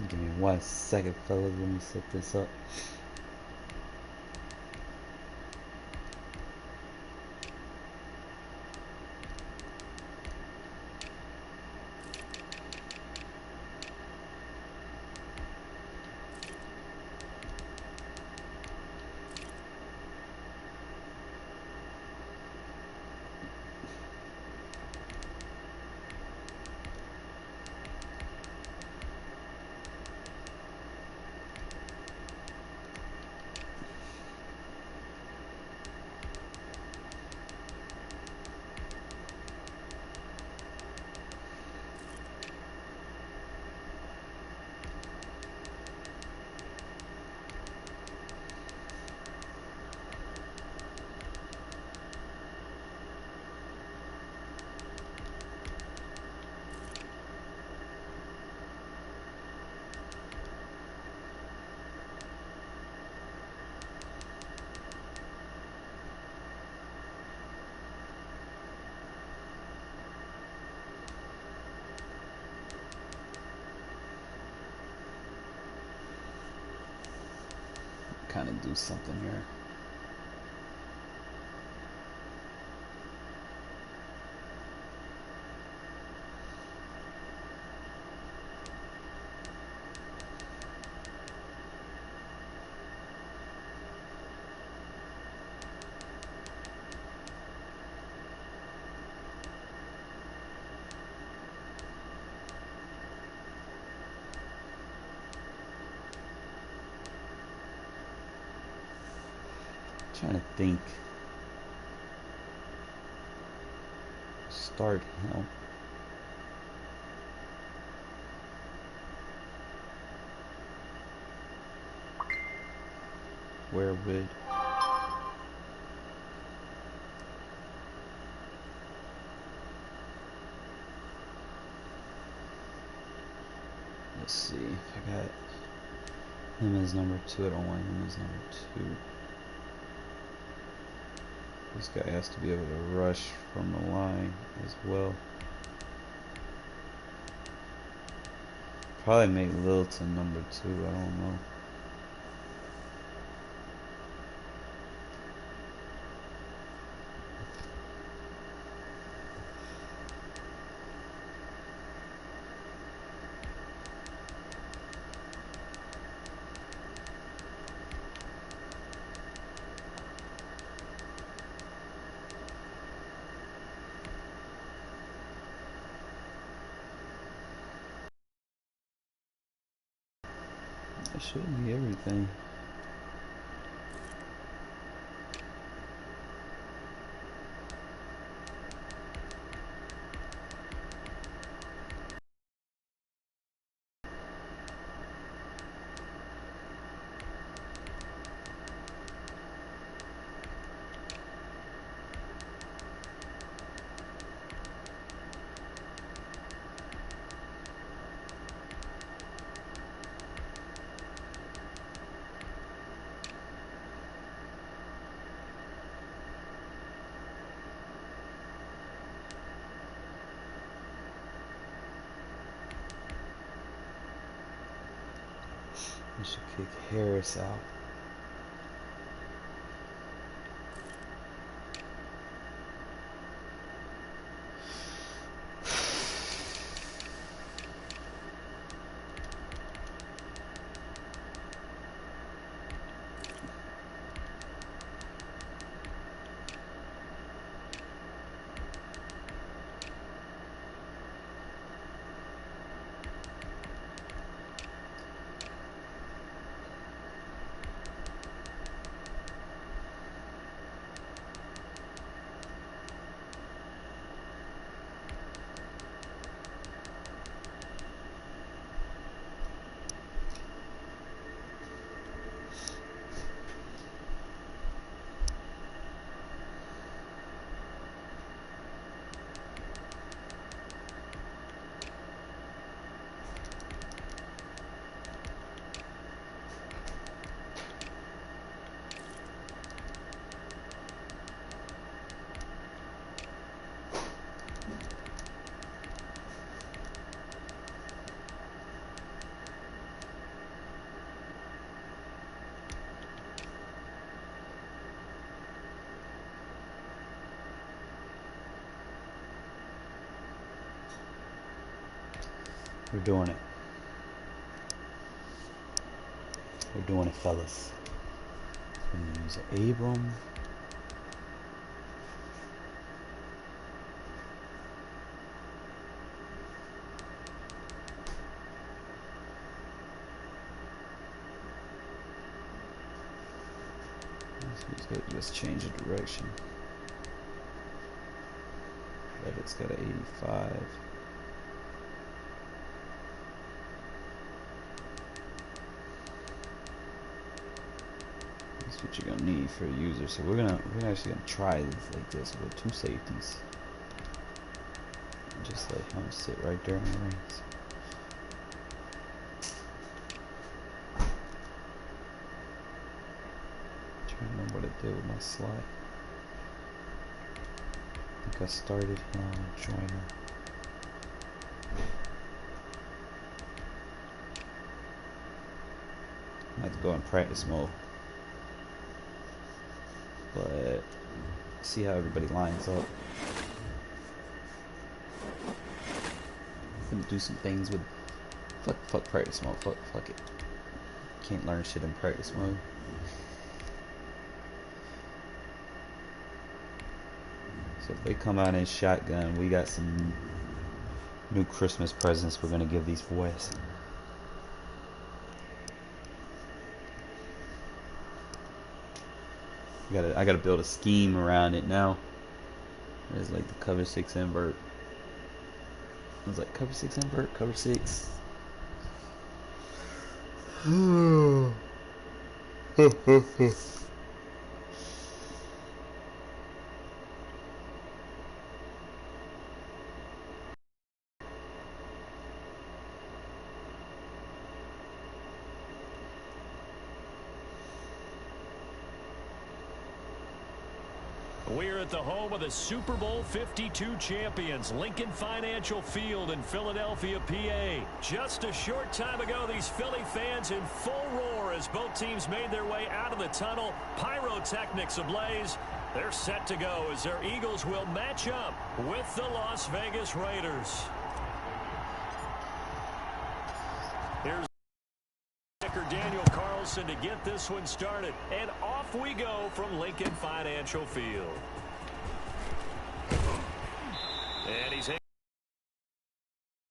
Give me 1 second, fellas. Let me set this up. Kind of do something here. Trying to think. Start him. Where would let's see if I got him as number 2. I don't want him as number 2. This guy has to be able to rush from the line as well. Probably make Littleton number 2. I don't know. That should be everything. I should kick Harris out. We're doing it. We're doing it, fellas. I'm gonna use an Abram. Let's change the direction. But it's got an 85. That's what you're gonna need for a user. So we're actually gonna try this like this with 2 safeties. And just let him sit right there in the rings. Trying to remember what I did with my slide. I think I started him on joiner. I have to go in practice mode. But see how everybody lines up. Gonna do some things with fuck practice mode. Fuck it. Can't learn shit in practice mode. So if they come out in shotgun, we got some new Christmas presents we're gonna give these boys. I gotta build a scheme around it now. There's like the cover 6 invert. I was like, cover 6 invert, cover 6. We're at the home of the Super Bowl 52 champions, Lincoln Financial Field in Philadelphia, PA. Just a short time ago, these Philly fans in full roar as both teams made their way out of the tunnel. Pyrotechnics ablaze. They're set to go as their Eagles will match up with the Las Vegas Raiders. Here's kicker Daniel Carlson to get this one started. And off we go from Lincoln Financial Field. And he's at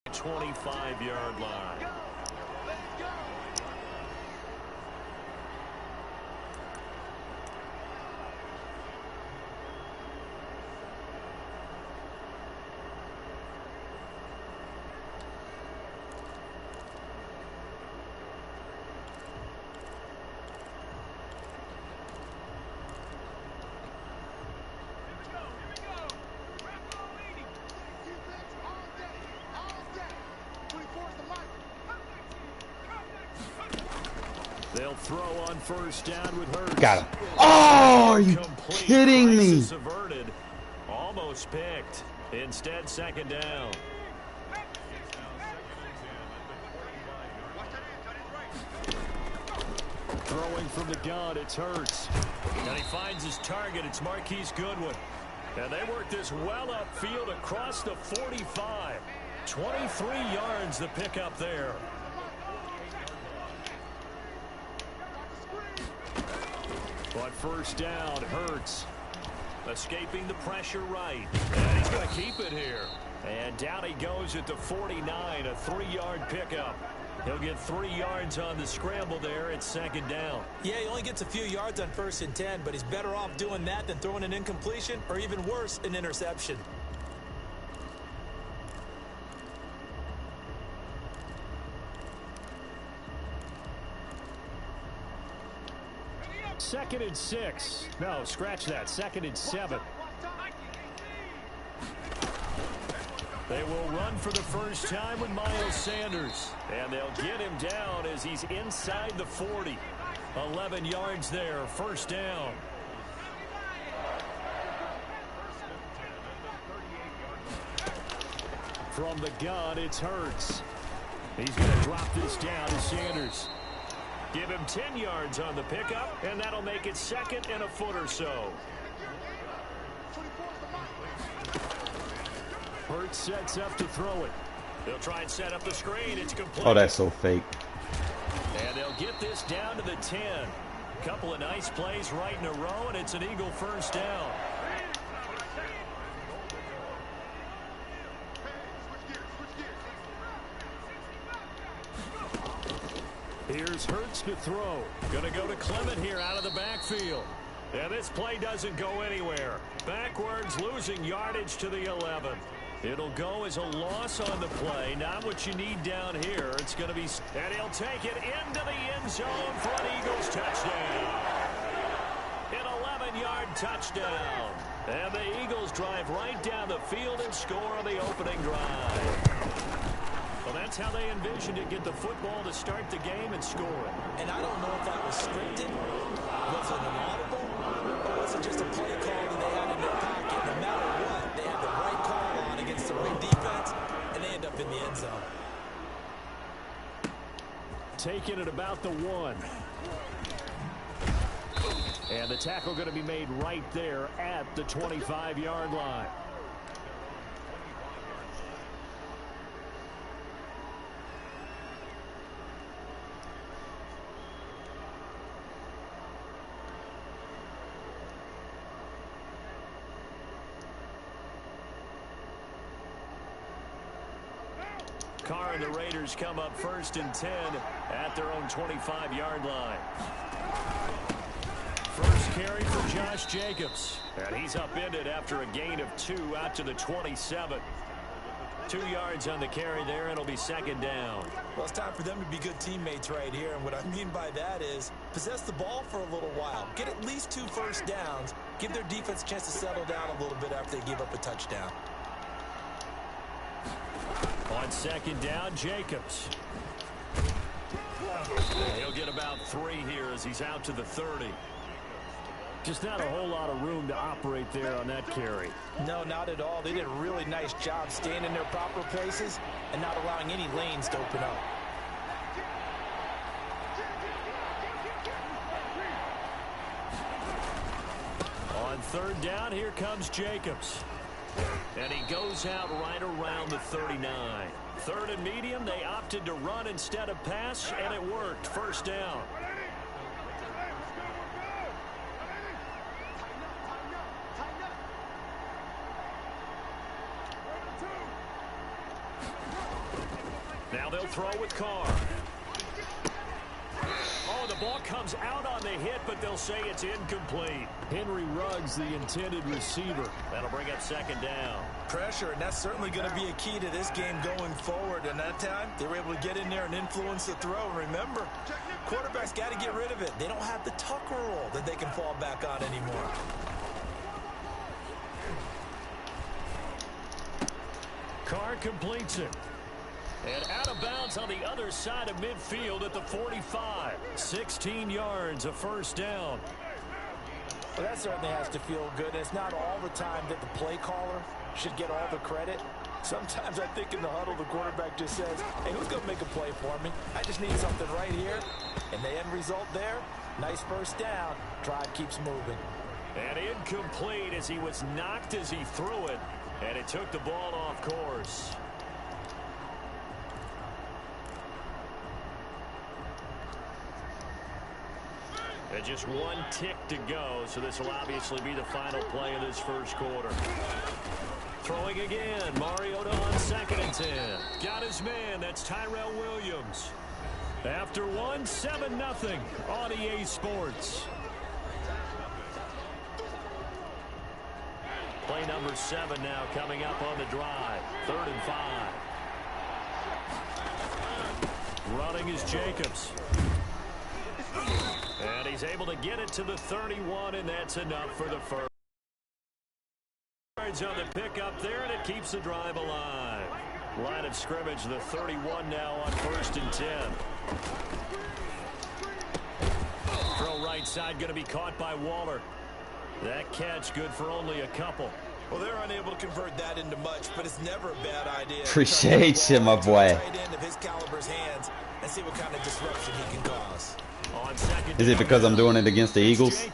the 25-yard line. They'll throw on first down with Hurts. Got him. Oh, are you kidding me? Averted. Almost picked. Instead, second down. Throwing from the gun, it's Hurts. And he finds his target. It's Marquise Goodwin. And they work this well upfield across the 45. 23 yards to pick up there. But first down, Hurts escaping the pressure right. And he's going to keep it here. And down he goes at the 49, a 3-yard pickup. He'll get 3 yards on the scramble there at second down. Yeah, he only gets a few yards on 1st and 10, but he's better off doing that than throwing an incompletion or even worse, an interception. Second and 6. No, scratch that. Second and 7. They will run for the first time with Miles Sanders. And they'll get him down as he's inside the 40. 11 yards there. First down. From the gun, it's Hurts. He's going to drop this down to Sanders. Give him 10 yards on the pickup, and that'll make it second and a foot or so. Hurts sets up to throw it. They'll try and set up the screen. It's complete. Oh, that's so fake. And they'll get this down to the 10. Couple of nice plays right in a row, and it's an Eagle first down. Here's Hurts to throw. Going to go to Clement here out of the backfield. And this play doesn't go anywhere. Backwards, losing yardage to the 11. It'll go as a loss on the play. Not what you need down here. It's going to be... And he'll take it into the end zone for an Eagles touchdown. An 11-yard touchdown. And the Eagles drive right down the field and score on the opening drive. Well, that's how they envisioned it. Get the football to start the game and score it. And I don't know if that was scripted. Was it an audible? Or was it just a play call that they had in their pocket? No matter what, they had the right call on against the right defense, and they end up in the end zone. Taking it about the 1. And the tackle going to be made right there at the 25-yard line. Carr and the Raiders come up 1st and 10 at their own 25-yard line. First carry for Josh Jacobs. And he's upended after a gain of 2 out to the 27. 2 yards on the carry there, and it'll be 2nd down. Well, it's time for them to be good teammates right here. And what I mean by that is possess the ball for a little while. Get at least 2 first downs. Give their defense a chance to settle down a little bit after they give up a touchdown. On 2nd down, Jacobs. He'll get about 3 here as he's out to the 30. Just not a whole lot of room to operate there on that carry. No, not at all. They did a really nice job staying in their proper places and not allowing any lanes to open up. On 3rd down, here comes Jacobs. And he goes out right around the 39. 3rd and medium, they opted to run instead of pass, and it worked. First down. Now they'll throw with Carr. Oh, the ball comes out on the hit, but they'll say it's incomplete. Henry Ruggs, the intended receiver. That'll bring up 2nd down. Pressure, and that's certainly going to be a key to this game going forward. And that time, they were able to get in there and influence the throw. Remember, quarterbacks got to get rid of it. They don't have the Tucker rule that they can fall back on anymore. Carr completes it. And out of bounds on the other side of midfield at the 45. 16 yards, a first down. Well, that certainly has to feel good. It's not all the time that the play caller should get all the credit. Sometimes I think in the huddle, the quarterback just says, hey, who's going to make a play for me? I just need something right here. And the end result there, nice first down. Drive keeps moving. And incomplete as he was knocked as he threw it. And it took the ball off course. And just 1 tick to go, so this will obviously be the final play of this first quarter. Throwing again, Mariota on 2nd and 10. Got his man, that's Tyrell Williams. After 1, 7-0 on EA Sports. Play number 7 now coming up on the drive. 3rd and 5. Running is Jacobs. And he's able to get it to the 31, and that's enough for the first. On the pickup there, and it keeps the drive alive. Line of scrimmage, the 31 now on 1st and 10. Throw right side, going to be caught by Waller. That catch good for only a couple. Well, they're unable to convert that into much, but it's never a bad idea. Appreciate you, my boy. Tight end of his caliber's hands and see what kind of disruption he can cause. Is it because I'm doing it against the Eagles?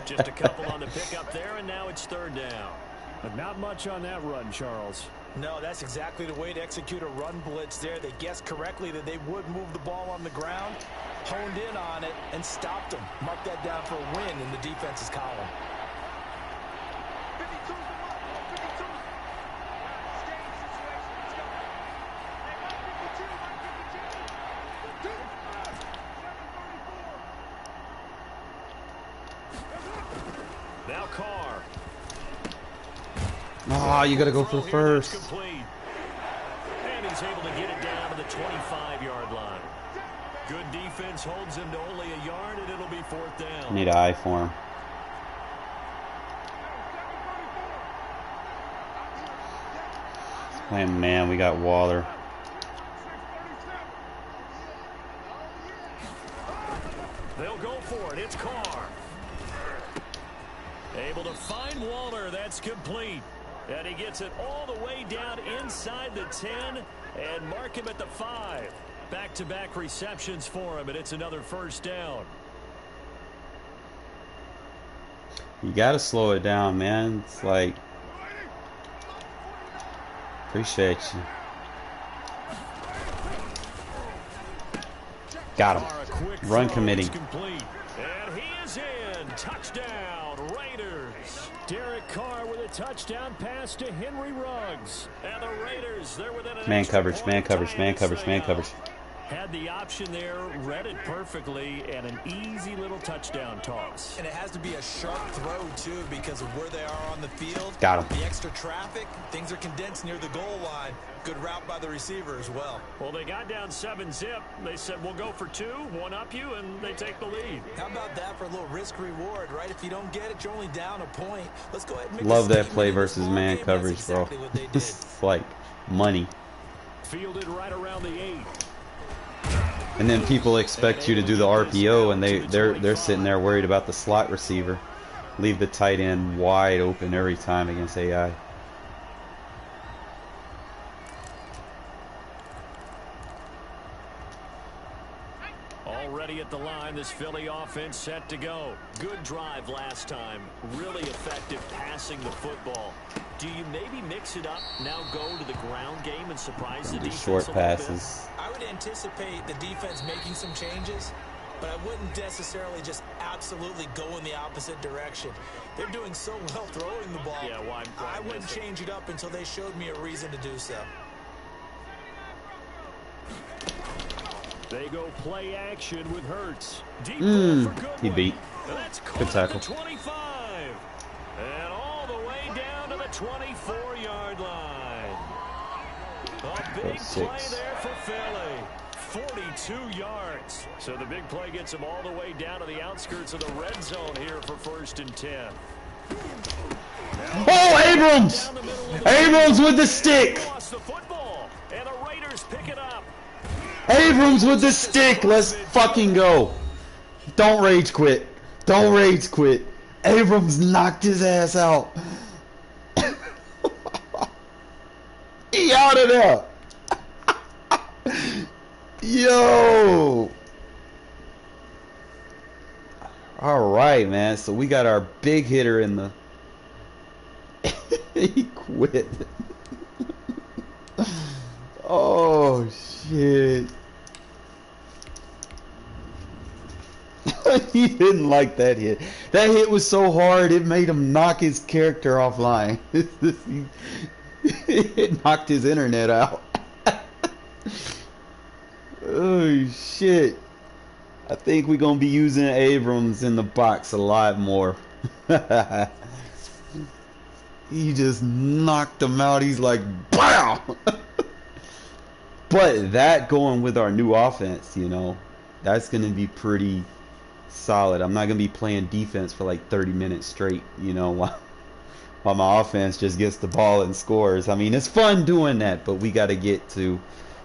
Just a couple on the pickup there, and now it's 3rd down. But not much on that run, Charles. No, that's exactly the way to execute a run blitz there. They guessed correctly that they would move the ball on the ground, honed in on it, and stopped them. Mark that down for a win in the defense's column. Now Carr. Oh, you got to go for the first. And he's able to get it down to the 25-yard line. Good defense holds him to only a yard, and it'll be 4th down. Need an eye for him. And man, we got Waller. They'll go for it. It's Carr. Able to find Waller. That's complete. And he gets it all the way down inside the 10 and mark him at the 5. Back-to-back receptions for him, and it's another 1st down. You got to slow it down, man. It's like, appreciate you. Got him. Run committee. And he is in. Touchdown, Raiders. Derek Carr with a touchdown pass to Henry Ruggs. And the Raiders, they're within an man coverage, man coverage, man coverage, man coverage. Had the option there, read it perfectly, and an easy little touchdown toss. And it has to be a sharp throw, too, because of where they are on the field. Got him. The extra traffic, things are condensed near the goal line. Good route by the receiver as well. Well, they got down 7-zip. They said, we'll go for 2, one up you, and they take the lead. How about that for a little risk-reward, right? If you don't get it, you're only down a point. Let's go ahead and make love that play versus man coverage, exactly bro. It's like money. Fielded right around the 8. And then people expect you to do the RPO, and they're sitting there worried about the slot receiver. Leave the tight end wide open every time against AI. Already at the line, this Philly offense set to go. Good drive last time. Really effective passing the football. Do you maybe mix it up, now go to the ground game and surprise the defense? Short passes. I would anticipate the defense making some changes, but I wouldn't necessarily just absolutely go in the opposite direction. They're doing so well throwing the ball. Yeah, why I wouldn't change it up until they showed me a reason to do so. They go play action with Hurts. Deep for good he beat. Good tackle. 25. And all the way down to the 24-yard line. A big play there for Philly. 42 yards. So the big play gets them all the way down to the outskirts of the red zone here for 1st and 10. Oh, Abrams! Abrams with the stick! Lost the football, and the Raiders pick it up. Abrams with the stick! Let's fucking go! Don't rage quit. Don't rage quit. Abrams knocked his ass out. He out of there! Yo! Alright, man. So we got our big hitter in the... He quit. Oh, shit. He didn't like that hit. That hit was so hard, it made him knock his character offline. It knocked his internet out. Oh, shit. I think we're going to be using Abrams in the box a lot more. He just knocked him out. He's like, BAM! But that going with our new offense, you know, that's going to be pretty solid. I'm not going to be playing defense for like 30 minutes straight, you know, while my offense just gets the ball and scores. I mean, it's fun doing that, but we got to get to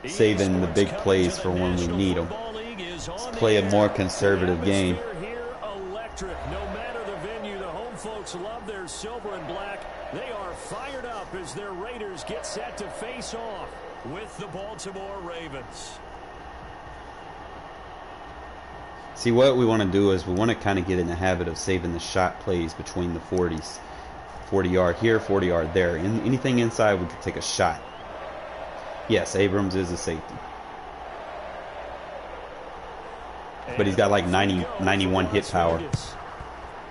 saving the big plays for when we need them. Let's play a more conservative game. No matter the venue, the home folks love their silver and black. They are fired up as their Raiders get set to face off with the Baltimore Ravens. See, what we want to do is we want to kind of get in the habit of saving the shot plays between the 40s. 40-yard here, 40-yard there. Anything inside, we could take a shot. Yes, Abrams is a safety. But he's got like 91 hit power.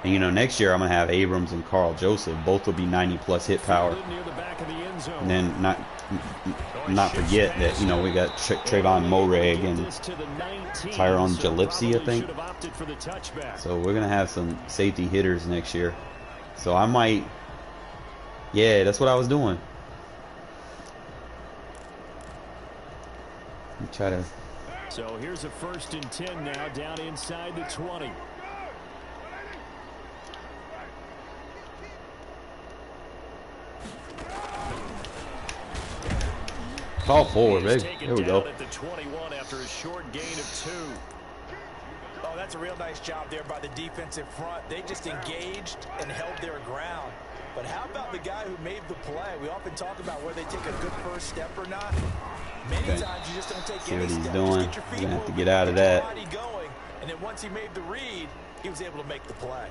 And, you know, next year I'm going to have Abrams and Carl Joseph. Both will be 90-plus hit power. And then not forget that, you know, we got Trayvon Morag and Tyron Jalipsy, I think. So we're going to have some safety hitters next year. So I might... Yeah, that's what I was doing. Let me try to... So here's a 1st and 10 now, down inside the 20. Call forward, baby. There we go. At the 21 after a short gain of 2. Oh, that's a real nice job there by the defensive front. They just engaged and held their ground. But how about the guy who made the play? We often talk about where they take a good first step or not. Many times you just don't take See any what he's step. doing. Just get your feet We're gonna have to moving, get out of that. body going, and then once he made the read, he was able to make the play.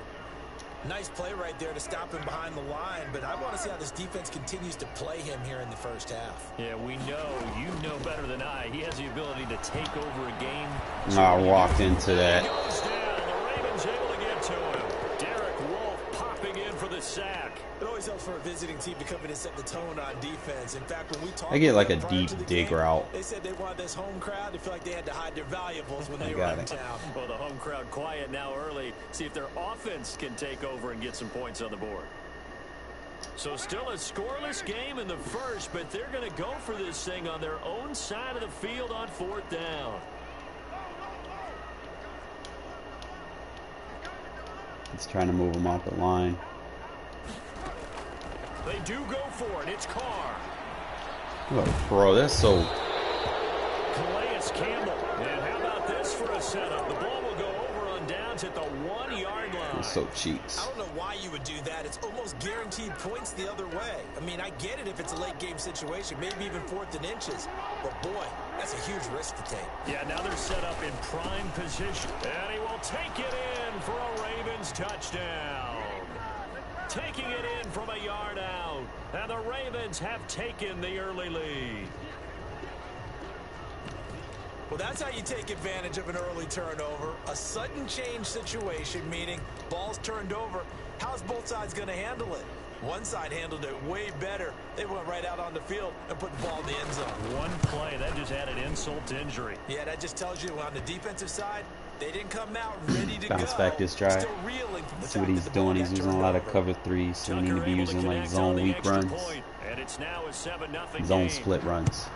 Nice play right there to stop him behind the line, but I want to see how this defense continues to play him here in the first half. Yeah, we know, you know better than I, he has the ability to take over a game. I walked into that. He goes down. The Ravens able to get to him. Derek Wolfe popping in for the sack. It always helps for a visiting team to come in and set the tone on defense. In fact, when we talked I get like a about prior deep to the dig game, route. they said they wanted this home crowd to feel like they had to hide their valuables when they were got in it. town. Well, the home crowd quiet now early. See if their offense can take over and get some points on the board. So still a scoreless game in the first, but they're going to go for this thing on their own side of the field on 4th down. He's trying to move him off the line. They do go for it. It's Carr. Oh, bro, that's so... Calais Campbell. And how about this for a setup? The ball will go over on downs at the 1-yard line. It's so cheeks. I don't know why you would do that. It's almost guaranteed points the other way. I mean, I get it if it's a late game situation, maybe even 4th and inches. But boy, that's a huge risk to take. Yeah, now they're set up in prime position. And he will take it in for a Ravens touchdown. Taking it in from a yard out. And the Ravens have taken the early lead. Well, that's how you take advantage of an early turnover. A sudden change situation, meaning ball's turned over. How's both sides going to handle it? One side handled it way better. They went right out on the field and put the ball in the end zone. One play, that just added insult to injury. Yeah, that just tells you on the defensive side, they didn't come out ready to Bounce go. back this drive. Still reeling from the See what fact he's that the ball doing. He's got using a turned lot of over. cover 3, so we need to be using like zone weak runs. And it's now a 7-0 Zone game. split runs.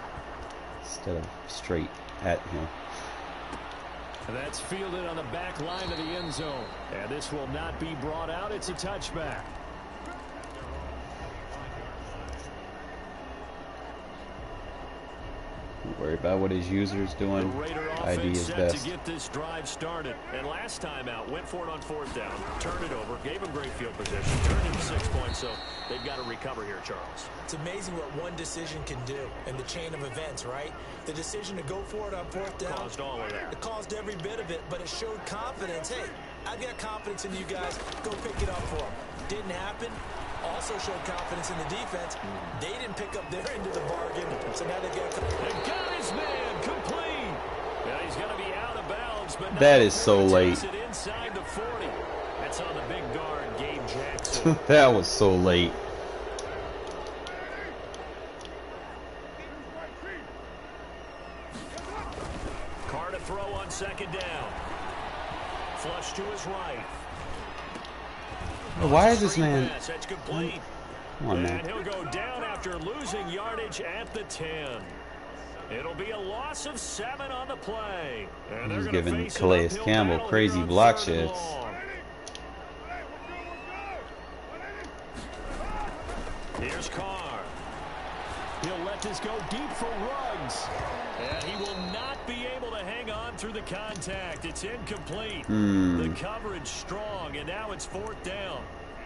Instead of straight at him. That's fielded on the back line of the end zone. And this will not be brought out. It's a touchback. Don't worry about what his user's doing. The Raider ID offense is set best. to get this drive started. And last time out, went for it on 4th down, turned it over, gave him great field position, turned into 6 points, so they've got to recover here, Charles. It's amazing what one decision can do in the chain of events, right? The decision to go for it on 4th down. Caused all of that. It caused every bit of it, but it showed confidence. Hey, I've got confidence in you guys. Go pick it up for them. Didn't happen. Also showed confidence in the defense. They didn't pick up their end of the bargain, so now they've got... They got his man complete. Yeah, he's going to be out of bounds, but That is so late. takes it inside the 40. That's on the big guard, Gabe Jackson. That was so late. Carr to throw on 2nd down. Flush to his right. Why is this man... That's complete. Come on, And man. he'll go down after losing yardage at the 10. It'll be a loss of 7 on the play. And they're He's gonna giving face an Calais uphill Campbell battle crazy here on block 3rd and shifts. long. Here's Carr. He'll let this go deep for Ruggs. And he will not be able to hang on through the contact. It's incomplete. The coverage strong, and now it's 4th down.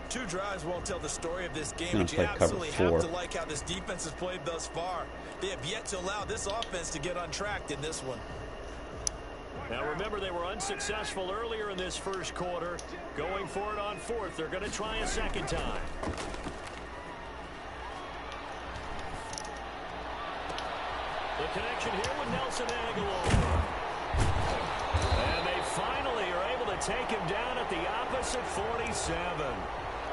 2 drives won't tell the story of this game, Gonna but you play cover absolutely 4. have to like how this defense has played thus far. They have yet to allow this offense to get untracked in this one. Now remember, they were unsuccessful earlier in this first quarter. Going for it on 4th. They're going to try a second time. connection here with Nelson Aguilar. And they finally are able to take him down at the opposite 47.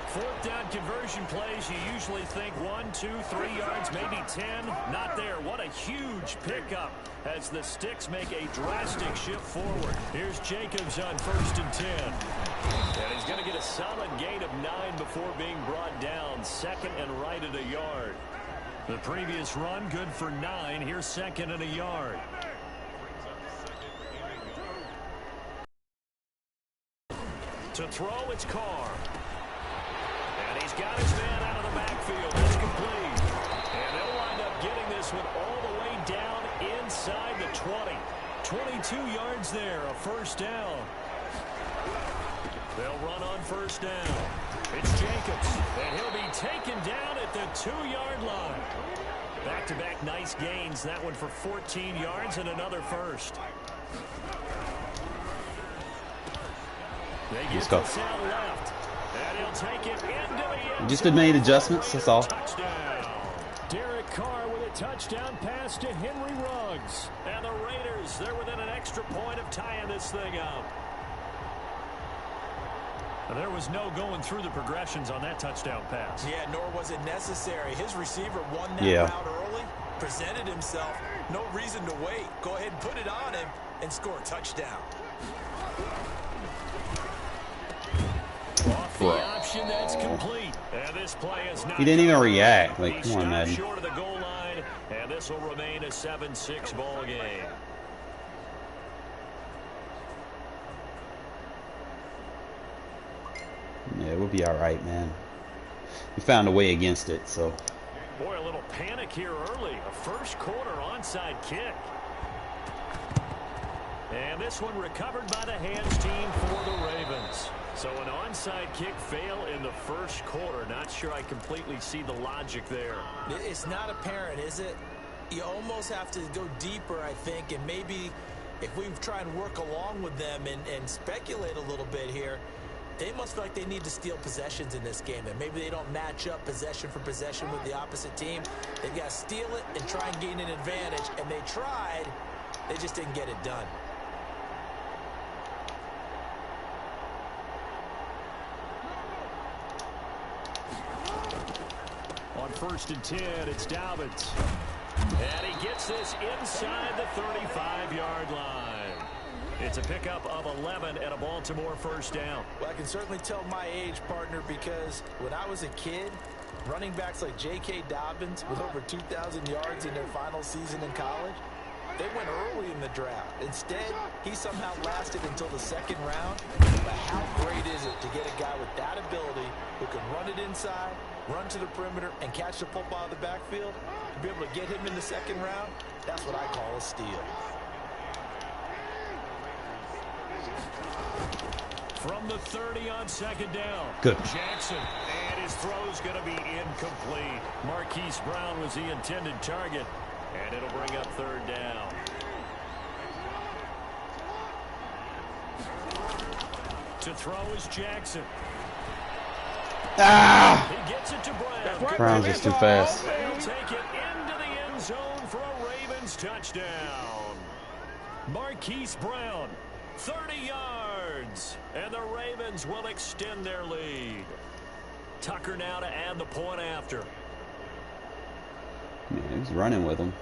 Fourth down conversion plays, you usually think 1, 2, 3 yards, maybe 10. Not there. What a huge pickup as the Sticks make a drastic shift forward. Here's Jacobs on 1st and 10. And he's going to get a solid gain of 9 before being brought down. Second and right at a yard. The previous run good for 9. Here's second and a yard. To throw, it's Carr. And he's got his man out of the backfield. It's complete. And they'll wind up getting this one all the way down inside the 20. 22 yards there, a first down. They'll run on first down. It's Jacobs. And he'll be taken down at the 2-yard line. Back-to-back nice gains. That one for 14 yards and another first. They get this out left. And he'll take it into the end. Just made adjustments, that's all. Touchdown. Derek Carr with a touchdown pass to Henry Ruggs. And the Raiders, they're within an extra point of tying this thing up. There was no going through the progressions on that touchdown pass. Yeah, nor was it necessary. His receiver won that route early, presented himself. No reason to wait. Go ahead and put it on him and score a touchdown. Off the option, that's complete. And this play is not. He didn't even react. Like, come on, man. Short of the goal line, and this will remain a 7-6 ball game. Yeah, we'll be all right, man. We found a way against it, so. Boy, a little panic here early. A first quarter onside kick. And this one recovered by the hands team for the Ravens. So an onside kick fail in the first quarter. Not sure I completely see the logic there. It's not apparent, is it? You almost have to go deeper, I think, and maybe if we try and work along with them and speculate a little bit here, they must feel like they need to steal possessions in this game, and maybe they don't match up possession for possession with the opposite team. They've got to steal it and try and gain an advantage, and they tried. They just didn't get it done. On 1st and 10, it's Dobbins. And he gets this inside the 35-yard line. It's a pickup of 11 and a Baltimore first down. Well, I can certainly tell my age, partner, because when I was a kid, running backs like J.K. Dobbins with over 2,000 yards in their final season in college, they went early in the draft. Instead, he somehow lasted until the 2nd round. But how great is it to get a guy with that ability who can run it inside, run to the perimeter, and catch the football out of the backfield? To be able to get him in the 2nd round, that's what I call a steal. From the 30 on 2nd down. Good. Jackson, and his throw's going to be incomplete. Marquise Brown was the intended target, and it'll bring up 3rd down. To throw is Jackson. Ah! He gets it to Brown. Brown's just too fast. They'll take it into the end zone for a Ravens touchdown. Marquise Brown, 30 yards, and the Ravens will extend their lead. Tucker now to add the point after. Man, he was running with him.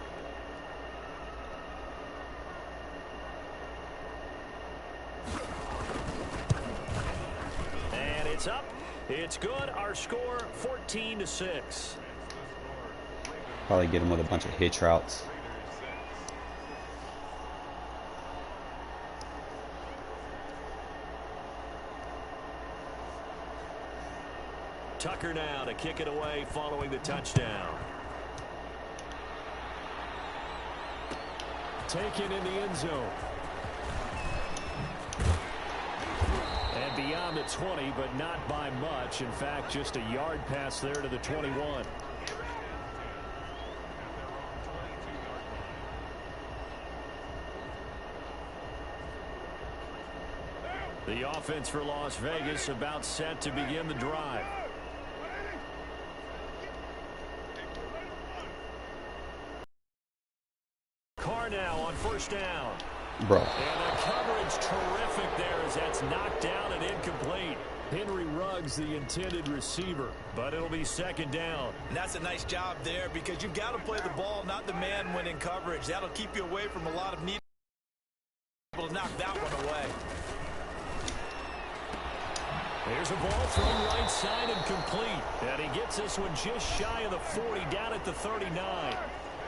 And it's up. It's good. Our score 14-6. Probably get him with a bunch of hitch routes. Tucker now to kick it away following the touchdown. Taken in the end zone. And beyond the 20, but not by much. In fact, just a yard pass there to the 21. The offense for Las Vegas about set to begin the drive. first down. Bro. And the coverage terrific there as that's knocked down and incomplete. Henry Ruggs, the intended receiver, but it'll be second down. And that's a nice job there because you've got to play the ball, not the man when in coverage. That'll keep you away from a lot of need to knock that one away. Here's a ball from right side and complete. And he gets this one just shy of the 40, down at the 39.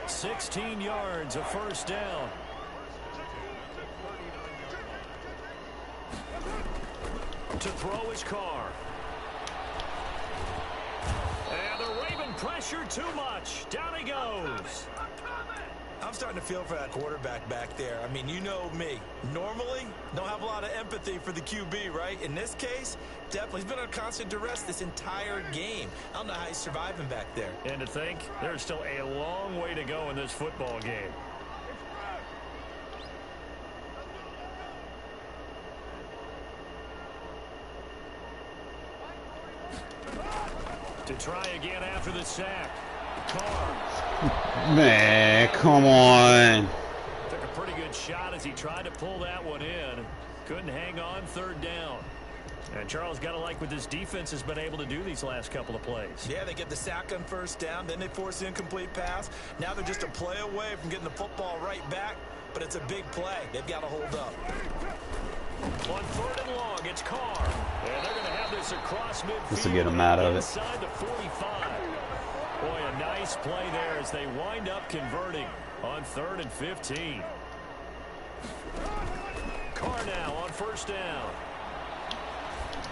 16 yards, a first down. To throw his car. And the Raven pressure too much. Down he goes. I'm starting to feel for that quarterback back there. I mean, you know me. Normally, don't have a lot of empathy for the QB, right? In this case, definitely. He's been under constant duress this entire game. I don't know how he's surviving back there. And to think, there's still a long way to go in this football game. To try again after the sack. Carr. Man, come on. Took a pretty good shot as he tried to pull that one in. Couldn't hang on, third down. And Charles, got to like what this defense has been able to do these last couple of plays. Yeah, they get the sack on first down, then they force the incomplete pass. Now they're just a play away from getting the football right back, but it's a big play. They've got to hold up. On third and long, it's Carr. And they're going to have this across midfield. This will get him out of it. Inside the 45. Boy, a nice play there as they wind up converting on 3rd and 15. Carr now on first down.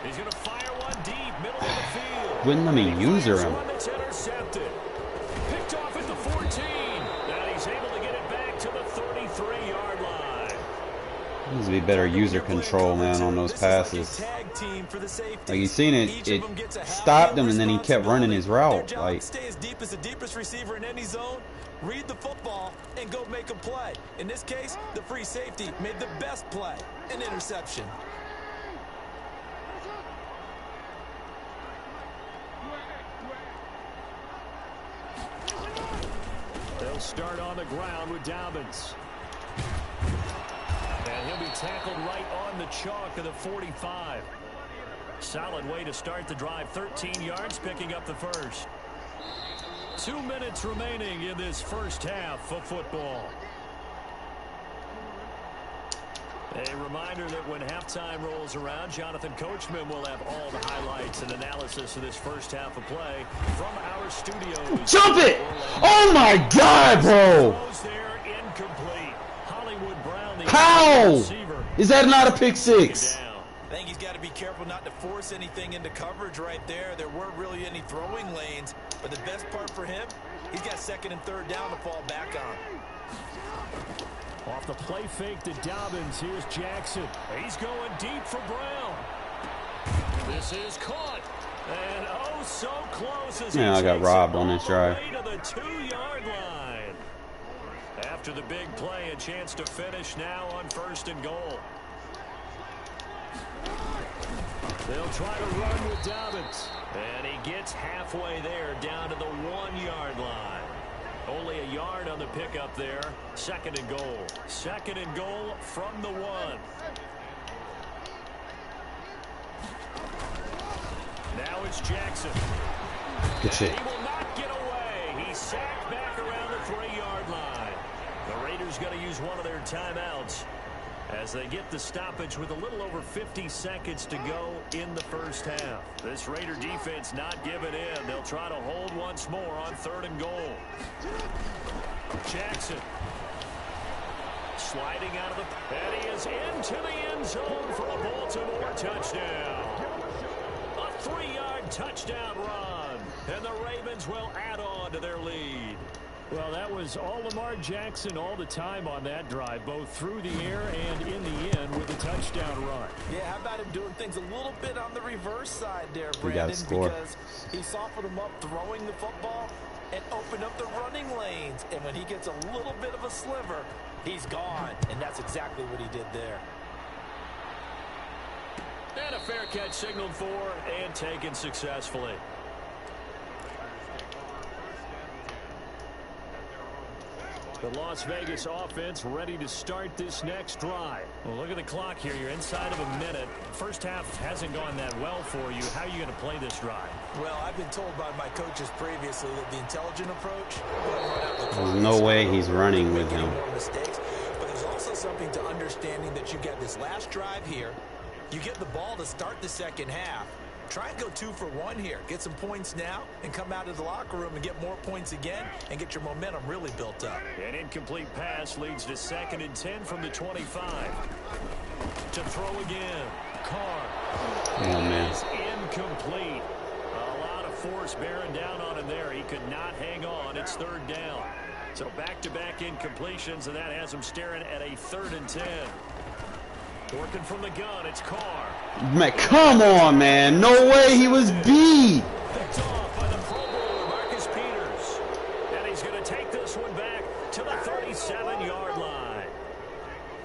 He's going to fire one deep, middle of the field. Wouldn't let me use her. One that's intercepted. Picked off at the 14. And he's able to get it back to the 33-yard line. Needs to be better user control, man, on those passes. Like, you seen it, it stopped him and then he kept running his route. Like, stay as deep as the deepest receiver in any zone, read the football, and go make a play. In this case, the free safety made the best play, an interception. They'll start on the ground with Dobbins. And he'll be tackled right on the chalk of the 45. Solid way to start the drive. 13 yards, picking up the first. 2 minutes remaining in this first half of football. A reminder that when halftime rolls around, Jonathan Coachman will have all the highlights and analysis of this first half of play from our studios. jump it! Oh my God, bro! How? Is that not a pick six? I think he's got to be careful not to force anything into coverage right there. There weren't really any throwing lanes, but the best part for him, he's got 2nd and 3rd down to fall back on. Off the play fake to Dobbins. Here's Jackson. He's going deep for Brown. This is caught. And oh, so close as I got robbed on this drive. To the 2-yard line. After the big play, a chance to finish now on 1st and goal. They'll try to run with Dobbins. And he gets halfway there, down to the 1-yard line. Only a yard on the pickup there. 2nd and goal. 2nd and goal from the 1. Now it's Jackson. Good shit. He will not get away. He's sacked back around the 3-yard line. The Raiders going to use one of their timeouts as they get the stoppage with a little over 50 seconds to go in the first half. This Raider defense not giving in. They'll try to hold once more on 3rd and goal. Jackson sliding out of the... And he is into the end zone for a Baltimore touchdown. A 3-yard touchdown run. And the Ravens will add on to their lead. Well, that was all Lamar Jackson all the time on that drive, both through the air and in the end with a touchdown run. Yeah, how about him doing things a little bit on the reverse side there, Brandon, because he softened him up throwing the football and opened up the running lanes. And when he gets a little bit of a sliver, he's gone. And that's exactly what he did there. And a fair catch signaled for and taken successfully. The Las Vegas offense ready to start this next drive. Well, look at the clock here. You're inside of a minute. First half hasn't gone that well for you. How are you going to play this drive? Well, I've been told by my coaches previously that the intelligent approach. There's no way he's running with him. Mistakes, but there's also something to understanding that you got this last drive here. You get the ball to start the second half. Try and go 2 for 1 here. Get some points now and come out of the locker room and get more points again and get your momentum really built up. An incomplete pass leads to 2nd and 10 from the 25. To throw again. Carr. Oh, man. Is incomplete. A lot of force bearing down on him there. He could not hang on. It's 3rd down. So back-to-back incompletions, and that has him staring at a 3rd and 10. Working from the gun, it's Carr. Man, come on, man. No way he was beat. Picked off by the Pro Bowler, Marcus Peters. And he's going to take this one back to the 37-yard line.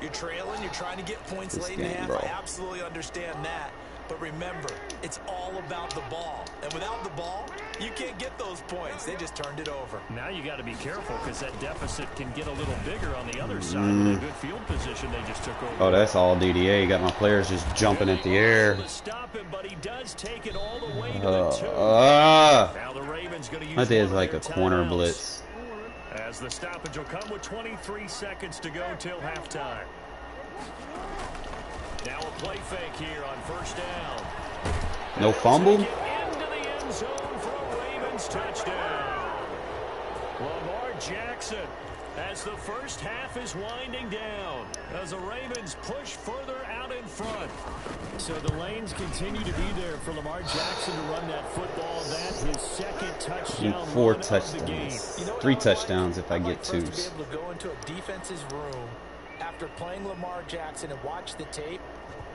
You're trailing. You're trying to get points This late in the game, half. bro. I absolutely understand that. But remember, it's all about the ball. And without the ball, you can't get those points. They just turned it over. Now you got to be careful because that deficit can get a little bigger on the other side with a good field position they just took over. Oh, that's all DDA. Got my players just jumping at the air. To stop him, but he does take it all the way to Now the 2. Now the Ravens going to use I think it's one like of a their corner timeouts. blitz. As the stoppage will come with 23 seconds to go till halftime. Now a play fake here on 1st down. No fumble? Into the end zone for a Ravens touchdown. Lamar Jackson as the first half is winding down as the Ravens push further out in front. So the lanes continue to be there for Lamar Jackson to run that football. That's his 2nd touchdown. 4 run of the game. touchdowns. You know what 3 I like? touchdowns if I I'd get like for us to 2s. be able to go into a defense's room after playing Lamar Jackson and watch the tape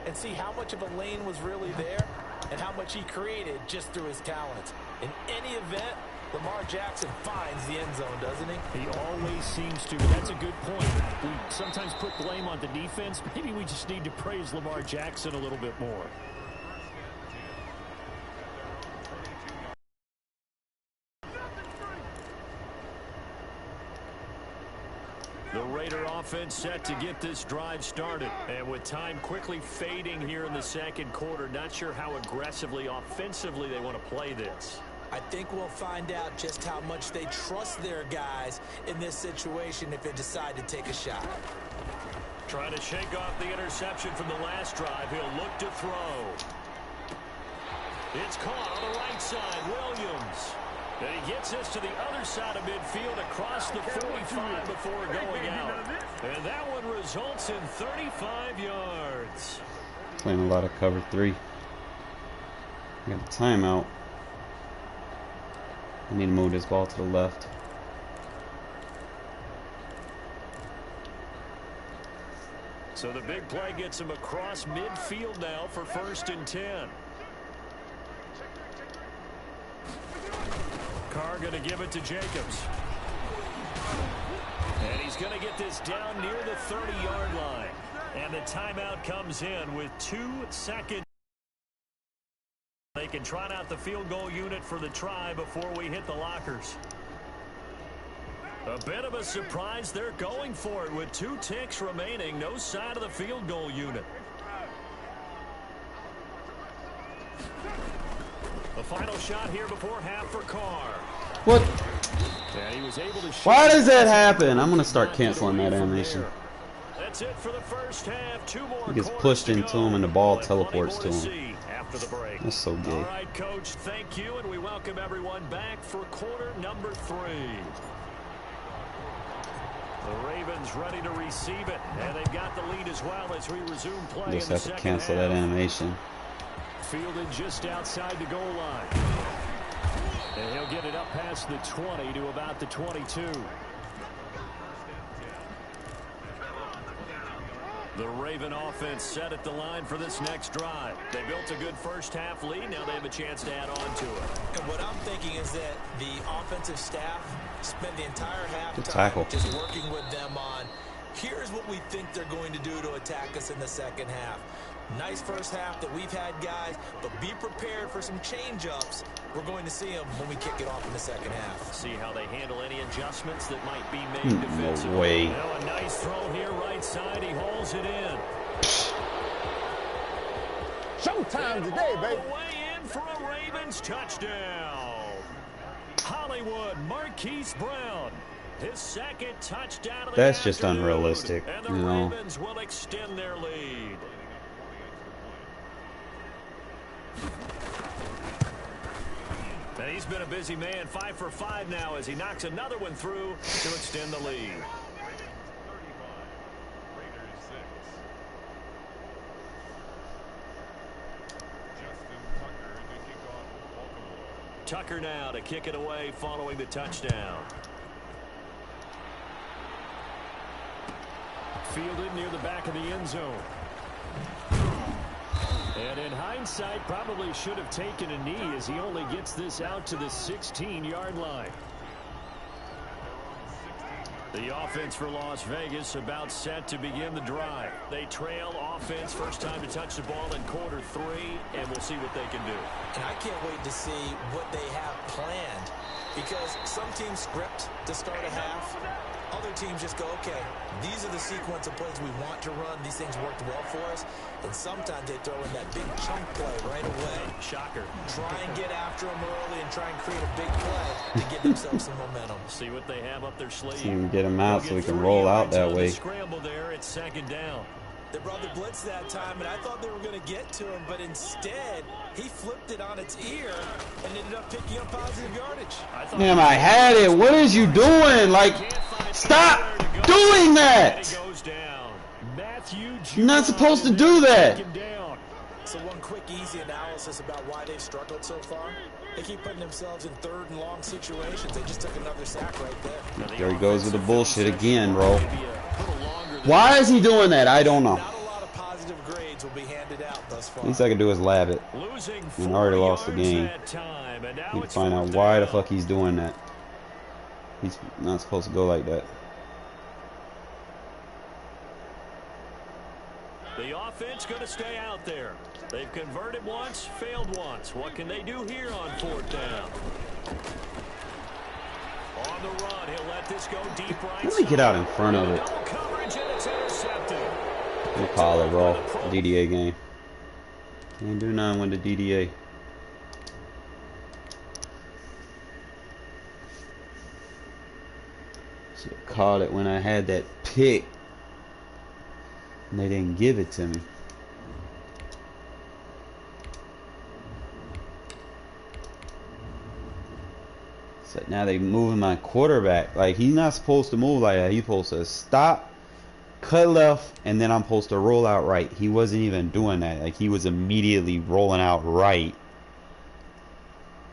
and see how much of a lane was really there and how much he created just through his talents. In any event, Lamar Jackson finds the end zone, doesn't he? He always seems to. That's a good point. We sometimes put blame on the defense. Maybe we just need to praise Lamar Jackson a little bit more. The Raider offense set to get this drive started. And with time quickly fading here in the 2nd quarter, not sure how aggressively, offensively they want to play this. I think we'll find out just how much they trust their guys in this situation if they decide to take a shot. Trying to shake off the interception from the last drive. He'll look to throw. It's caught on the right side. Williams. And he gets this to the other side of midfield across the 45 before going out. And that one results in 35 yards. Playing a lot of cover 3. Got a timeout. I need to move this ball to the left. So the big play gets him across midfield now for 1st and 10. Carr going to give it to Jacobs. And he's going to get this down near the 30-yard line. And the timeout comes in with 2 seconds. They can trot out the field goal unit for the try before we hit the lockers. A bit of a surprise. They're going for it with 2 ticks remaining. No side of the field goal unit. The final shot here before half for Carr. What? And he was able to Why does that happen? I'm going to start canceling that animation. That's it for the first half. 2 more He gets quarters pushed to into go. him and the ball We'll have plenty teleports more to him. see after the break. That's so gay. All right, Coach, thank you, and we welcome everyone back for quarter number 3. The Ravens ready to receive it, and they've got the lead as well as we resume play. Just in the have to second cancel half. that animation. Fielded just outside the goal line. And he'll get it up past the 20 to about the 22. The Raven offense set at the line for this next drive. They built a good first half lead. Now they have a chance to add on to it. And what I'm thinking is that the offensive staff spent the entire Good halftime tackle. just working with them on, here's what we think they're going to do to attack us in the second half. Nice first half that we've had, guys, but be prepared for some change-ups. We're going to see them when we kick it off in the second half. See how they handle any adjustments that might be made defensively. No way. Now a nice throw here, right side. He hauls it in. Showtime today, baby. All the way in for a Ravens touchdown. Hollywood Marquise Brown. His second touchdown of the That's just afternoon. unrealistic, And the you know. Ravens will extend their lead. And he's been a busy man, 5 for 5 now as he knocks another one through to extend the lead. Tucker now to kick it away following the touchdown. Fielded near the back of the end zone. And in hindsight, probably should have taken a knee as he only gets this out to the 16-yard line. The offense for Las Vegas about set to begin the drive. They trail offense, first time to touch the ball in quarter 3, and we'll see what they can do. And I can't wait to see what they have planned, because some teams script to start a half. Other teams just go, okay, these are the sequence of plays we want to run. These things worked well for us. And sometimes they throw in that big chunk play right away. Shocker. Try and get after them early and try and create a big play to get themselves some momentum. See what they have up their sleeve. See him get him out so we can roll out that way. Scramble there. It's second down. They brought the blitz that time, and I thought they were going to get to him, but instead, he flipped it on its ear and ended up picking up positive yardage. Damn, I had it. What is you doing? Like, stop doing that. You're not supposed to do that. So one quick, easy analysis about why they've struggled so far. They keep putting themselves in third and long situations. They just took another sack right there. There he goes with the bullshit again, bro. Why is he doing that? I don't know. Not a lot of positive grades will be handed out thus far. Least I can do is lab it. And I already lost the game. Need to find out why the fuck he's doing that. He's not supposed to go like that. The offense going to stay out there. They've converted once, failed once. What can they do here on 4th down? On the run, he'll let this go deep right. Let me get out in front of it. Double coverage and it's intercepted. We'll call it, bro. DDA game. Can't do nothing with the DDA. Should have caught it when I had that pick. And they didn't give it to me. So now they moving my quarterback. Like, he's not supposed to move like that. He's supposed to stop, cut left, and then I'm supposed to roll out right. He wasn't even doing that. Like, he was immediately rolling out right.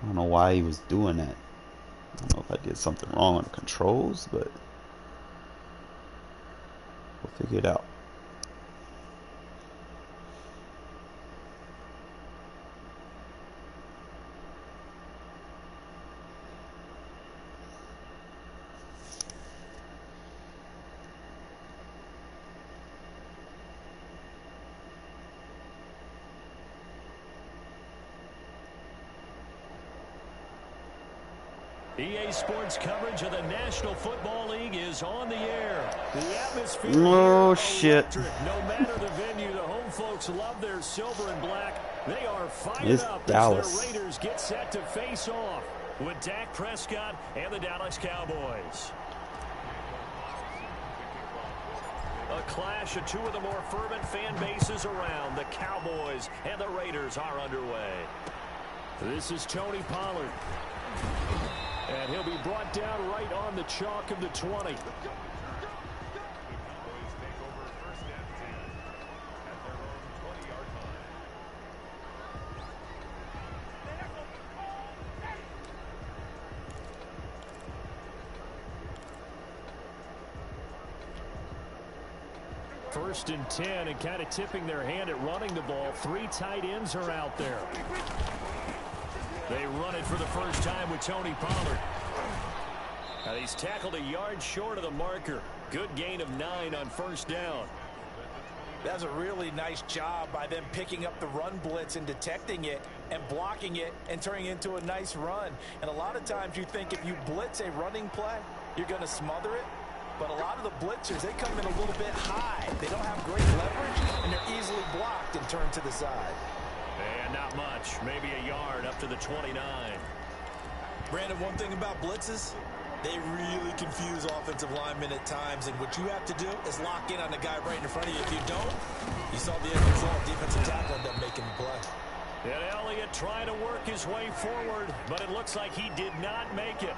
I don't know why he was doing that. I don't know if I did something wrong on the controls, but we'll figure it out. EA Sports coverage of the National Football League is on the air. The atmosphere. Oh, shit. No matter the venue, the home folks love their silver and black. They are fired It's up Dallas. as the Raiders get set to face off with Dak Prescott and the Dallas Cowboys. A clash of two of the more fervent fan bases around. The Cowboys and the Raiders are underway. This is Tony Pollard. And he'll be brought down right on the chalk of the 20. First and 10, and kind of tipping their hand at running the ball. 3 tight ends are out there. They run it for the first time with Tony Pollard. Now he's tackled a yard short of the marker. Good gain of 9 on first down. That's a really nice job by them picking up the run blitz and detecting it and blocking it and turning it into a nice run. And a lot of times you think if you blitz a running play, you're going to smother it. But a lot of the blitzers, they come in a little bit high. They don't have great leverage, and they're easily blocked and turned to the side. And not much, maybe a yard up to the 29. Brandon, one thing about blitzes, they really confuse offensive linemen at times, and what you have to do is lock in on the guy right in front of you. If you don't, you saw the end result. Defensive tackle ended up making the play. And Elliott trying to work his way forward, but it looks like he did not make it.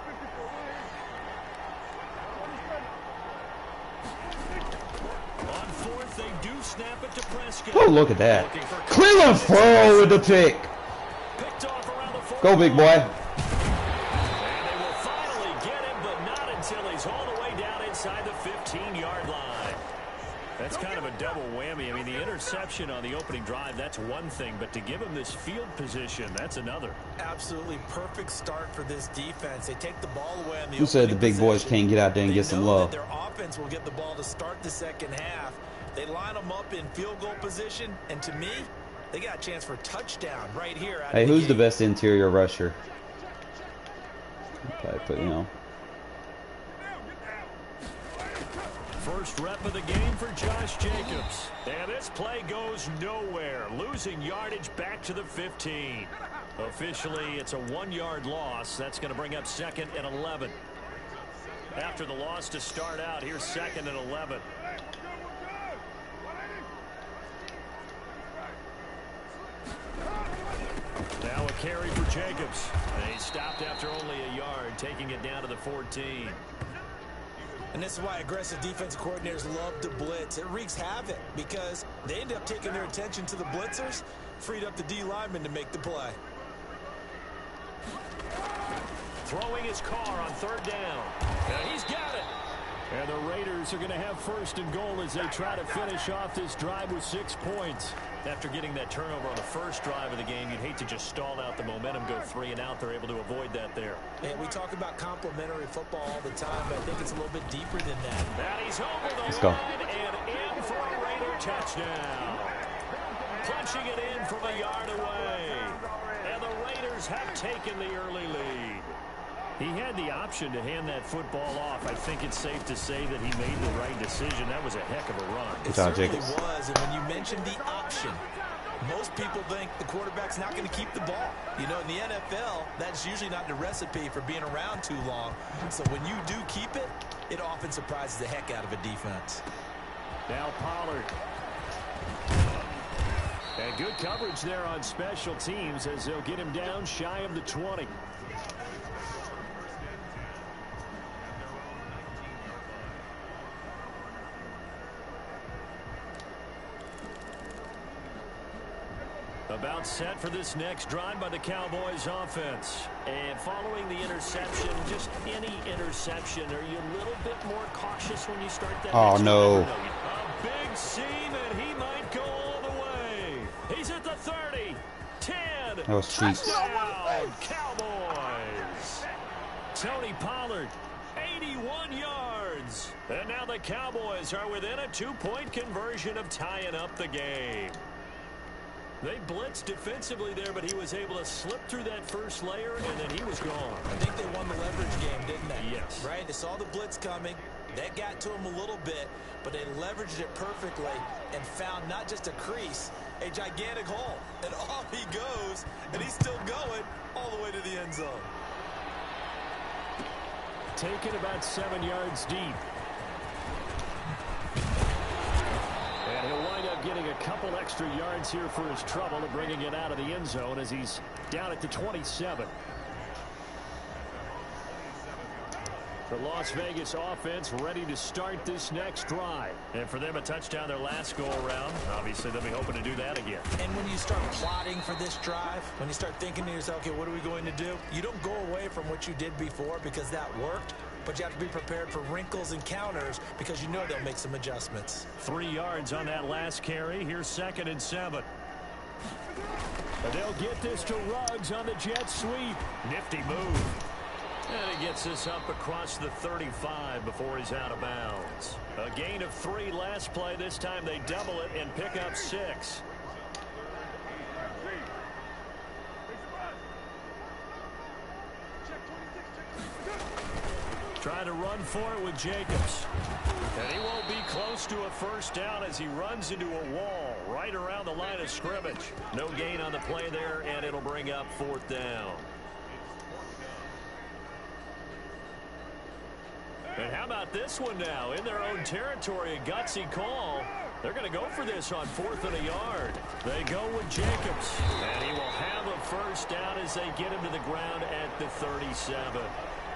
On fourth, they do snap it to Prescott. Oh, look at that. Cleveland Furrow with the pick. Picked off around the Go, big boy. And they will finally get him, but not until he's all the way down inside the 15-yard line. That's kind of a double whammy. I mean, the interception on the opening drive, that's one thing, but to give him this field position, that's another. Absolutely perfect start for this defense. They take the ball away on the Who said the big boys can't get out there and get some love? Their offense will get the ball to start the second half. They line them up in field goal position, and to me, they got a chance for a touchdown right here. Hey, who's the best interior rusher? Okay, but you know. First rep of the game for Josh Jacobs. And this play goes nowhere. Losing yardage back to the 15. Officially, it's a 1-yard loss. That's going to bring up 2nd and 11. After the loss to start out, here's 2nd and 11. Now a carry for Jacobs. And he stopped after only a yard, taking it down to the 14. And this is why aggressive defensive coordinators love to blitz. It wreaks havoc because they end up taking their attention to the blitzers, freed up the D lineman to make the play. Throwing his car on 3rd down. And he's got it. And the Raiders are going to have 1st and goal as they try to finish off this drive with 6 points. After getting that turnover on the first drive of the game, you'd hate to just stall out the momentum, go 3 and out. They're able to avoid that there. And we talk about complementary football all the time, but I think it's a little bit deeper than that. And he's over the Let's line go. and in for a Raider touchdown. Punching it in from a yard away. And the Raiders have taken the early lead. He had the option to hand that football off. I think it's safe to say that he made the right decision. That was a heck of a run. It certainly was, and when you mentioned the option, most people think the quarterback's not going to keep the ball. You know, in the NFL, that's usually not the recipe for being around too long. So when you do keep it, it often surprises the heck out of a defense. Now Pollard. And good coverage there on special teams as they'll get him down shy of the 20. About set for this next drive by the Cowboys offense. And following the interception, just any interception, are you a little bit more cautious when you start that? Oh, no. A big seam, and he might go all the way. He's at the 30, 10. That was cheap. Touchdown, Cowboys. Tony Pollard, 81 yards. And now the Cowboys are within a 2-point conversion of tying up the game. They blitzed defensively there, but he was able to slip through that first layer, and then he was gone. I think they won the leverage game, didn't they? Yes. Right? They saw the blitz coming. That got to him a little bit, but they leveraged it perfectly and found not just a crease, a gigantic hole. And off he goes, and he's still going all the way to the end zone. Taken about 7 yards deep. And he'll wind up getting a couple extra yards here for his trouble and bringing it out of the end zone as he's down at the 27. The Las Vegas offense ready to start this next drive. And for them, a touchdown their last go-around. Obviously, they'll be hoping to do that again. And when you start plotting for this drive, when you start thinking to yourself, okay, what are we going to do? You don't go away from what you did before because that worked. But you have to be prepared for wrinkles and counters because you know they'll make some adjustments. 3 yards on that last carry. Here's 2nd and 7. And they'll get this to Ruggs on the jet sweep. Nifty move. And he gets this up across the 35 before he's out of bounds. A gain of 3 last play. This time they double it and pick up 6. Trying to run for it with Jacobs. And he won't be close to a first down as he runs into a wall right around the line of scrimmage. No gain on the play there, and it'll bring up 4th down. And how about this one now? In their own territory, a gutsy call. They're going to go for this on 4th and a yard. They go with Jacobs. And he will have a first down as they get him to the ground at the 37.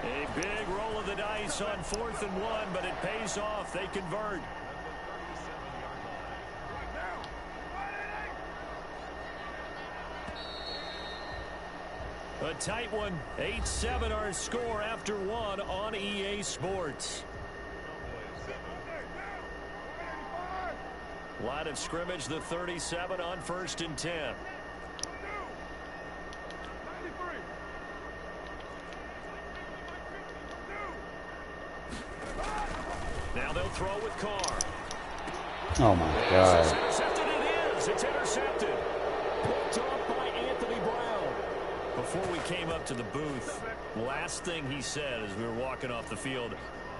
A big roll of the dice on 4th and 1, but it pays off. They convert. A tight one. 8-7 our score after 1 on EA Sports. Line of scrimmage, the 37 on 1st and 10. Now they'll throw with Carr. Oh my God. It's intercepted. It is. It's intercepted. Picked off by Anthony Brown. Before we came up to the booth, last thing he said as we were walking off the field,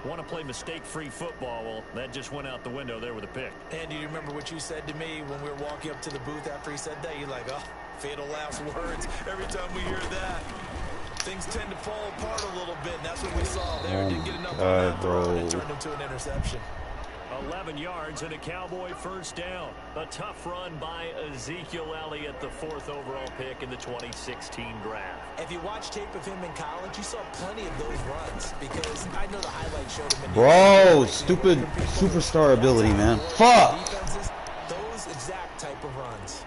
want to play mistake-free football. Well, that just went out the window there with a pick. And do you remember what you said to me when we were walking up to the booth after he said that? You're like, oh, fatal last words. Every time we hear that, things tend to fall apart a little bit, and that's what we saw there. Didn't get enough on that throw, and it turned into an interception. 11 yards and a Cowboy first down. A tough run by Ezekiel Elliott, the 4th overall pick in the 2016 draft. If you watch tape of him in college, you saw plenty of those runs because I know the highlights showed him in Bro, stupid superstar ability, man. Fuck! defenses, those exact type of runs.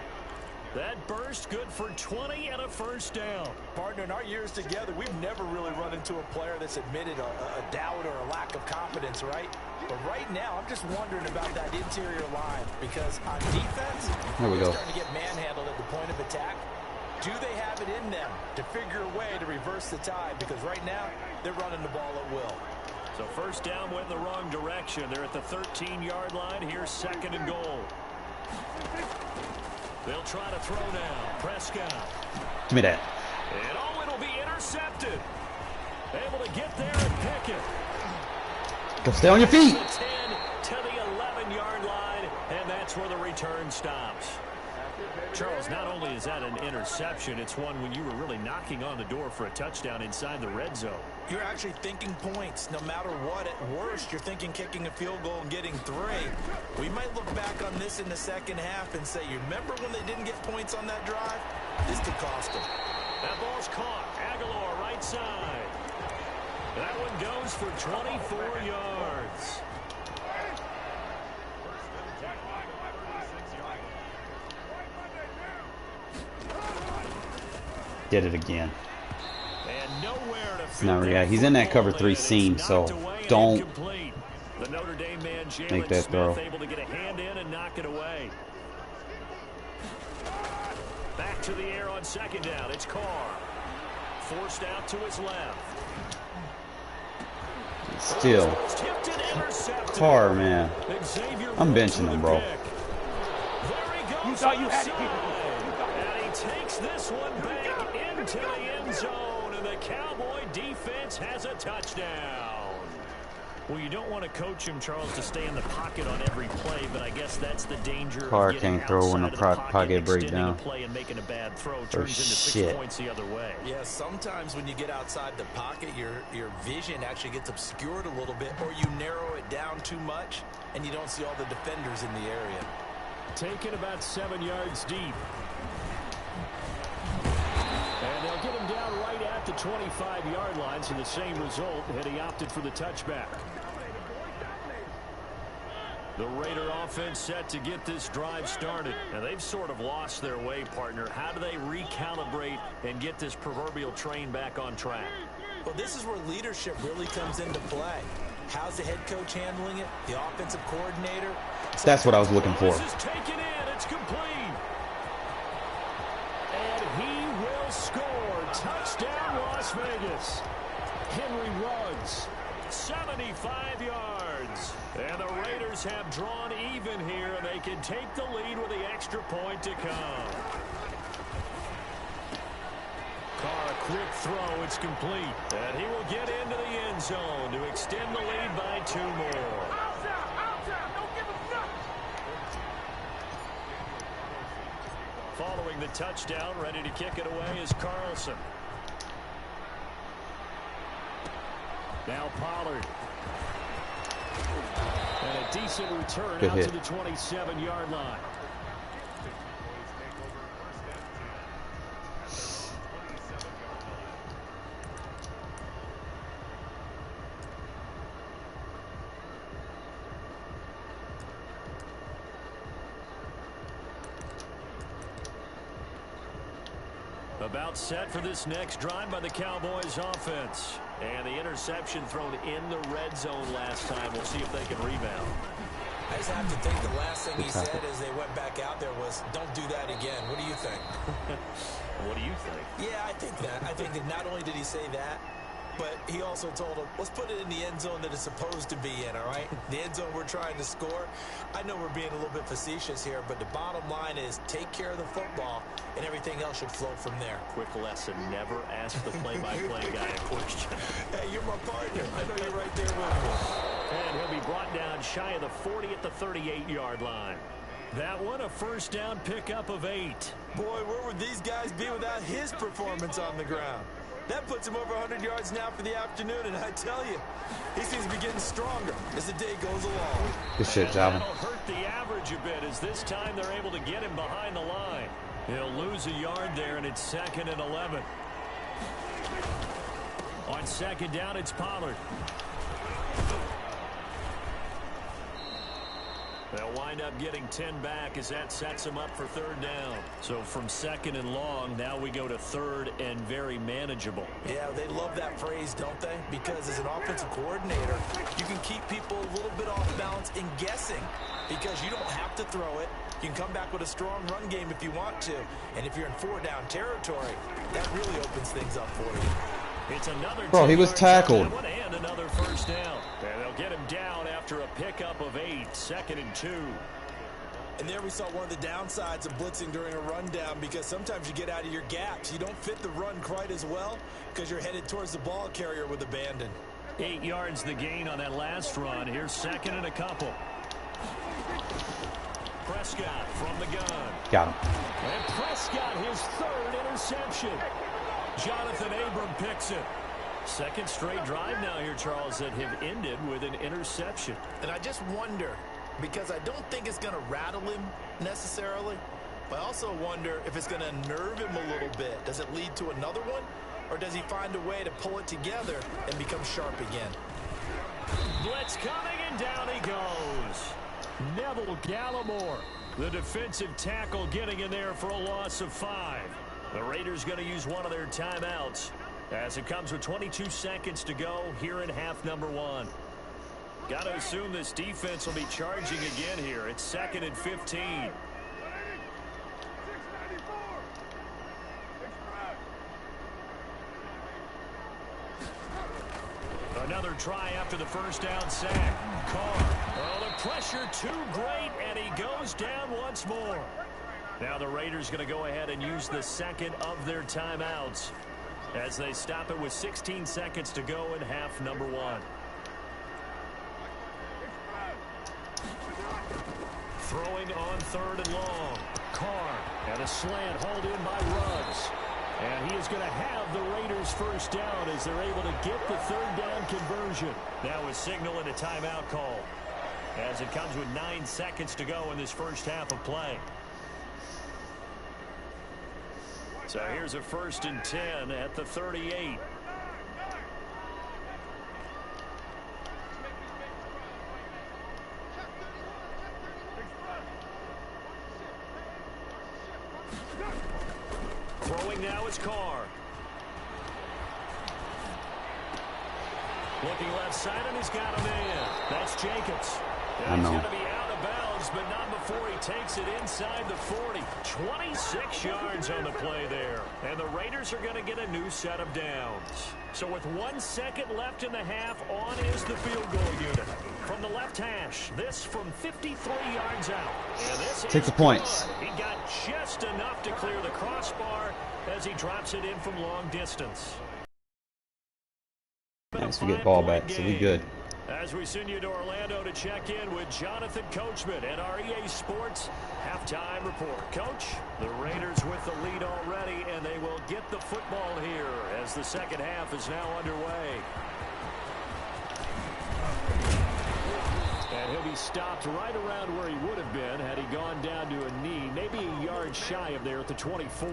That burst good for 20 and a first down. Partner, in our years together, we've never really run into a player that's admitted a doubt or a lack of confidence, right? But right now, I'm just wondering about that interior line because on defense, There we they're go. starting to get manhandled at the point of attack. Do they have it in them to figure a way to reverse the tide? Because right now, they're running the ball at will. So first down went the wrong direction. They're at the 13-yard line. Here's 2nd and goal. They'll try to throw now. Prescott. Give me that. And oh, it'll be intercepted. Able to get there and pick it. Go stay on your feet. The 10 to the 11-yard line, and that's where the return stops. Charles, not only is that an interception, it's one when you were really knocking on the door for a touchdown inside the red zone. You're actually thinking points. No matter what, at worst, you're thinking kicking a field goal and getting 3. We might look back on this in the second half and say, you remember when they didn't get points on that drive? This could cost them. That ball's caught. Aguilar right side. That one goes for 24 yards. Did it again. And nowhere to No, yeah, he's in that cover 3 seam, so don't the Notre Dame man, make that throw. able to get a hand in and knock it away. Back to the air on 2nd down. It's Carr. Forced out to his left. Still. Carr, man. I'm benching him, bro. You thought you had it. And he takes this one back into the end zone, and the Cowboy defense has a touchdown. Well, you don't want to coach him, Charles, to stay in the pocket on every play, but I guess that's the danger. Carr can't throw when the pocket break down. Play and making a bad throw Or turns into 6 shit. points the other way. Yeah, sometimes when you get outside the pocket, your vision actually gets obscured a little bit, or you narrow it down too much, and you don't see all the defenders in the area. Taken about 7 yards deep. And they'll get him down right at the 25-yard line, so the same result, and he opted for the touchback. The Raider offense set to get this drive started. And they've sort of lost their way, partner. How do they recalibrate and get this proverbial train back on track? Well, this is where leadership really comes into play. How's the head coach handling it? The offensive coordinator? That's what I was looking for. This is taken in. It's complete. And he will score. Touchdown, Las Vegas. Henry Ruggs. 75 yards. And the Raiders have drawn even here, and they can take the lead with the extra point to come. Carr, a quick throw. It's complete. And he will get into the end zone to extend the lead by 2 more. Following the touchdown, ready to kick it away is Carlson. Now Pollard. And a decent return Good out hit. to the 27-yard line. About set for this next drive by the Cowboys offense. And the interception thrown in the red zone last time. We'll see if they can rebound. I just have to think the last thing he said as they went back out there was, don't do that again. What do you think? What do you think? Yeah, I think that. I think that not only did he say that, but he also told him, let's put it in the end zone that it's supposed to be in, all right? The end zone we're trying to score. I know we're being a little bit facetious here, but the bottom line is take care of the football, and everything else should flow from there. Quick lesson, never ask the play-by-play guy a question. Hey, you're my partner. I know you're right there with me. And he'll be brought down shy of the 40 at the 38-yard line. That one, a first down pickup of 8. Boy, where would these guys be without his performance on the ground? That puts him over 100 yards now for the afternoon, and I tell you, he seems to be getting stronger as the day goes along. Good shit, Calvin. That'll hurt the average a bit as this time they're able to get him behind the line. He'll lose a yard there, and it's 2nd and 11. On second down, it's Pollard. They'll wind up getting 10 back as that sets them up for 3rd down. So from 2nd and long, now we go to 3rd and very manageable. Yeah, they love that phrase, don't they? Because as an offensive coordinator, you can keep people a little bit off balance in guessing because you don't have to throw it. You can come back with a strong run game if you want to. And if you're in 4-down territory, that really opens things up for you. It's another Bro, he was tackled. And another first down. And they'll get him down after a pickup of 8, 2nd and 2. And there we saw one of the downsides of blitzing during a rundown because sometimes you get out of your gaps. You don't fit the run quite as well because you're headed towards the ball carrier with abandon. 8 yards the gain on that last run. Here's 2nd and a couple. Prescott from the gun. Got him. And Prescott, his 3rd interception. Jonathan Abram picks it. 2nd straight drive now here, Charles, that have ended with an interception. And I just wonder, because I don't think it's going to rattle him necessarily, but I also wonder if it's going to nerve him a little bit. Does it lead to another one, or does he find a way to pull it together and become sharp again? Blitz coming, and down he goes. Neville Gallimore, the defensive tackle, getting in there for a loss of 5. The Raiders going to use one of their timeouts as it comes with 22 seconds to go here in half number 1. Got to assume this defense will be charging again here. It's 2nd and 15. Another try after the first down sack. Carr. Oh, the pressure too great, and he goes down once more. Now the Raiders going to go ahead and use the 2nd of their timeouts as they stop it with 16 seconds to go in half number 1. Throwing on 3rd and long. Carr and a slant hauled in by Ruggs. And he is going to have the Raiders first down as they're able to get the 3rd down conversion. Now a signal and a timeout call as it comes with 9 seconds to go in this first half of play. So here's a 1st and 10 at the 38. Throwing now is Carr. Looking left side, and he's got him in. That's Jacobs. I know. He's going to be out of bounds fields, but not before he takes it inside the 40. 26 yards on the play there. And the Raiders are going to get a new set of downs. So with 1 second left in the half, on is the field goal unit. From the left hash, this from 53 yards out. And this Take the points. He got just enough to clear the crossbar as he drops it in from long distance. Nice, we get ball back, so we good. As we send you to Orlando to check in with Jonathan Coachman at our EA Sports Halftime Report. Coach, the Raiders with the lead already, and they will get the football here as the second half is now underway. And he'll be stopped right around where he would have been had he gone down to a knee, maybe a yard shy of there at the 24.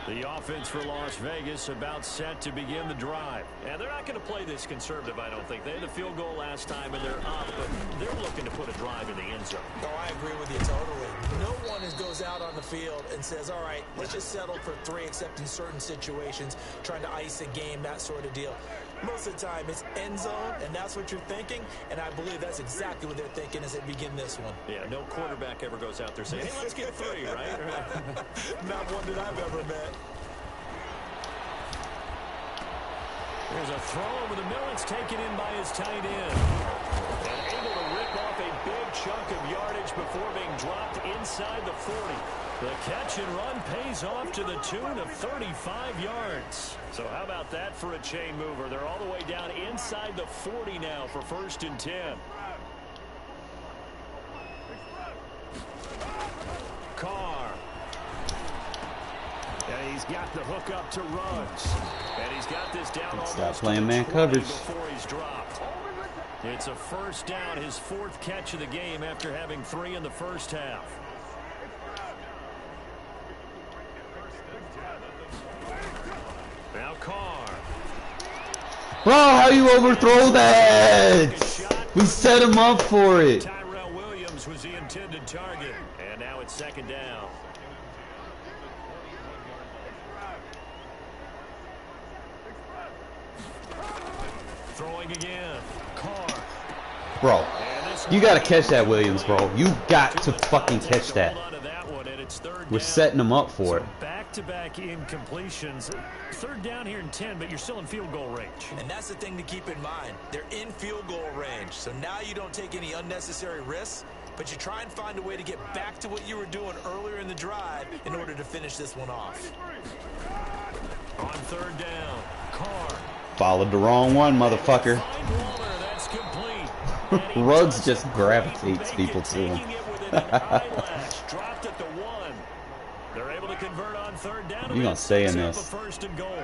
The offense for Las Vegas about set to begin the drive. And they're not going to play this conservative, I don't think. They had a field goal last time, and they're up, but they're looking to put a drive in the end zone. No, I agree with you totally. No one goes out on the field and says, all right, let's just settle for 3, except in certain situations, trying to ice a game, that sort of deal. Most of the time, it's end zone, and that's what you're thinking, and I believe that's exactly what they're thinking as they begin this one. Yeah, no quarterback ever goes out there saying, hey, let's get 3, right? Not one that I've ever met. There's a throw over the middle. It's taken in by his tight end. And able to rip off a big chunk of yardage before being dropped inside the 40. The catch and run pays off to the tune of 35 yards. So how about that for a chain mover? They're all the way down inside the 40 now for 1st and 10. Carr. And he's got the hook up to Ruggs. And he's got this down almost Stop playing man 20 coverage before he's dropped. It's a 1st down, his 4th catch of the game after having 3 in the first half. Now Carr. Bro, how you overthrow that? We set him up for it. Tyrell Williams was the intended target. And now it's 2nd down. Throwing again. Carr. Bro, you got to catch that, Williams, bro. You got to fucking catch that. We're setting them up for it. Back-to-back incompletions. 3rd down here in 10, but you're still in field goal range. And that's the thing to keep in mind. They're in field goal range. So now you don't take any unnecessary risks, but you try and find a way to get back to what you were doing earlier in the drive in order to finish this one off. On 3rd down, Carr. Followed the wrong one, motherfucker. That's complete. Ruggs just gravitates people to him. Dropped at the 1. They're able to convert on 3rd down. You're gonna stay in this. 1st and goal.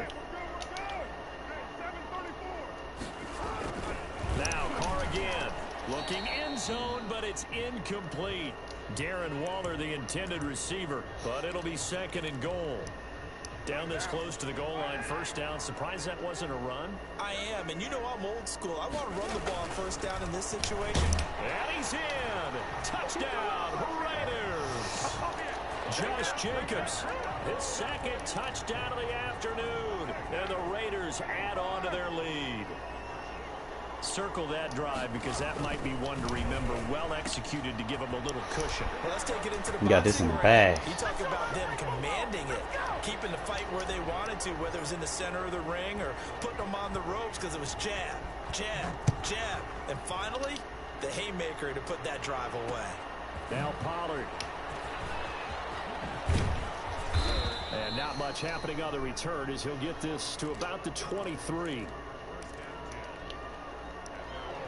Now Carr again, looking end zone, but it's incomplete. Darren Waller, the intended receiver, but it'll be 2nd and goal. Down this close to the goal line, 1st down. Surprised that wasn't a run? I am, and you know I'm old school. I want to run the ball on 1st down in this situation. And he's in. Touchdown, Raiders. Josh Jacobs, his 2nd touchdown of the afternoon. And the Raiders add on to their lead. Circle that drive because that might be one to remember. Well executed to give them a little cushion. Well, let's take it into the We got this in the bag. You talk about them commanding it, keeping the fight where they wanted to, whether it was in the center of the ring or putting them on the ropes because it was jab, jab, jab. And finally, the haymaker to put that drive away. Now Pollard. And not much happening on the return as he'll get this to about the 23.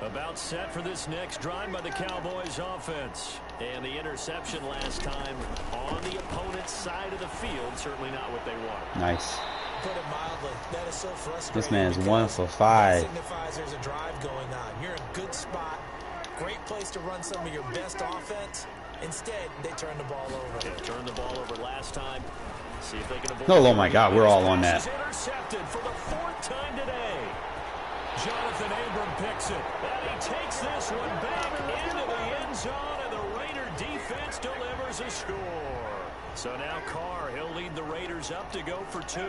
About set for this next drive by the Cowboys offense. And the interception last time on the opponent's side of the field. Certainly not what they want. Nice. Put it mildly, that is so frustrating. This man's 1 for 5. Signifies there's a drive going on. You're in a good spot. Great place to run some of your best offense. Instead, they turn the ball over. They turned the ball over last time. See if they can avoid. Oh my God, we're all on that. Intercepted for the 4th time today. Jonathan Abram picks it, and he takes this one back into the end zone, and the Raider defense delivers a score. So now Carr, he'll lead the Raiders up to go for 2.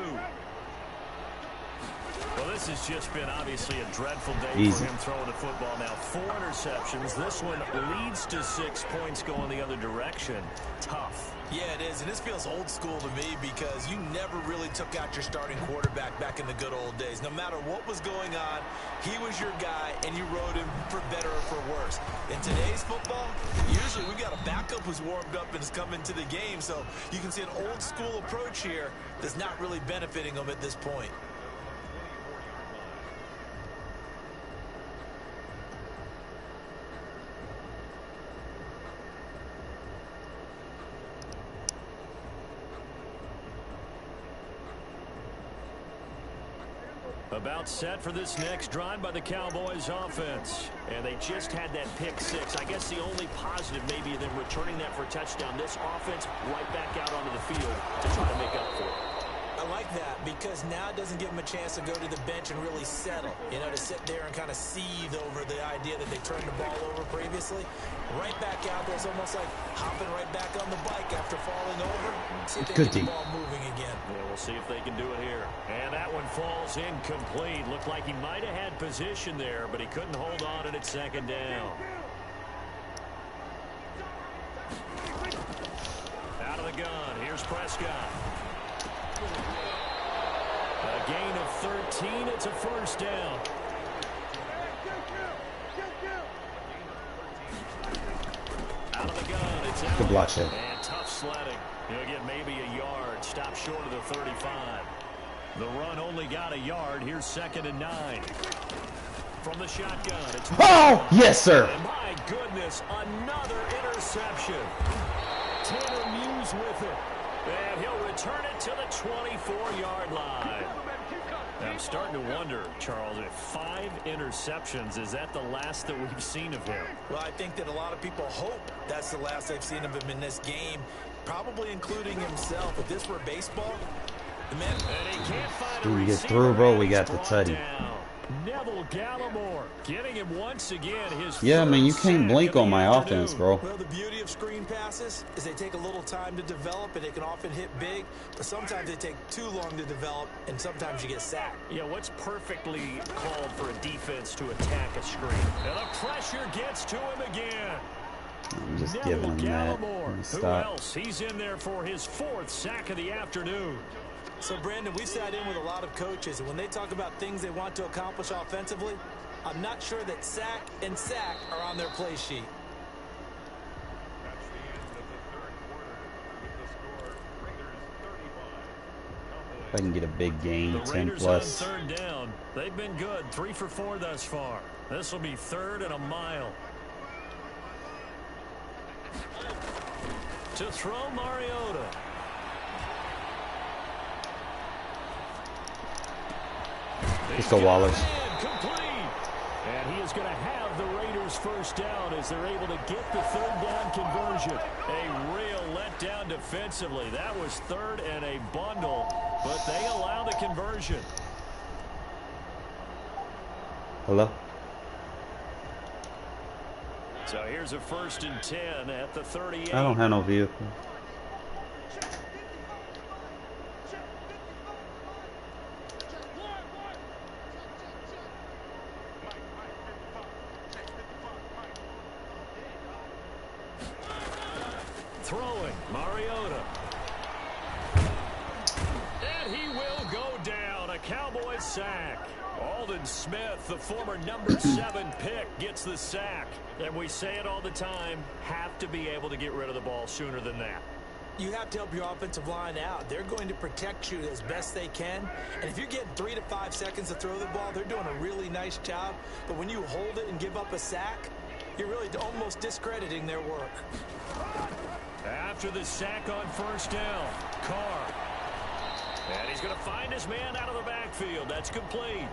Well, this has just been obviously a dreadful day Easy. for him throwing the football. Now 4 interceptions. This one leads to 6 points going the other direction. Tough. Yeah, it is, and this feels old school to me because you never really took out your starting quarterback back in the good old days. No matter what was going on, he was your guy, and you rode him for better or for worse. In today's football, usually we've got a backup who's warmed up and has come into the game, so you can see an old school approach here that's not really benefiting him at this point. About set for this next drive by the Cowboys offense. And they just had that pick 6. I guess the only positive maybe them returning that for a touchdown. This offense right back out onto the field to try to make up for it. I like that because now it doesn't give them a chance to go to the bench and really settle, you know, to sit there and kind of seethe over the idea that they turned the ball over previously. Right back out there, it's almost like hopping right back on the bike after falling over. See if they get the ball moving again. Yeah, we'll see if they can do it here. And that one falls incomplete. Looked like he might have had position there, but he couldn't hold on and it's second down. Out of the gun, here's Prescott. A gain of 13, it's a first down. Out of the gun, it's out. Good block, Shep. And tough sledding. He'll get maybe a yard, stop short of the 35. The run only got a yard. Here's 2nd and 9. From the shotgun, it's... Oh, yes, sir. And my goodness, another interception. Tanner Muse with it. And he'll return it to the 24-yard line. I'm starting to wonder, Charles, if 5 interceptions, is that the last that we've seen of him? Well, I think that a lot of people hope that's the last they've seen of him in this game, probably including himself. If this were baseball, the man... And he can't find When a we get receiver, through, bro, and we he's got the brought tutty. down. Neville Gallimore getting him once again. His Yeah, man, you first can't sack blink of the on my afternoon. offense, bro. Well, the beauty of screen passes is they take a little time to develop, and they can often hit big, but sometimes they take too long to develop, and sometimes you get sacked. Yeah, what's perfectly called for a defense to attack a screen? And the pressure gets to him again. I'm just Neville giving him that. Gallimore. Who Stop. else? He's in there for his 4th sack of the afternoon. So, Brandon, we sat in with a lot of coaches, and when they talk about things they want to accomplish offensively, I'm not sure that sack and sack are on their play sheet. If I can get a big gain, The 10 Raiders plus. on 3rd down. They've been good. 3 for 4 thus far. This will be 3rd and a mile. To throw Mariota. Let's go, Wallace. Complete. And he is going to have the Raiders first down as they're able to get the 3rd down conversion. A real letdown defensively. That was 3rd and a bundle, but they allow the conversion. Hello? So here's a 1st and 10 at the 38. I don't have no vehicle. Throwing, Mariota. And he will go down. A Cowboys sack. Aldon Smith, the former number 7 pick, gets the sack. And we say it all the time, have to be able to get rid of the ball sooner than that. You have to help your offensive line out. They're going to protect you as best they can. And if you're getting 3 to 5 seconds to throw the ball, they're doing a really nice job. But when you hold it and give up a sack, you're really almost discrediting their work. After the sack on 1st down, Carr. And he's going to find his man out of the backfield. That's complete.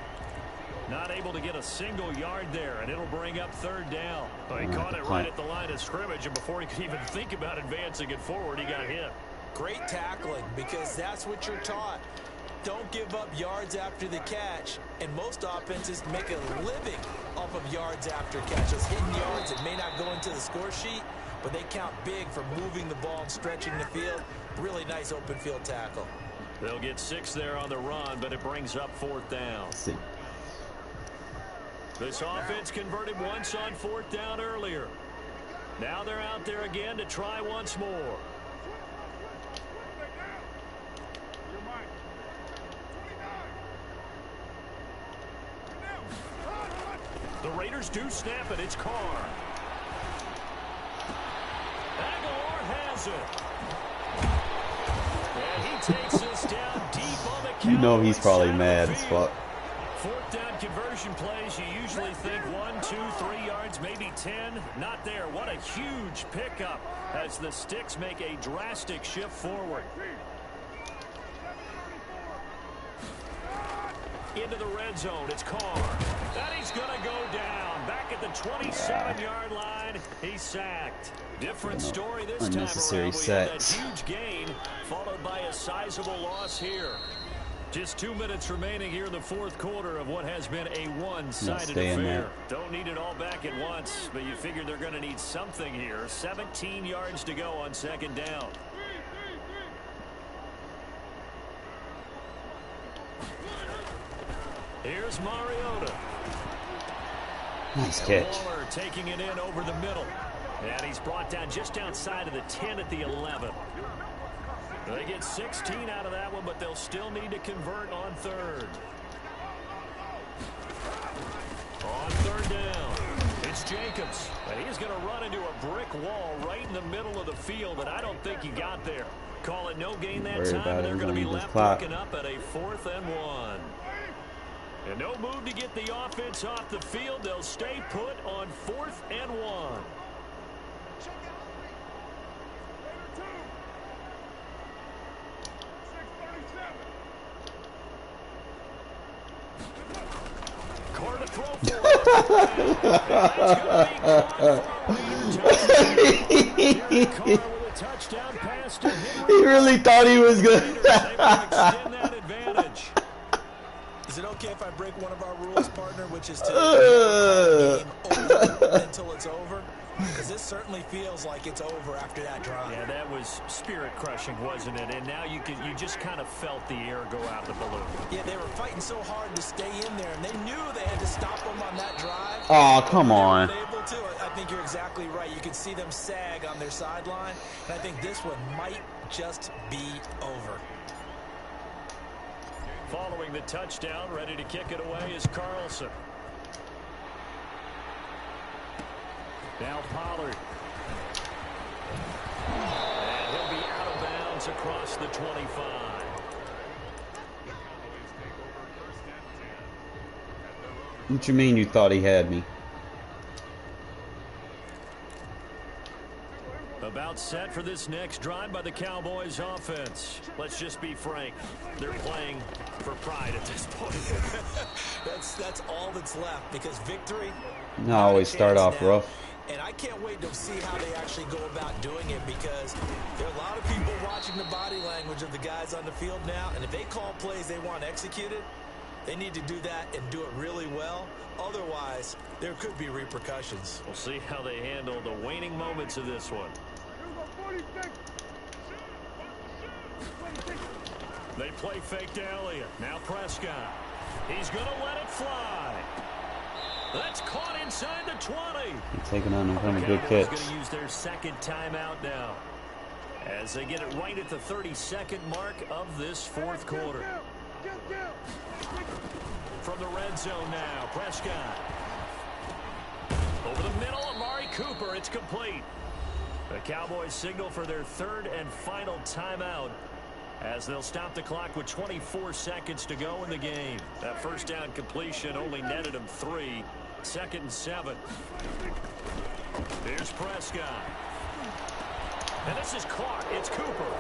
Not able to get a single yard there, and it'll bring up 3rd down. Well, he caught it right at the line of scrimmage, and before he could even think about advancing it forward, he got hit. Great tackling, because that's what you're taught. Don't give up yards after the catch, and most offenses make a living off of yards after catch. Those hidden yards that may not go into the score sheet, but they count big for moving the ball and stretching the field. Really nice open field tackle. They'll get 6 there on the run, but it brings up 4th down. Let's see. This offense converted once on 4th down earlier. Now they're out there again to try once more. The Raiders do snap it. It's Carr. Aguilar has it. And he takes this down deep on the Cowboys. You know he's probably side of the mad as field. fuck. 4th down conversion plays, you usually think 1, 2, 3 yards, maybe 10. Not there. What a huge pickup as the Sticks make a drastic shift forward. Into the red zone. It's Carr. And he's going to go down. Back at the 27-yard line. He's sacked. Different story this time Unnecessary around. We had that sacks. huge gain followed by a sizable loss here. Just 2 minutes remaining here in the 4th quarter of what has been a one-sided affair. Don't need it all back at once, but you figure they're going to need something here. 17 yards to go on 2nd down. Here's Mariota. Nice catch. Waller taking it in over the middle. And he's brought down just outside of the 10 at the 11. They get 16 out of that one, but they'll still need to convert on 3rd. On 3rd down, it's Jacobs. And he's going to run into a brick wall right in the middle of the field, and I don't think he got there. Call it no gain that time, and they're going to be left looking up at a 4th and 1. And no move to get the offense off the field. They'll stay put on 4th and 1. Carr to throw for it. Touchdown pass to Henry. He really thought he was good. Extend that advantage. Is it okay if I break one of our rules, partner, which is to game over until it's over? Because this certainly feels like it's over after that drive. Yeah, that was spirit-crushing, wasn't it? And now you just kind of felt the air go out the balloon. Yeah, they were fighting so hard to stay in there, and they knew they had to stop them on that drive. Oh, come on. They were able to. I think you're exactly right. You could see them sag on their sideline, and I think this one might just be over. Following the touchdown, ready to kick it away is Carlson. Now Pollard. And he'll be out of bounds across the 25. What you mean you thought he had me? About set for this next drive by the Cowboys offense. Let's just be frank. They're playing for pride at this point. That's all that's left, because victory. I always start off rough. And I can't wait to see how they actually go about doing it, because there are a lot of people watching the body language of the guys on the field now, and if they call plays they want executed, they need to do that and do it really well. Otherwise, there could be repercussions. We'll see how they handle the waning moments of this one. They play fake to Elliott. Now Prescott. He's going to let it fly. That's caught inside the 20. Taking on him, a good catch. Going to use their 2nd timeout now, as they get it right at the 32nd mark of this 4th quarter. From the red zone now, Prescott. Over the middle, Amari Cooper. It's complete. The Cowboys signal for their 3rd and final timeout, as they'll stop the clock with 24 seconds to go in the game. That first down completion only netted them 3. 2nd and 7. Here's Prescott. And this is caught. It's Cooper.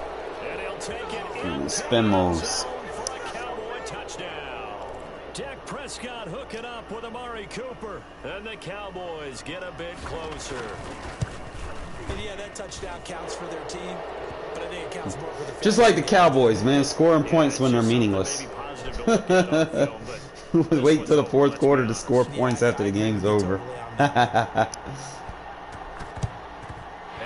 And he'll take it in spin moves for a Cowboy touchdown. Dak Prescott hooking up with Amari Cooper. And the Cowboys get a bit closer. And yeah, that touchdown counts for their team, but I think it counts more for the Just like the Cowboys, man, scoring points when they're meaningless. Wait till the 4th quarter to score points after the game's over. And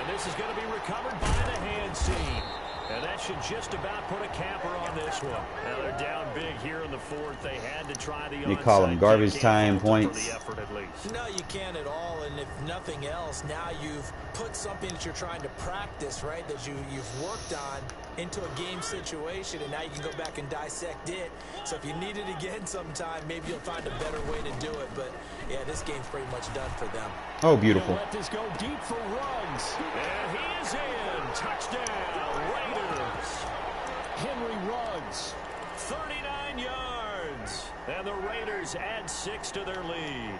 this is going to be recovered by the hands team. And that should should just about put a capper on this one. Now they're down big here in the fourth. They had to try the They call them garbage time points. No, you can't at all. And if nothing else, now you've put something that you're trying to practice, right, that you've worked on into a game situation, and now you can go back and dissect it. So if you need it again sometime, maybe you'll find a better way to do it. But, yeah, this game's pretty much done for them. Oh, beautiful. Let this go deep for Ruggs. And he is in. Touchdown, Raiders. Henry Ruggs, 39 yards. And the Raiders add 6 to their lead.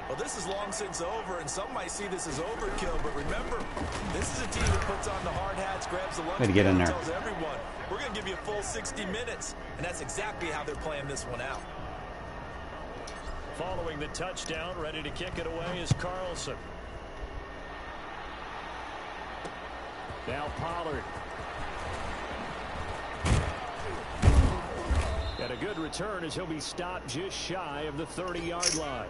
Well, this is long since over, and some might see this as overkill. But remember, this is a team that puts on the hard hats, grabs the lunch, way to get in there. tells everyone, we're going to give you a full 60 minutes. And that's exactly how they're playing this one out. Following the touchdown, ready to kick it away is Carlson. Now Pollard. And a good return as he'll be stopped just shy of the 30-yard line.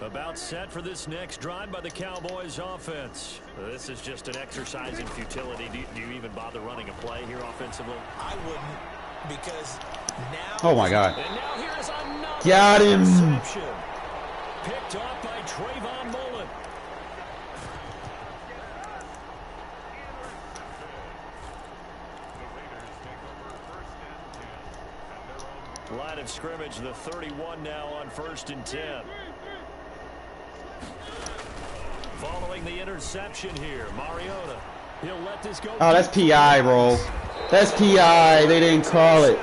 About set for this next drive by the Cowboys offense. This is just an exercise in futility. Do you even bother running a play here offensively? I wouldn't, because now... Oh, my God. And now here is another Got him. interception. Picked off by Trayvon Mullen. Line of scrimmage, the 31 now on 1st and 10. Following the interception here, Mariota. He'll let this go. Oh, that's PI, bro. That's PI. They didn't call it.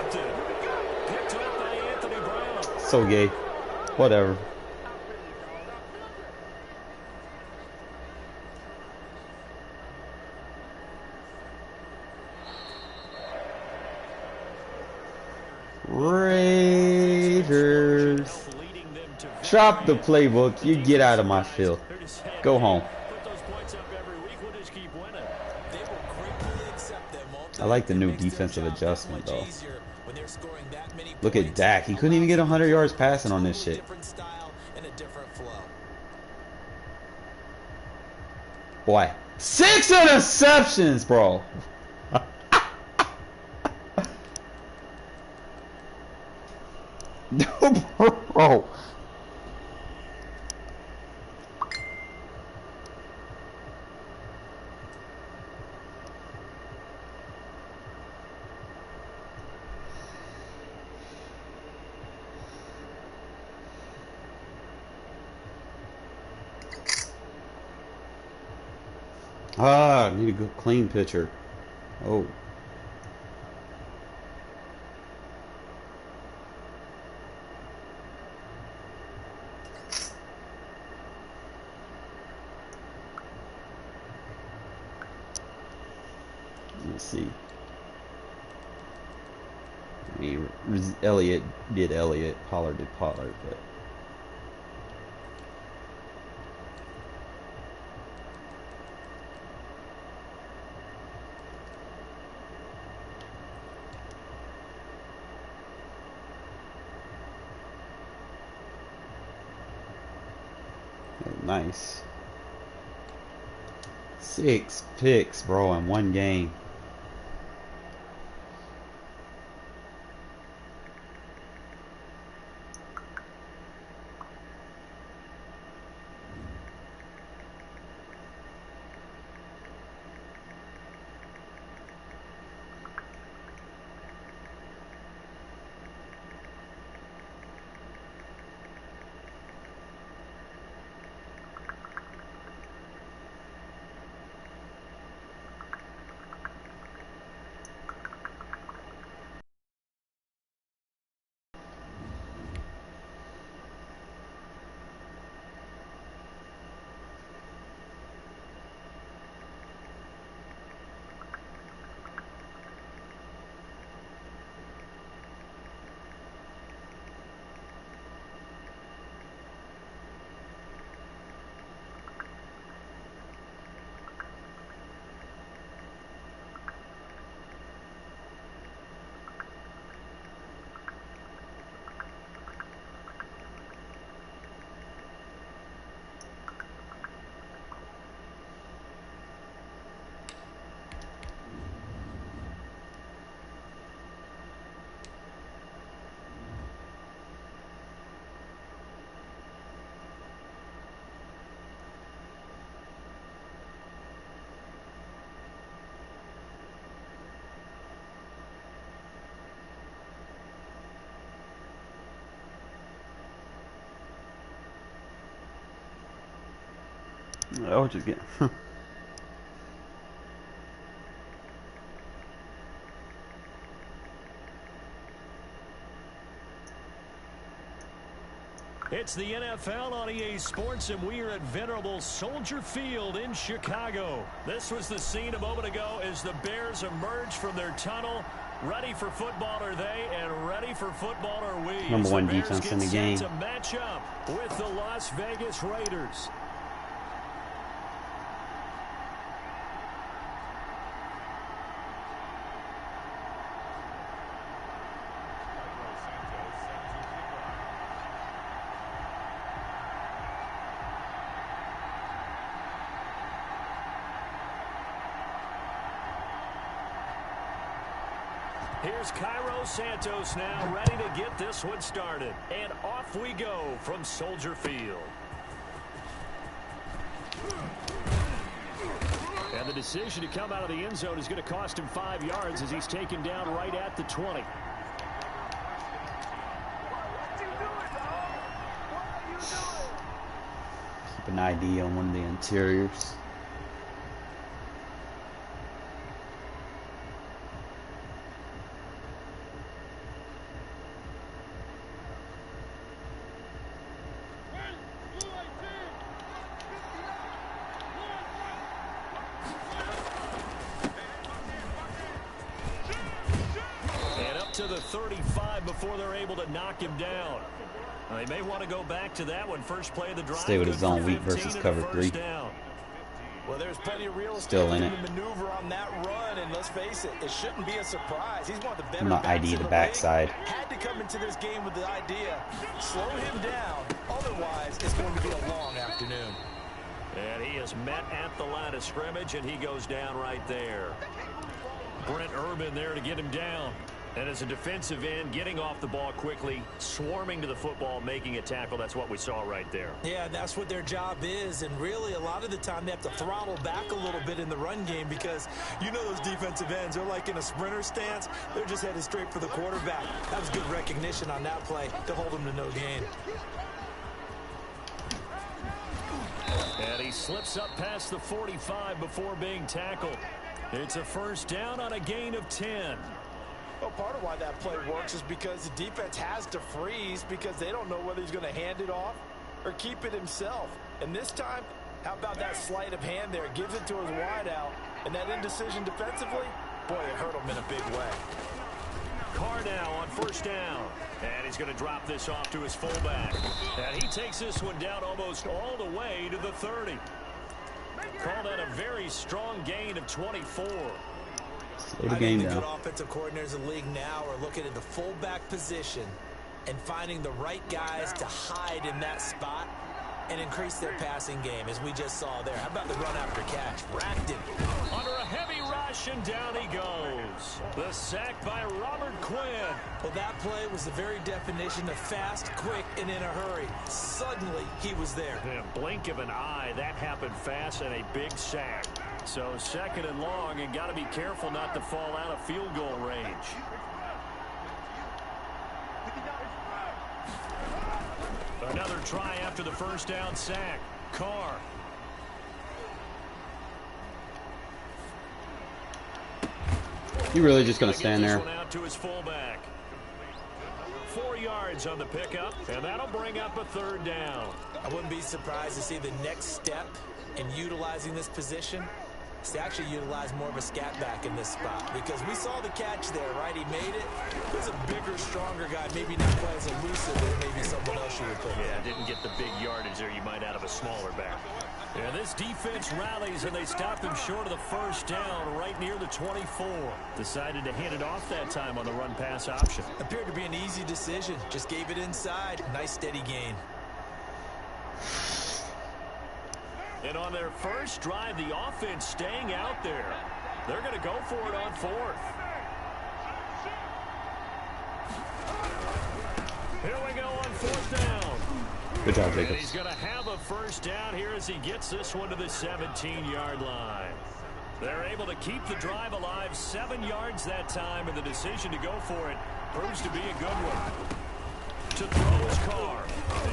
Picked up by Anthony Brown. So gay. Whatever. Raiders. Drop the playbook. You get out of my field. Go home. I like the new defensive adjustment, though. Look at Dak. He couldn't even get 100 yards passing on this shit. Boy. 6 interceptions, bro. No, bro. I need a good clean pitcher. Oh. Let's see. I mean, Elliott did Elliott, Pollard did Pollard, but. Nice. 6 picks, bro, in one game. Oh, just get. It's the NFL on EA Sports, and we are at venerable Soldier Field in Chicago. This was the scene a moment ago as the Bears emerged from their tunnel. Ready for football are they, and ready for football are we. Number one defense in the game. To match up with the Las Vegas Raiders. Here's Cairo Santos now, ready to get this one started. And off we go from Soldier Field. And the decision to come out of the end zone is going to cost him 5 yards as he's taken down right at the 20. Keep an ID on one of the interiors. To the 35 before they're able to knock him down. They may want to go back to that one. First play of the drive. Stay with his zone weak versus cover 3. Well, there's plenty of real estate Still in it. to maneuver on that run, and let's face it, it shouldn't be a surprise. He's one of the better I'm not backs ID in the the backside. league. Had to come into this game with the idea, slow him down. Otherwise, it's going to be a long afternoon. And he is met at the line of scrimmage, and he goes down right there. Brent Urban there to get him down. And as a defensive end, getting off the ball quickly, swarming to the football, making a tackle. That's what we saw right there. Yeah, that's what their job is. And really, a lot of the time, they have to throttle back a little bit in the run game because you know those defensive ends, they're like in a sprinter stance. They're just headed straight for the quarterback. That was good recognition on that play to hold him to no gain. And he slips up past the 45 before being tackled. It's a first down on a gain of 10. Well, part of why that play works is because the defense has to freeze because they don't know whether he's going to hand it off or keep it himself. And this time, how about that sleight of hand there? Gives it to his wideout. And that indecision defensively, boy, it hurt him in a big way. Carr now on first down. And he's going to drop this off to his fullback. And he takes this one down almost all the way to the 30. Call that a very strong gain of 24. Slow the game down. Good offensive coordinators in the league now are looking at the fullback position and finding the right guys to hide in that spot and increase their passing game, as we just saw there. How about the run after catch? Racked him. Under a heavy rush, and down he goes. The sack by Robert Quinn. Well, that play was the very definition of fast, quick, and in a hurry. Suddenly, he was there. In a blink of an eye, that happened fast and a big sack. So second and long, and got to be careful not to fall out of field goal range. Another try after the first down sack. Carr. You really just gonna stand there? Out to his fullback. 4 yards on the pickup, and that'll bring up a third down. I wouldn't be surprised to see the next step in utilizing this position is to actually utilize more of a scat back in this spot, because we saw the catch there, right? He made it. There's a bigger, stronger guy, maybe not quite as elusive as maybe someone else you would put. Yeah, didn't get the big yardage there you might out of a smaller back. Yeah, this defense rallies, and they stop him short of the first down right near the 24. Decided to hand it off that time on the run-pass option. Appeared to be an easy decision. Just gave it inside. Nice, steady gain. And on their first drive, the offense staying out there. They're going to go for it on fourth. Here we go on fourth down. Good job, And Jacobs. he's going to have a first down here as he gets this one to the 17-yard line. They're able to keep the drive alive, 7 yards that time, and the decision to go for it proves to be a good one. to throw his car.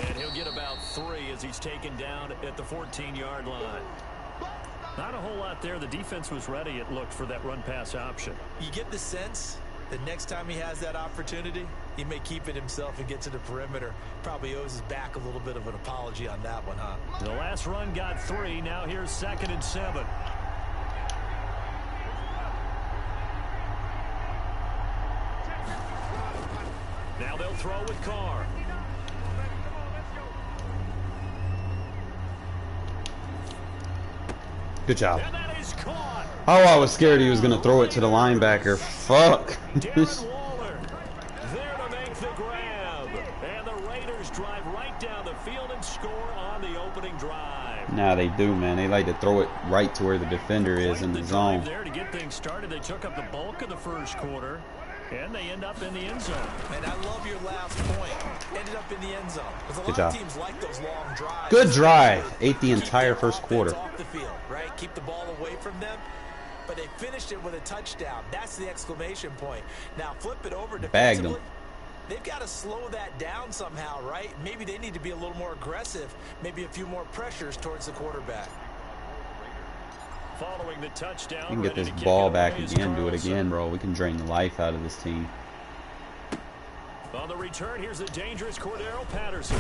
And he'll get about 3 as he's taken down at the 14-yard line. Not a whole lot there. The defense was ready, it looked, for that run-pass option. You get the sense that next time he has that opportunity, he may keep it himself and get to the perimeter. Probably owes his back a little bit of an apology on that one, huh? The last run got 3. Now here's 2nd and 7. Now they'll throw with Carr. Good job. And that is caught. Oh, I was scared he was going to throw it to the linebacker. Fuck. Darren Waller there to make the grab. And the Raiders drive right down the field and score on the opening drive. Nah, they do, man. They like to throw it right to where the defender is in the zone. There to get things started. They took up the bulk of the first quarter. And they end up in the end zone. And I love your last point. Ended up in the end zone. Because a Good lot job. of teams like those long drives. Good drive. Ate the entire first quarter. Off the field, right? Keep the ball away from them. But they finished it with a touchdown. That's the exclamation point. Now flip it over Bagged defensively. them. They've got to slow that down somehow, right? Maybe they need to be a little more aggressive. Maybe a few more pressures towards the quarterback. Following the touchdown, We can get this ball back again, do it again, bro. We can drain the life out of this team. On the return, here's the dangerous Cordero Patterson.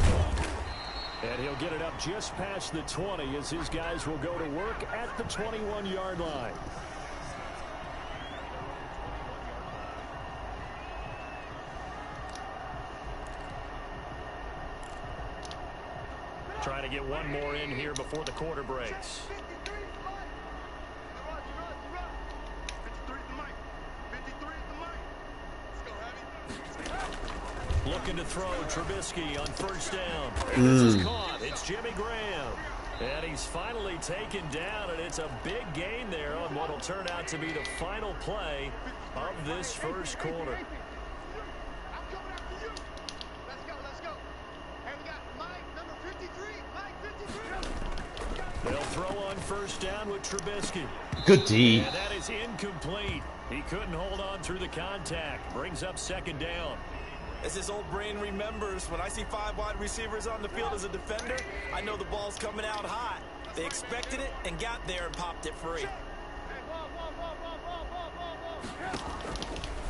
And he'll get it up just past the 20 as his guys will go to work at the 21-yard line. Trying to get one more in here before the quarter breaks. Looking to throw Trubisky on first down. And this is caught. It's Jimmy Graham. And he's finally taken down, and it's a big gain there on what will turn out to be the final play of this first quarter. They'll throw on first down with Trubisky. Good D. And that is incomplete. He couldn't hold on through the contact. Brings up 2nd down. As his old brain remembers, when I see 5 wide receivers on the field as a defender, I know the ball's coming out hot. They expected it and got there and popped it free.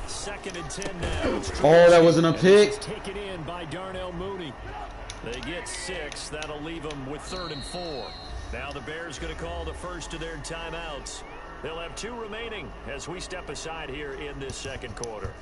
2nd and 10 now. Oh, that wasn't a pick. Taken in by Darnell Mooney. They get 6. That'll leave them with 3rd and 4. Now the Bears going to call the first of their timeouts. They'll have 2 remaining as we step aside here in this second quarter.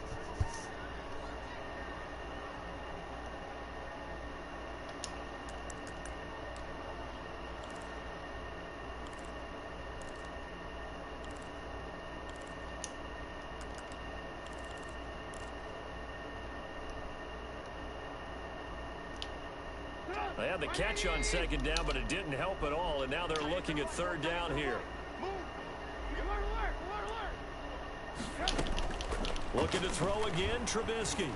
They had the catch on 2nd down, but it didn't help at all, and now they're looking at 3rd down here. Looking to throw again, Trubisky.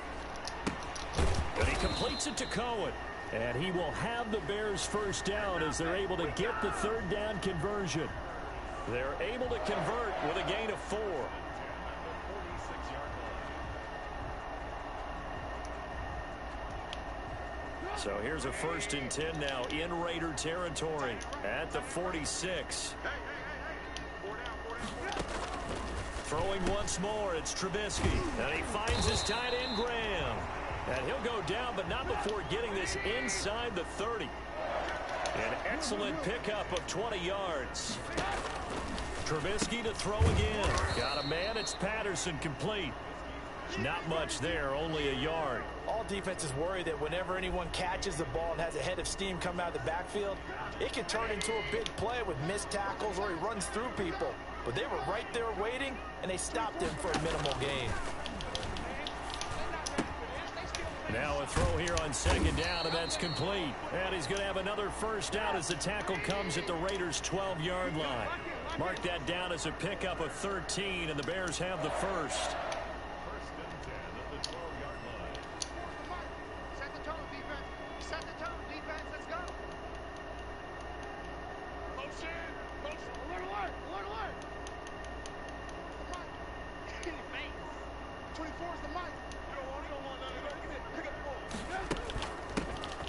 And he completes it to Cohen. And he will have the Bears first down as they're able to get the 3rd down conversion. They're able to convert with a gain of 4. So here's a 1st and 10 now in Raider territory at the 46. Throwing once more, it's Trubisky. And he finds his tight end, Graham. And he'll go down, but not before getting this inside the 30. An excellent pickup of 20 yards. Trubisky to throw again. Got a man, it's Patterson, complete. Not much there, only a yard. All defenses worry that whenever anyone catches the ball and has a head of steam come out of the backfield, it can turn into a big play with missed tackles or he runs through people. But they were right there waiting, and they stopped him for a minimal gain. Now a throw here on 2nd down, and that's complete. And he's going to have another first down as the tackle comes at the Raiders' 12-yard line. Mark that down as a pickup of 13, and the Bears have the first.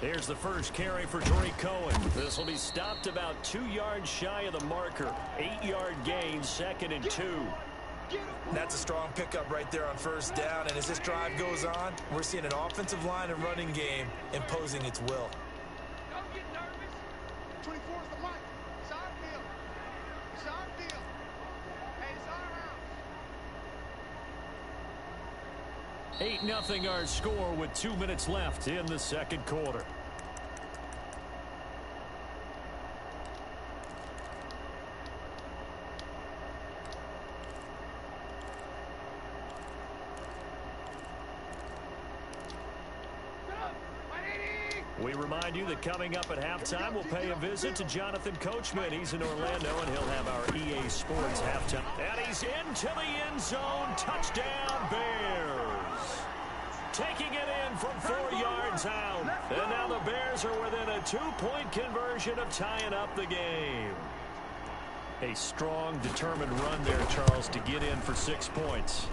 Here's the first carry for Tariq Cohen. This will be stopped about 2 yards shy of the marker. 8-yard gain, 2nd and 2. That's a strong pickup right there on first down. And as this drive goes on, we're seeing an offensive line and running game imposing its will. Don't get nervous. 24 is the mic. It's our field. It's our field. Hey, it's our house. 8-0 our score with 2 minutes left in the second quarter. We remind you that coming up at halftime, we'll pay a visit to Jonathan Coachman. He's in Orlando, and he'll have our EA Sports halftime. And he's into the end zone. Touchdown, Bears. Taking it in from 4 yards out. And now the Bears are within a 2-point conversion of tying up the game. A strong, determined run there, Charles, to get in for 6 points.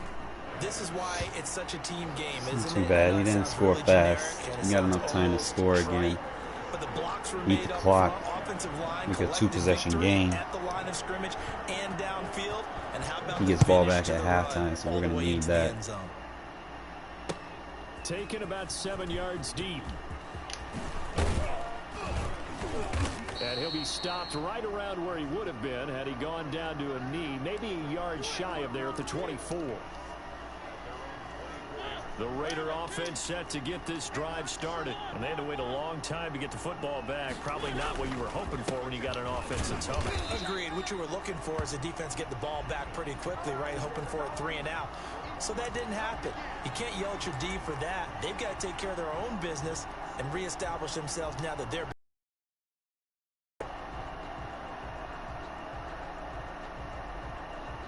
This is why it's such a team game, isn't it? Too bad he didn't score fast. He got enough time to score again. Beat the clock. Make a 2-possession game. He gets ball back at halftime, so we're going to need that. Taken about 7 yards deep. And he'll be stopped right around where he would have been had he gone down to a knee, maybe a yard shy of there at the 24. The Raider offense set to get this drive started. And they had to wait a long time to get the football back. Probably not what you were hoping for when you got an offense that's humming. Agreed. What you were looking for is the defense get the ball back pretty quickly, right? Hoping for a 3 and out. So that didn't happen. You can't yell at your D for that. They've got to take care of their own business and reestablish themselves now that they're...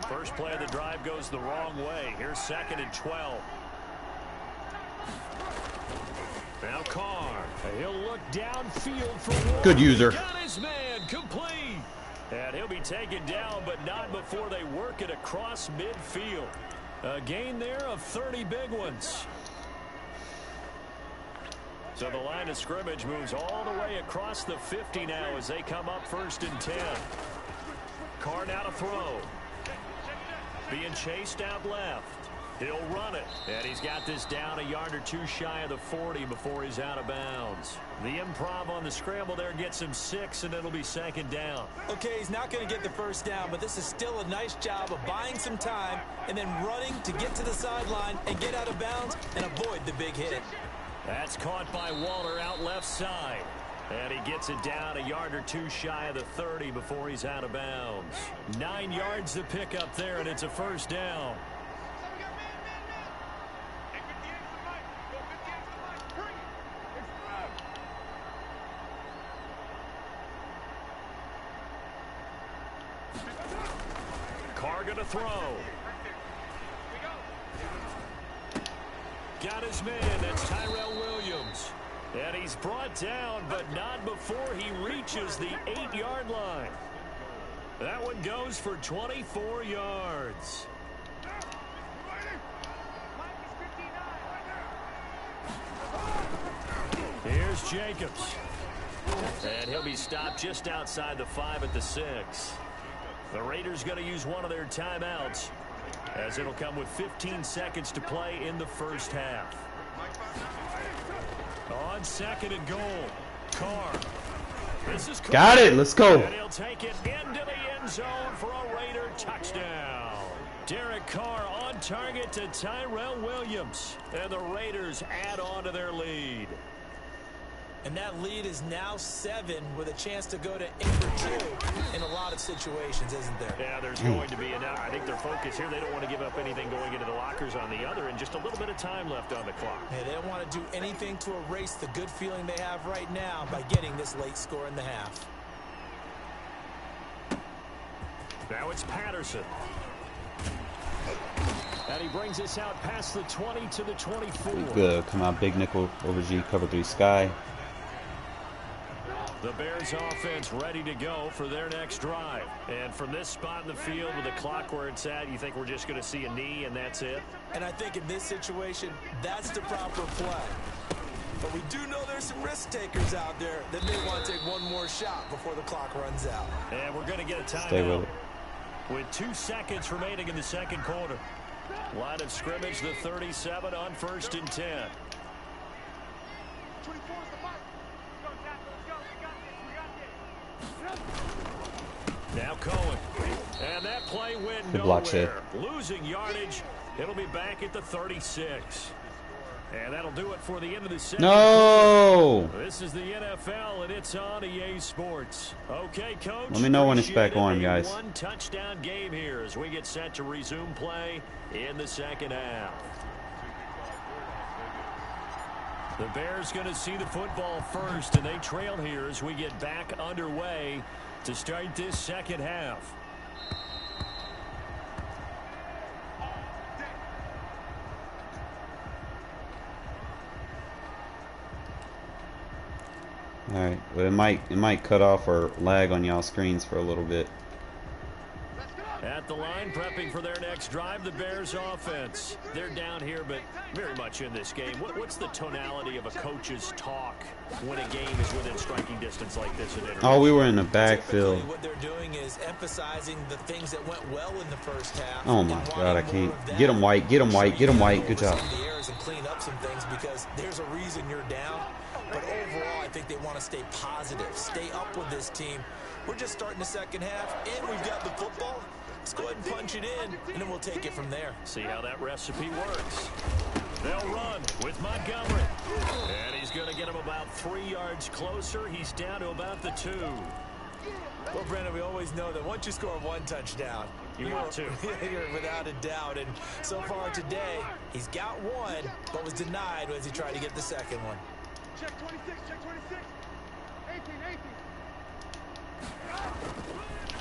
First play of the drive goes the wrong way. Here's 2nd and 12. Now Carr. He'll look downfield for one. Good user. Got his man complete. And he'll be taken down, but not before they work it across midfield. A gain there of 30 big ones. So the line of scrimmage moves all the way across the 50 now as they come up 1st and 10. Carr now to throw. Being chased out left. He'll run it. And he's got this down a yard or 2 shy of the 40 before he's out of bounds. The improv on the scramble there gets him 6, and it'll be 2nd down. Okay, he's not going to get the first down, but this is still a nice job of buying some time and then running to get to the sideline and get out of bounds and avoid the big hit. That's caught by Waller out left side. And he gets it down a yard or 2 shy of the 30 before he's out of bounds. 9 yards to pick up there, and it's a 1st down. Carr gonna throw. Got his man. That's Tyrell Williams. And he's brought down, but not before he reaches the 8-yard line. That one goes for 24 yards. Here's Jacobs. And he'll be stopped just outside the 5 at the 6. The Raiders going to use one of their timeouts, as it'll come with 15 seconds to play in the first half. On 2nd and goal, Carr. This is Carr. Got it. Let's go. And he'll take it into the end zone for a Raider touchdown. Derek Carr on target to Tyrell Williams. And the Raiders add on to their lead. And that lead is now 7 with a chance to go to 8 or 2 in a lot of situations, isn't there? Yeah, there's going to be. And I think their focus here, they don't want to give up anything going into the lockers on the other, and just a little bit of time left on the clock. Yeah, they don't want to do anything to erase the good feeling they have right now by getting this late score in the half. Now it's Patterson. And he brings us out past the 20 to the 24. Good. Come out big nickel over G, cover 3 sky. The Bears offense ready to go for their next drive. And from this spot in the field with the clock where it's at, you think we're just going to see a knee and that's it? And I think in this situation, that's the proper play. But we do know there's some risk takers out there that may want to take one more shot before the clock runs out. And we're going to get a Stay with timeout it. with 2 seconds remaining in the second quarter. Line of scrimmage, the 37 on 1st and 10. 24 is the mark. Go, Jack. Let's go. We got this. We got this. Now Cohen. And that play went Good block, Shea. nowhere. Losing yardage. It'll be back at the 36. And that'll do it for the end of the second. No! This is the NFL, and it's on EA Sports. Okay, Coach. Let me know when it's back appreciate on, it. guys. One touchdown game here as we get set to resume play in the second half. The Bears going to see the football first, and they trail here as we get back underway to start this second half. Alright, well it might cut off or lag on y'all screens for a little bit. At the line, prepping for their next drive, the Bears offense. They're down here, but very much in this game. What's the tonality of a coach's talk when a game is within striking distance like this? Oh, we were in the backfield. Typically, what they're doing is emphasizing the things that went well in the first half. Oh my God, I can't. Get him White, get him White, get him White. Good job. The errors and clean up some things because there's a reason you're down. But overall, I think they want to stay positive, stay up with this team. We're just starting the second half, and we've got the football. Let's go ahead and punch it in, and then we'll take it from there. See how that recipe works. They'll run with Montgomery. And he's going to get him about 3 yards closer. He's down to about the 2. Well, Brandon, we always know that once you score one touchdown, You want two. You're without a doubt. And so far today, he's got one, but was denied as he tried to get the second one. Check 26. Check 26. 18.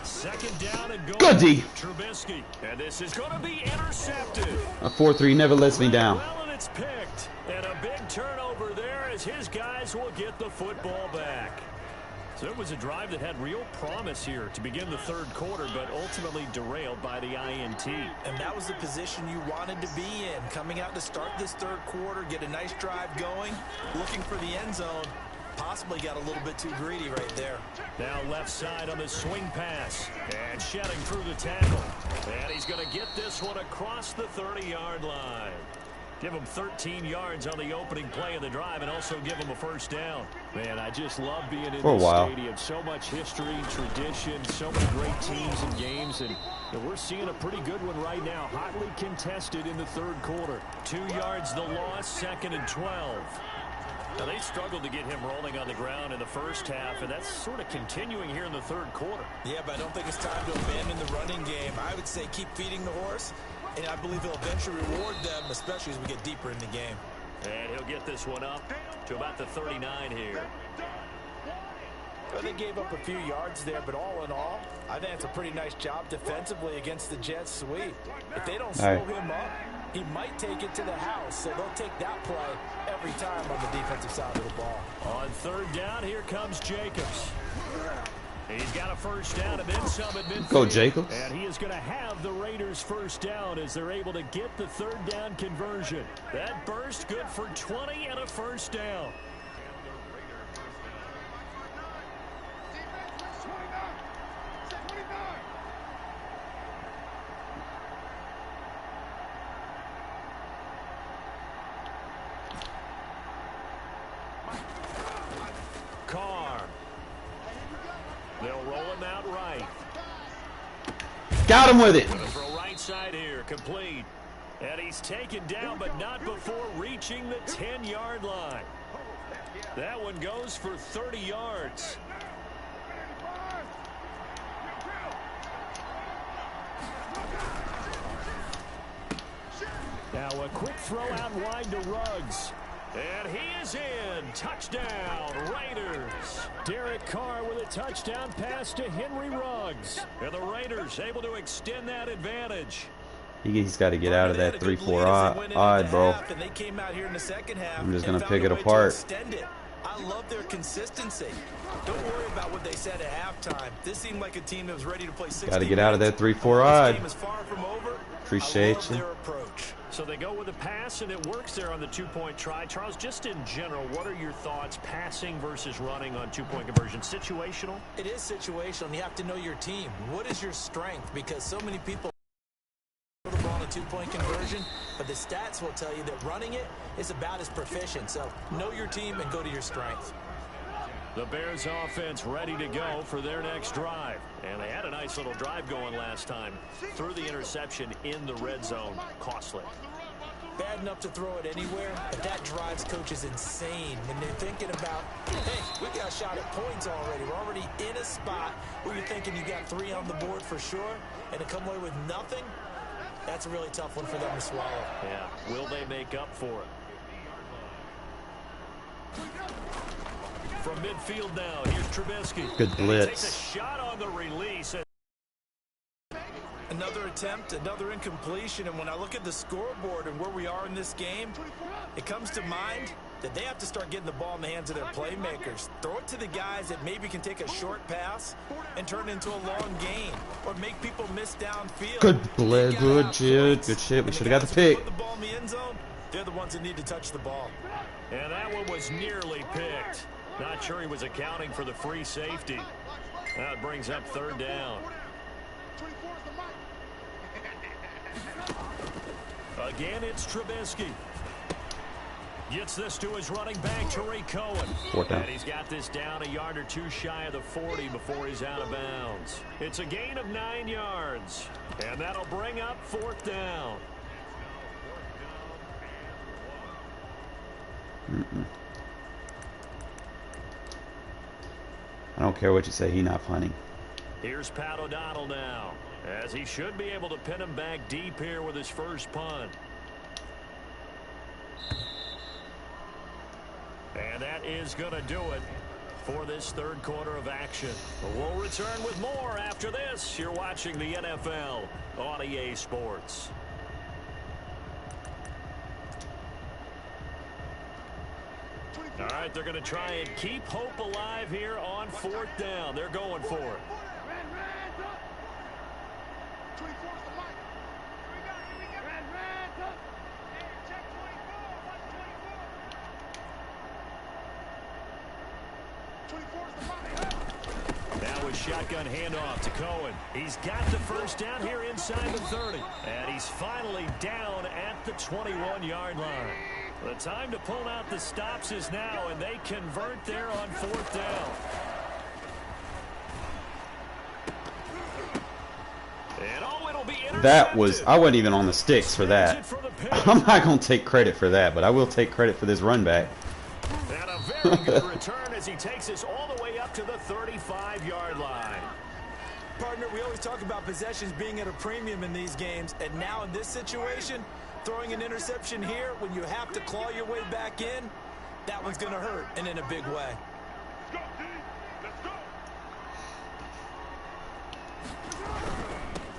Second down and goal. Good D. Trubisky. And this is going to be intercepted. A 4-3 never lets me down. Well, and it's picked. And a big turnover there as his guys will get the football back. So it was a drive that had real promise here to begin the third quarter, but ultimately derailed by the INT. And that was the position you wanted to be in. Coming out to start this third quarter, get a nice drive going, looking for the end zone. Possibly got a little bit too greedy right there. Now left side on the swing pass. And shedding through the tackle. And he's going to get this one across the 30-yard line. Give him 13 yards on the opening play of the drive and also give him a first down. Man, I just love being in this stadium. So much history, tradition, so many great teams and games. And we're seeing a pretty good one right now. Hotly contested in the third quarter. 2 yards the loss, 2nd and 12. Now, they struggled to get him rolling on the ground in the first half, and that's sort of continuing here in the third quarter. Yeah, but I don't think it's time to abandon the running game. I would say keep feeding the horse, and I believe he'll eventually reward them, especially as we get deeper in the game. And he'll get this one up to about the 39 here. Well, they gave up a few yards there, but all in all, I think it's a pretty nice job defensively against the Jets sweep. If they don't slow him up, he might take it to the house, so they'll take that play every time on the defensive side of the ball. On third down, here comes Jacobs. He's got a first down and then some at midfield. Go Jacobs. And he is going to have the Raiders first down as they're able to get the third down conversion. That burst good for 20 and a first down. Defense, 29. Check 29. Carr. They'll roll him out right. Got him with it. Throw right side here, complete. And he's taken down, but not before reaching the 10-yard line. That one goes for 30 yards. Now a quick throw out wide to Ruggs. And he is in. Touchdown, Raiders. Derek Carr with a touchdown pass to Henry Ruggs. And the Raiders able to extend that advantage. He's got to get out of that 3-4 odd, bro. And they came out here in the second half. I'm just going to pick it apart. I love their consistency. Don't worry about what they said at halftime. This seemed like a team that was ready to play 60 Got to get out of that 3-4 This odd. game is far from over. Appreciate I love you. their approach. So they go with a pass, and it works there on the two-point try. Charles, just in general, what are your thoughts passing versus running on two-point conversion? Situational? It is situational, and you have to know your team. What is your strength? Because so many people throw the ball on a two-point conversion, but the stats will tell you that running it is about as proficient. So know your team and go to your strength. The Bears offense ready to go for their next drive. And they had a nice little drive going last time. Threw the interception in the red zone. Costly. Bad enough to throw it anywhere, but that drives coaches insane when they're thinking about, hey, we got a shot at points already. We're already in a spot where you're thinking you got 3 on the board for sure, and to come away with nothing, that's a really tough one for them to swallow. Yeah. Will they make up for it? From midfield now, here's Trubisky. Good blitz. Takes a shot on the release. Another attempt, another incompletion, and when I look at the scoreboard and where we are in this game, it comes to mind that they have to start getting the ball in the hands of their playmakers. Throw it to the guys that maybe can take a short pass and turn it into a long gain or make people miss downfield. Good blitz. Good shit. Good shit. We should have got the pick. Put the ball in the end zone, they're the ones that need to touch the ball. And that one was nearly picked. Not sure he was accounting for the free safety. That brings up third down. Again, it's Trubisky. Gets this to his running back, Tariq Cohen. And he's got this down a yard or two shy of the 40 before he's out of bounds. It's a gain of 9 yards. And that'll bring up fourth down. I don't care what you say. He's not punting. Here's Pat O'Donnell now, as he should be able to pin him back deep here with his first punt. And that is going to do it for this third quarter of action. We'll return with more after this. You're watching the NFL on EA Sports. All right, they're going to try and keep hope alive here on fourth down. They're going for it. That was shotgun handoff to Cohen. He's got the first down here inside the 30. And he's finally down at the 21-yard line. The time to pull out the stops is now, and they convert there on fourth down. And it'll be That was, I wasn't even on the sticks for that. I'm not going to take credit for that, but I will take credit for this run back. And a very good return as he takes us all the way up to the 35-yard line. Partner, we always talk about possessions being at a premium in these games, and now in this situation, throwing an interception here when you have to claw your way back in, that one's going to hurt, and in a big way.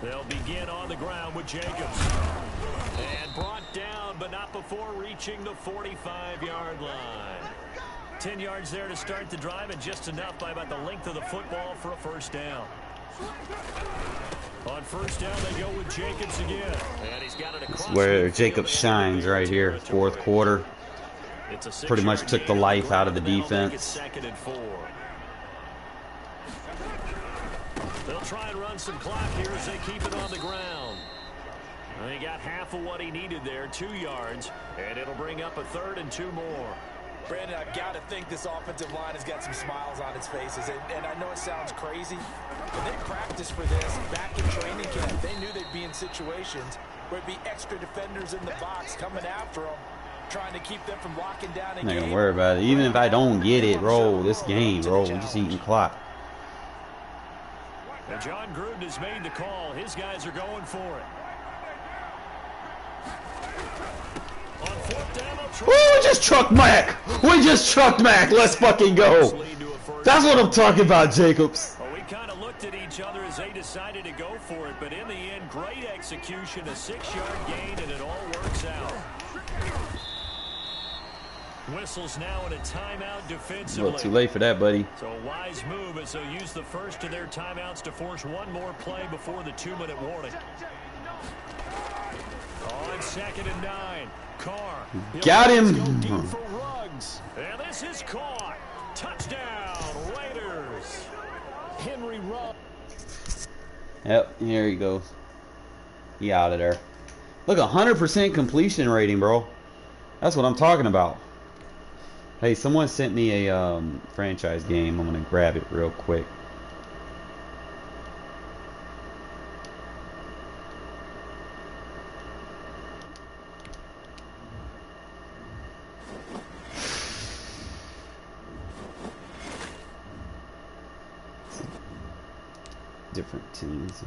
They'll begin on the ground with Jacobs. And brought down, but not before reaching the 45-yard line. 10 yards there to start the drive, and just enough by about the length of the football for a first down. On first down, they go with Jacobs again. And he's got it across where Jacobs shines right here, fourth quarter. Pretty much took the life out of the defense. Second and 4. They'll try and run some clock here as they keep it on the ground. And he got half of what he needed there, 2 yards, and it'll bring up a third and 2 more. Brandon, I've got to think this offensive line has got some smiles on its faces. And I know it sounds crazy, but they practiced for this back in training camp. They knew they'd be in situations where it'd be extra defenders in the box coming after them, trying to keep them from locking down a game. I'm not going to worry about it. Even if I don't get it, bro, this game, bro, we're just eating clock. And John Gruden has made the call. His guys are going for it. On fourth down, we just trucked Mac. We just trucked Mac. Let's fucking go. That's what I'm talking about, Jacobs. Well, we kind of looked at each other as they decided to go for it, but in the end, great execution, a 6-yard gain, and it all works out. Whistles now in a timeout defensively. A little too late for that, buddy. So a wise move as they'll use the first of their timeouts to force one more play before the 2-minute warning. Oh, on 2nd and 9. Carr. Got him. Go deep for Ruggs. And this is caught. Touchdown, Raiders. Henry Ruggs. Yep, here he goes. He out of there. Look, 100% completion rating, bro. That's what I'm talking about. Hey, someone sent me a franchise game. I'm gonna grab it real quick. Different teams.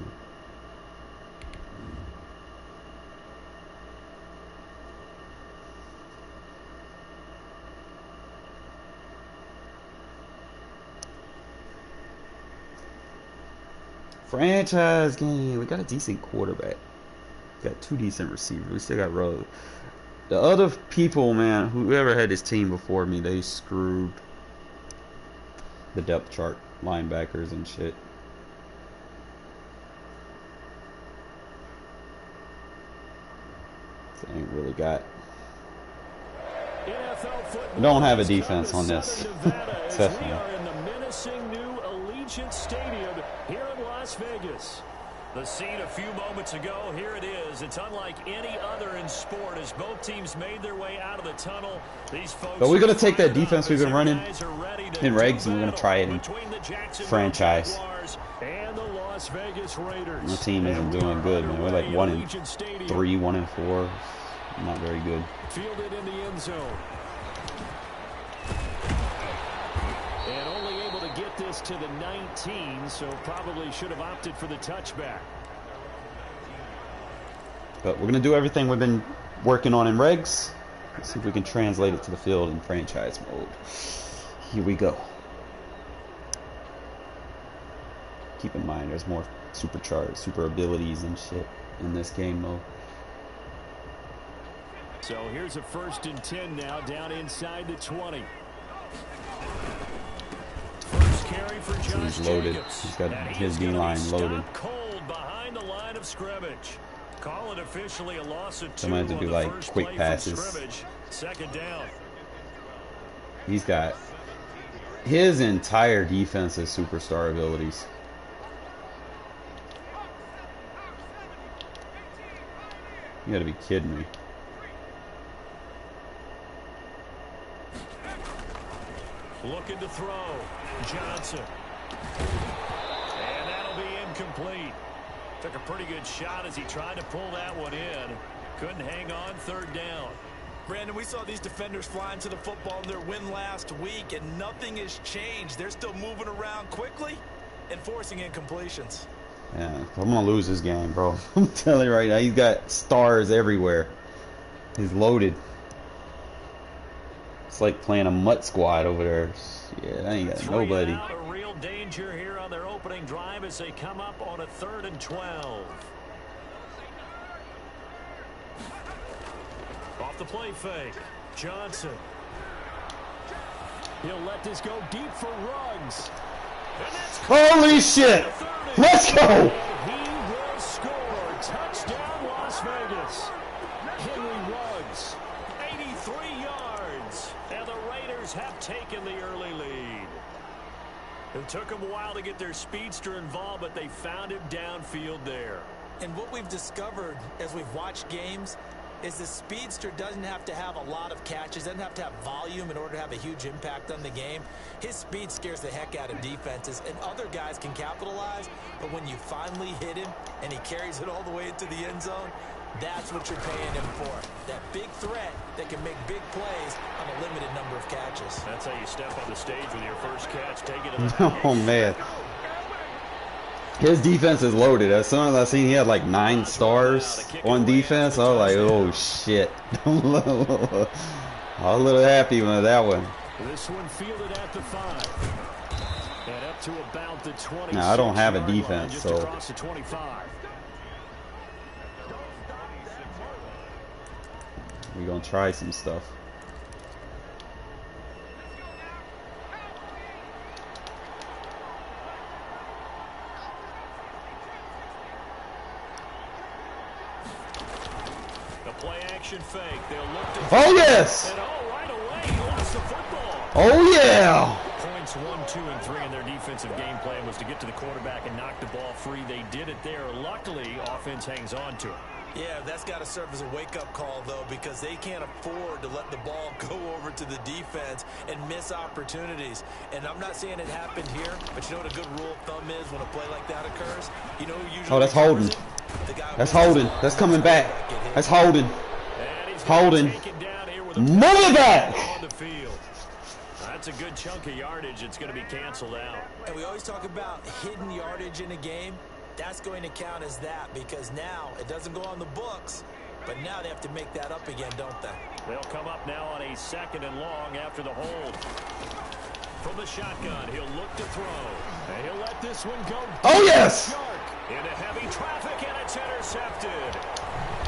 Franchise game. We got a decent quarterback. Got 2 decent receivers. We still got Rose. The other people, man, whoever had this team before me, they screwed the depth chart, linebackers and shit. So I ain't really got. We don't have a defense on this. Except we are in the menacing new Allegiant Stadium here in Las Vegas. The scene a few moments ago, here it is. It's unlike any other in sport as both teams made their way out of the tunnel. These folks, but we're going to take that defense we've been running in regs and we're going to try it in franchise. And the Las Vegas Raiders. The team isn't doing good, man. We're like 1-3, 1-4. Not very good. Fielded in the end zone. And only able to get this to the 19, so probably should have opted for the touchback. But we're going to do everything we've been working on in regs. Let's see if we can translate it to the field in franchise mode. Here we go. Keep in mind, there's more supercharged, super abilities and shit in this game mode. So here's a 1st and 10 now, down inside the 20. First carry for Josh He's loaded. Jacobs. He's got And his he's gonna D-line be loaded. stopped cold behind the line of scrimmage. Call it officially a loss of 2 I'm gonna have to on do the like first quick play passes. from scrimmage. 2nd down. He's got his entire defense is superstar abilities. You gotta be kidding me. Looking to throw. Johnson. And that'll be incomplete. Took a pretty good shot as he tried to pull that one in. Couldn't hang on. 3rd down. Brandon, we saw these defenders flying to the football in their win last week, and nothing has changed. They're still moving around quickly and forcing incompletions. Yeah, I'm gonna lose this game, bro. I'm telling you right now, he's got stars everywhere. He's loaded. It's like playing a mutt squad over there. Yeah, I ain't got nobody. Out, a real danger here on their opening drive as they come up on a 3rd and 12. Off the play fake. Johnson. He'll let this go deep for Ruggs. And that's Holy shit! Let's go! He will score. Touchdown, Las Vegas. Henry Ruggs, 83 yards. And the Raiders have taken the early lead. It took them a while to get their speedster involved, but they found him downfield there. And what we've discovered as we've watched games is the speedster doesn't have to have a lot of catches, doesn't have to have volume in order to have a huge impact on the game. His speed scares the heck out of defenses, and other guys can capitalize, but when you finally hit him and he carries it all the way into the end zone, that's what you're paying him for. That big threat that can make big plays on a limited number of catches. That's how you step on the stage with your first catch. Take it to the Oh man. His defense is loaded. As soon as I seen he had like 9 stars on defense, I was like, oh shit. I was a little happy with that one. This one fielded at the 5. And up to about the 20. Now I don't have a defense, just so across the 25. we're gonna try some stuff. The play motion fake. They'll look to Oh, yes. and right away, he lost the football. Oh, yeah. Points 1, 2, and 3 in their defensive game plan was to get to the quarterback and knock the ball free. They did it there. Luckily, offense hangs on to it. Yeah, that's got to serve as a wake-up call, though, because they can't afford to let the ball go over to the defense and miss opportunities. And I'm not saying it happened here, but you know what a good rule of thumb is when a play like that occurs? You know who usually that's holding. That's holding. That's coming back. That's holding. Holding. Move it back. On the field. That's a good chunk of yardage. It's going to be canceled out. And we always talk about hidden yardage in a game. That's going to count as that because now it doesn't go on the books, but now they have to make that up again, don't they? They'll come up now on a 2nd and long after the hold. From the shotgun, he'll look to throw. And he'll let this one go. Oh, yes. Into heavy traffic, and it's intercepted.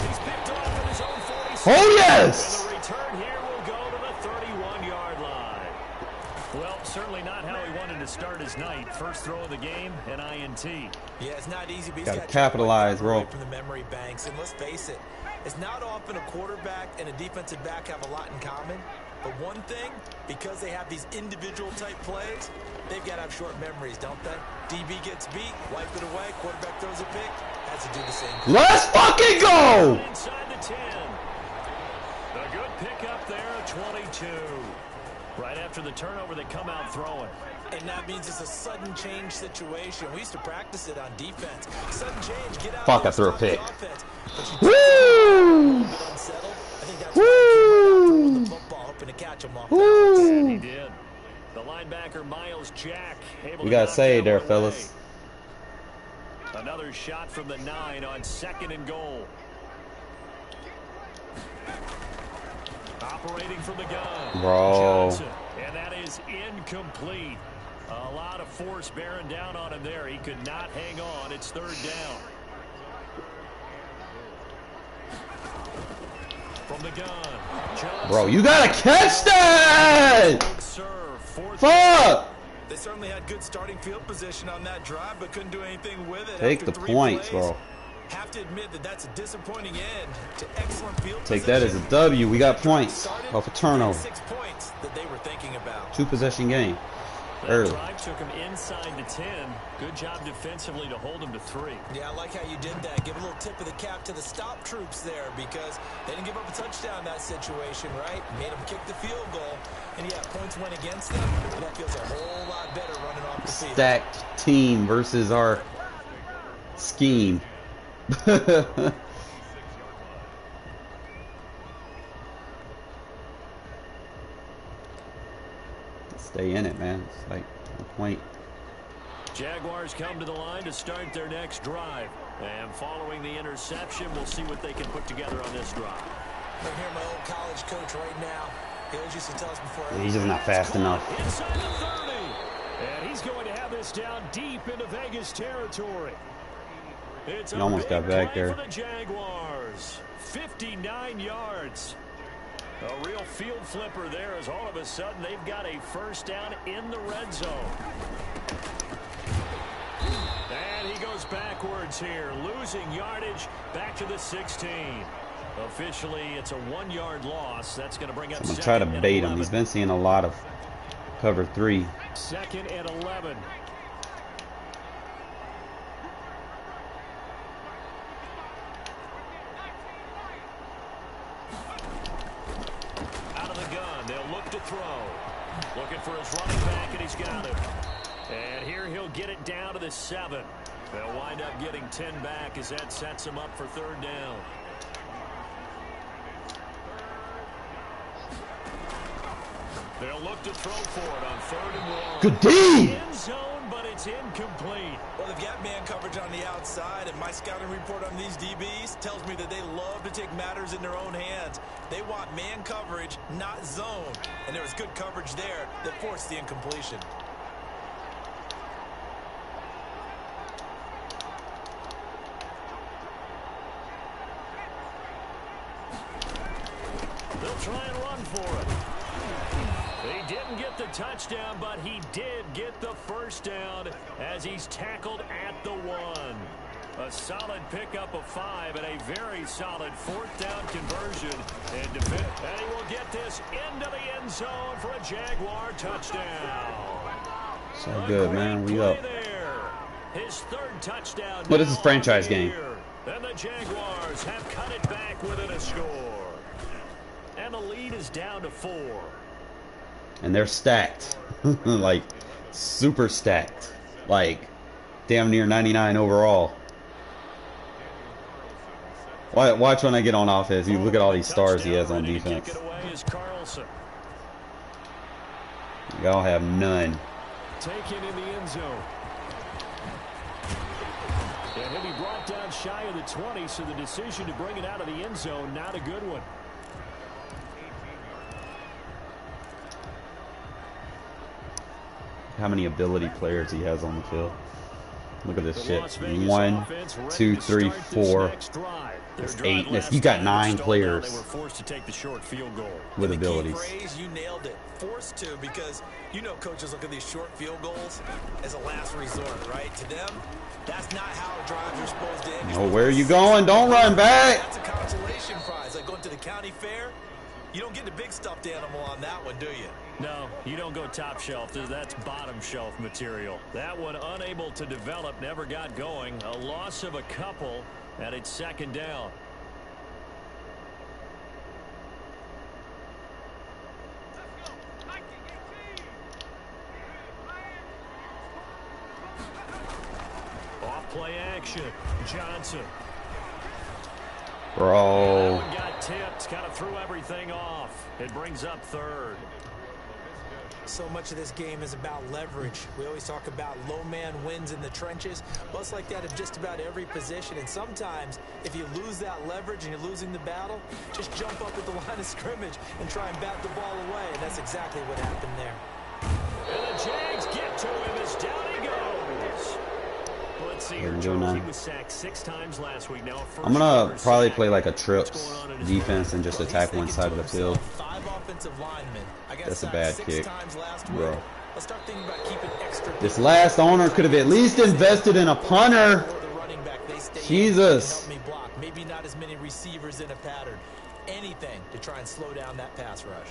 He's picked off at his own 46. Oh, yes. And the return here will go to the 31-yard line. Well, certainly not how he wanted to start his night. First throw of the game, an INT. Yeah, it's not easy. But got to capitalize, bro. From the memory banks, and let's face it, it's not often a quarterback and a defensive back have a lot in common. But one thing, because they have these individual type plays, they've got to have short memories, don't they? DB gets beat, wipe it away, quarterback throws a pick, has to do the same thing. Let's fucking go! Inside the 10. A good pick up there, 22. Right after the turnover, they come out throwing. And that means it's a sudden change situation. We used to practice it on defense. Sudden change, get out. Fuck, I threw a pick. Woo! I think that's why the football, hoping to catch him off balance. And he did. The linebacker, Miles Jack, able We to got knock to save that there, one fellas. away. Another shot from the 9 on 2nd and goal. Operating from the gun. Bro. Johnson, and that is incomplete. A lot of force bearing down on him there. He could not hang on. It's 3rd down. From the gun. Johnson. Bro, you got to catch that! Serve, 4th. Fuck! They certainly had good starting field position on that drive, but couldn't do anything with it. Take After the 3 points, plays, bro. Have to admit that that's a disappointing end to excellent field Take position. that as a W. We got points off a turnover. 6 points that they were thinking about. 2-possession game. That Early. drive took him inside the 10. Good job defensively to hold him to 3. Yeah, I like how you did that. Give a little tip of the cap to the stop troops there because they didn't give up a touchdown in that situation, right? Made them kick the field goal. And yeah, points went against them, but that feels a whole lot better running off the field. Stacked team versus our scheme. Stay in it, man. It's like no point. Jaguars come to the line to start their next drive. And following the interception, we'll see what they can put together on this drive. I'm here, my old college coach right now. He always used to tell us before. He's just not fast enough. Inside the 30. And he's going to have this down deep into Vegas territory. It's He almost got back there. For the Jaguars. 59 yards. A real field flipper there as all of a sudden they've got a first down in the red zone. And he goes backwards here, losing yardage back to the 16. Officially, it's a 1-yard loss. That's going to bring up I'm going to try to bait him. 11. He's been seeing a lot of cover 3. 2nd and 11. Out of the gun, they'll look to throw. Looking for his running back, and he's got him. And here he'll get it down to the 7. They'll wind up getting 10 back as that sets him up for 3rd down. They'll look to throw for it on 3rd and 1. Good D! End zone, but it's incomplete. Well, they've got man coverage on the outside, and my scouting report on these DBs tells me that they love to take matters in their own hands. They want man coverage, not zone. And there was good coverage there that forced the incompletion. They'll try and run for it. He didn't get the touchdown, but he did get the first down as he's tackled at the 1. A solid pickup of 5 and a very solid 4th down conversion. And he will get this into the end zone for a Jaguar touchdown. So good, man. We up. His 3rd touchdown. Well, this is franchise game. And the Jaguars have cut it back within a score. And the lead is down to 4. And they're stacked. Like, super stacked. Like, damn near 99 overall. Watch when I get on offense. You look at all these stars he has on defense. Y'all have none. Taken in the end zone. And he'll be brought down shy of the 20, so the decision to bring it out of the end zone, not a good one. How many ability players he has on the field. Look at this shit. 1, 2, 3, 4. That's 8. You got 9 players with abilities. You nailed it. Forced to, because you know coaches look at these short field goals as a last resort, right? To them, that's not how drives are supposed to end. Oh, where are you going? Don't run back. That's a consolation prize, like going to the county fair. You don't get the big stuffed animal on that one, do you? No, you don't go top shelf. That's bottom shelf material. That one unable to develop, never got going. A loss of a couple, and it's 2nd down. Off play action. Johnson. Bro. That one got tipped, kind of threw everything off. It brings up 3rd. So much of this game is about leverage. We always talk about low man wins in the trenches. Well, it's like that at just about every position. And sometimes, if you lose that leverage and you're losing the battle, just jump up at the line of scrimmage and try and bat the ball away. And that's exactly what happened there. And the Jags get to him as down he goes. Let's see here, Jones. He was sacked 6 times last week. Now I'm gonna probably play like a trips defense and just attack one side of the field. 5 offensive linemen. That's a bad kick, bro. Let's start thinking about keeping extra. This last owner could have at least invested in a punter. Jesus. Maybe not as many receivers in a pattern. Anything to try and slow down that pass rush.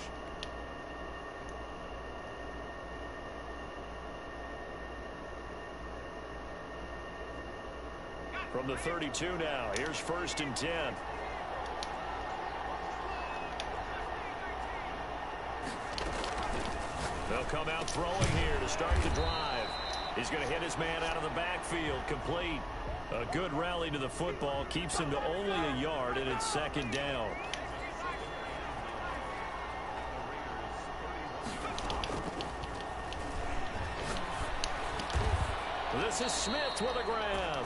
From the 32 now, here's 1st and 10. They'll come out throwing here to start the drive. He's going to hit his man out of the backfield, complete. A good rally to the football, keeps him to only a yard, and it's 2nd down. This is Smith with a grab.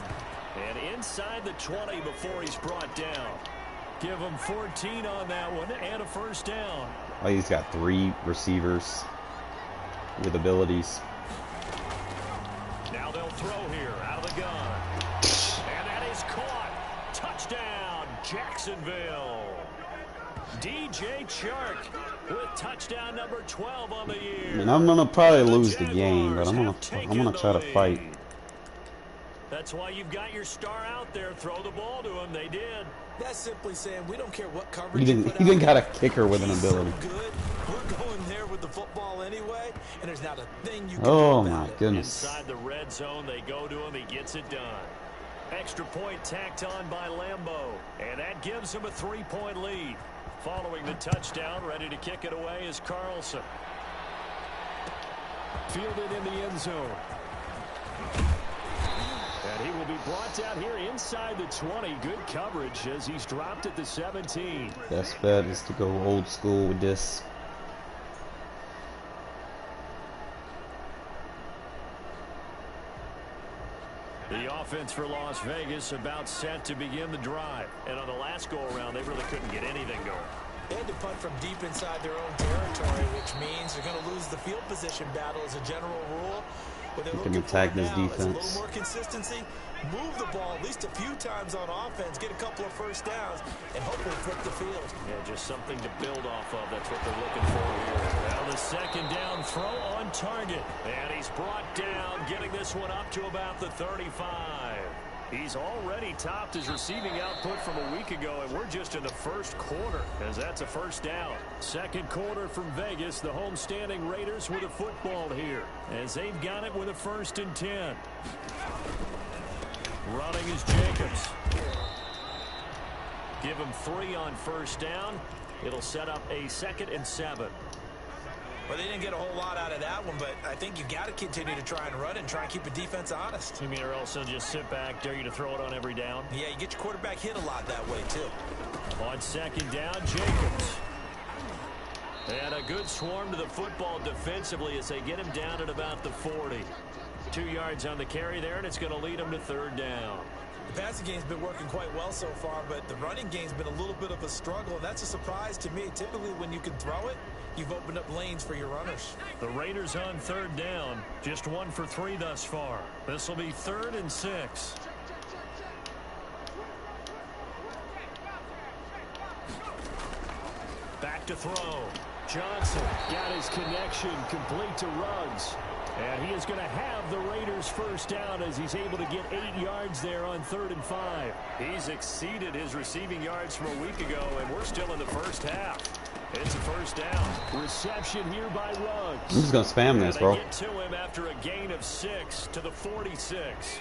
And inside the 20 before he's brought down. Give him 14 on that one and a 1st down. Oh, he's got 3 receivers with abilities. Now they'll throw here out of the gun. And that is caught. Touchdown, Jacksonville. DJ Chark with touchdown number 12 on the year. I mean, I'm gonna probably lose the game, but I'm gonna try to fight. That's why you've got your star out there. Throw the ball to him. They did. That's simply saying we don't care what coverage. He didn't got a kicker with an ability. So good. We're going there with the football anyway, and there's not a thing you can Oh do my about goodness. Inside the red zone, they go to him. He gets it done. Extra point tacked on by Lambeau, and that gives him a 3-point lead. Following the touchdown, ready to kick it away is Carlson. Fielded in the end zone. And he will be brought down here inside the 20. Good coverage as he's dropped at the 17. Best bet is to go old school with this. The offense for Las Vegas about set to begin the drive. And on the last go-around, they really couldn't get anything going. They had to punt from deep inside their own territory, which means they're going to lose the field position battle as a general rule. What they're looking attack for this now is a defense. little more consistency, move the ball at least a few times on offense, get a couple of 1st downs, and hopefully flip the field. Yeah, just something to build off of. That's what they're looking for here. Now the 2nd down throw on target. And he's brought down, getting this one up to about the 35. He's already topped his receiving output from a week ago, and we're just in the first quarter, as that's a first down. Second quarter from Vegas, the homestanding Raiders with a football here, as they've got it with a 1st and 10. Running is Jacobs. Give him 3 on first down. It'll set up a 2nd and 7. Well, they didn't get a whole lot out of that one, but I think you got to continue to try and run and try and keep the defense honest. You mean or else they'll just sit back, dare you to throw it on every down? Yeah, you get your quarterback hit a lot that way, too. On 2nd down, Jacobs. And a good swarm to the football defensively as they get him down at about the 40. 2 yards on the carry there, and it's going to lead him to 3rd down. The passing game's been working quite well so far, but the running game's been a little bit of a struggle, and that's a surprise to me. Typically, when you can throw it, you've opened up lanes for your runners. The Raiders on 3rd down, just 1 for 3 thus far. This will be 3rd and 6. Back to throw. Johnson got his connection complete to Ruggs. And he is going to have the Raiders' first down as he's able to get 8 yards there on 3rd and 5. He's exceeded his receiving yards from a week ago, and we're still in the first half. It's a first down. Reception here by Ruggs. I'm just going to spam this, bro. They get to him after a gain of 6 to the 46.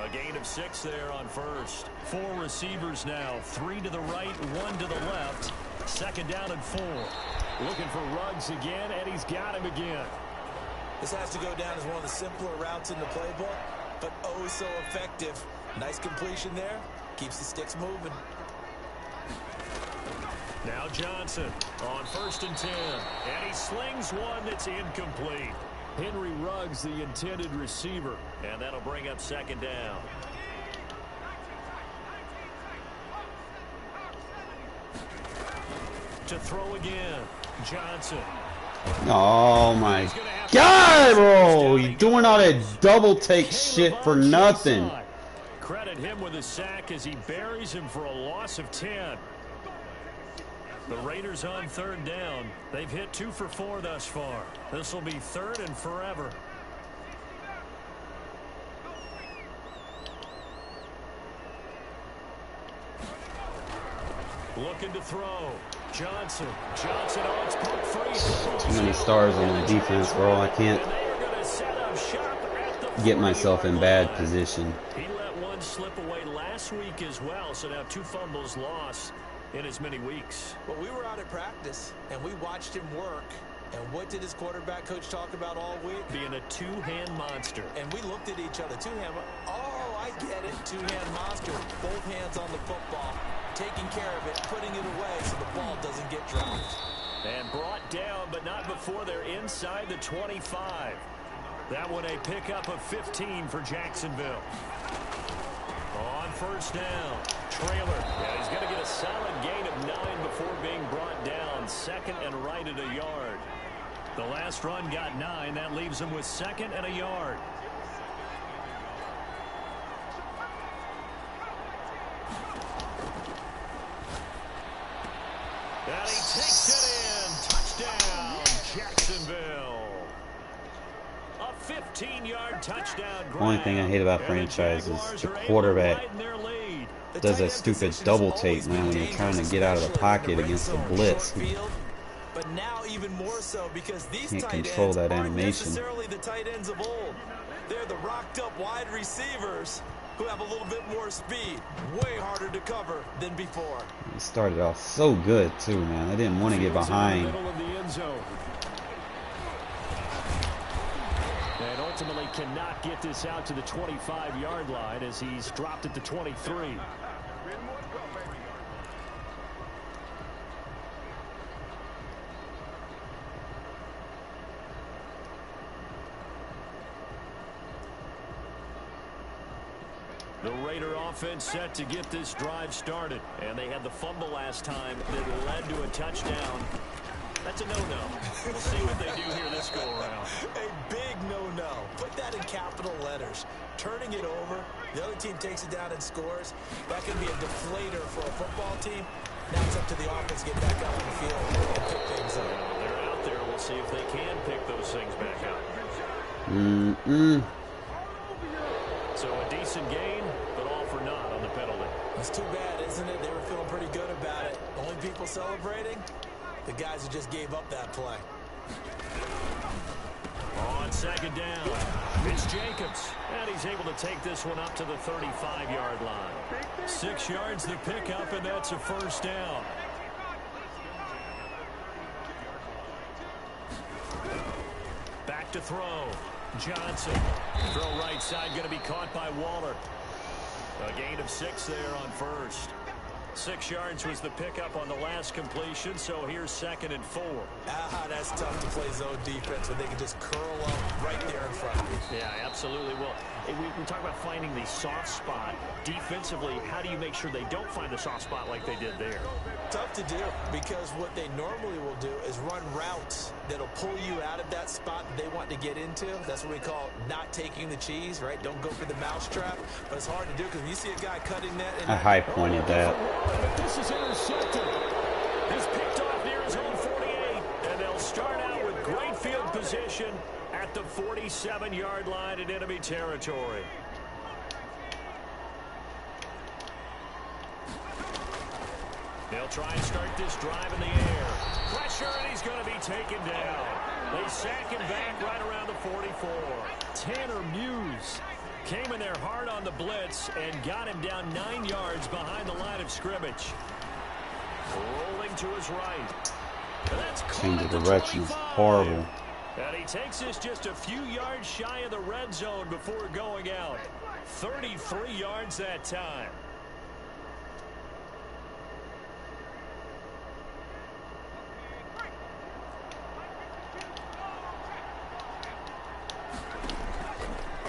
A gain of 6 there on first. 4 receivers now. 3 to the right, 1 to the left. 2nd down and 4. Looking for Ruggs again, and he's got him again. This has to go down as one of the simpler routes in the playbook, but oh so effective. Nice completion there. Keeps the sticks moving. Now Johnson on 1st and 10. And he slings one that's incomplete. Henry Ruggs, the intended receiver. And that'll bring up 2nd down. To throw again. Johnson. Oh my God, bro! You doing all that double take shit for nothing. Credit him with a sack as he buries him for a loss of 10. The Raiders on 3rd down. They've hit 2 for 4 thus far. This will be 3rd and forever. Looking to throw. Johnson on its poke free. Too many stars on the defense, bro. I can't get myself in bad position. He let one slip away last week as well, so now 2 fumbles lost in as many weeks. Well, we were out at practice, and we watched him work. And what did his quarterback coach talk about all week? Being a 2-hand monster. And we looked at each other. 2-hand. Oh, I get it. 2-hand monster. Both hands on the football. Taking care of it. Putting it away so the ball doesn't get dropped. And brought down, but not before they're inside the 25. That one a pickup of 15 for Jacksonville. On 1st down. Trailer. Yeah, he's going to get a solid gain of 9 before being brought down. 2nd and right at a yard. The last run got 9. That leaves him with 2nd and a yard. And he takes it in. Touchdown, Jacksonville. A 15-yard touchdown grab. Only thing I hate about franchise is the quarterback does a stupid double take, man, when you're trying to get out of the pocket against the blitz. But now even more so because these Can't tight control ends that aren't animation. necessarily the tight ends of old. They're the rocked-up wide receivers who have a little bit more speed. Way harder to cover than before. It started off so good, too, man. I didn't want to get behind. And ultimately cannot get this out to the 25-yard line as he's dropped at the 23. The Raider offense set to get this drive started. And they had the fumble last time that led to a touchdown. That's a no-no. We'll see what they do here this go-around. A big no-no. Put that in capital letters. Turning it over, the other team takes it down and scores. That can be a deflator for a football team. Now it's up to the offense to get back out on the field and pick things up. They're out there. We'll see if they can pick those things back up. Mm-mm. So a decent gain, but all for naught on the penalty. It's too bad, isn't it? They were feeling pretty good about it. Only people celebrating, the guys who just gave up that play. On second down, it's Jacobs, and he's able to take this one up to the 35-yard line. 6 yards the pickup, and that's a first down. Back to throw. Johnson. Throw right side, going to be caught by Waller. A gain of 6 there on first. 6 yards was the pickup on the last completion, so here's 2nd and 4. That's tough to play zone defense when they can just curl up right there in front of you. Yeah, absolutely. Well, we talk about finding the soft spot. Defensively, how do you make sure they don't find the soft spot like they did there? Tough to do, because what they normally will do is run routes that'll pull you out of that spot that they want to get into. That's what we call not taking the cheese, right? Don't go for the mousetrap. But it's hard to do because when you see a guy cutting that. I high pointed that. But this is intercepted. He's picked off near his own 48, and they'll start out with great field position at the 47-yard line in enemy territory. They'll try and start this drive in the air. Pressure, and he's going to be taken down. They sack him back right around the 44. Tanner Muse came in there hard on the blitz and got him down 9 yards behind the line of scrimmage. Rolling to his right. And that's Change of direction is horrible. And he takes this just a few yards shy of the red zone before going out. 33 yards that time.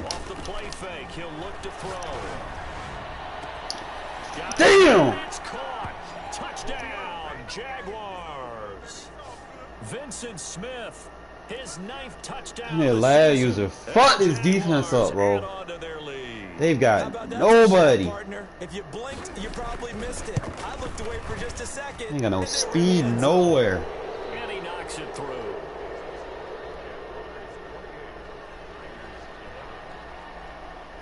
Off the play fake, he'll look to throw. Damn! It's caught. Touchdown, Jaguars. Vincent Smith, his 9th touchdown. Yeah, lad user. Fuck this defense up, bro. They've got nobody. Partner? If you blinked, you probably missed it. I looked away for just a second. Ain't got no speed nowhere. And he knocks it through.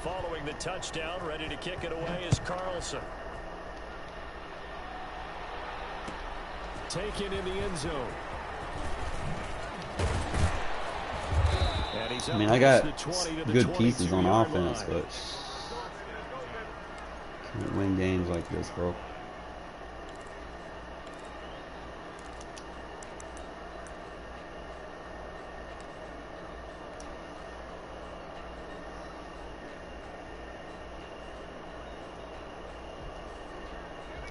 Following the touchdown, ready to kick it away is Carlson. Taken in the end zone. I mean, I got good pieces on offense, but can't win games like this, bro.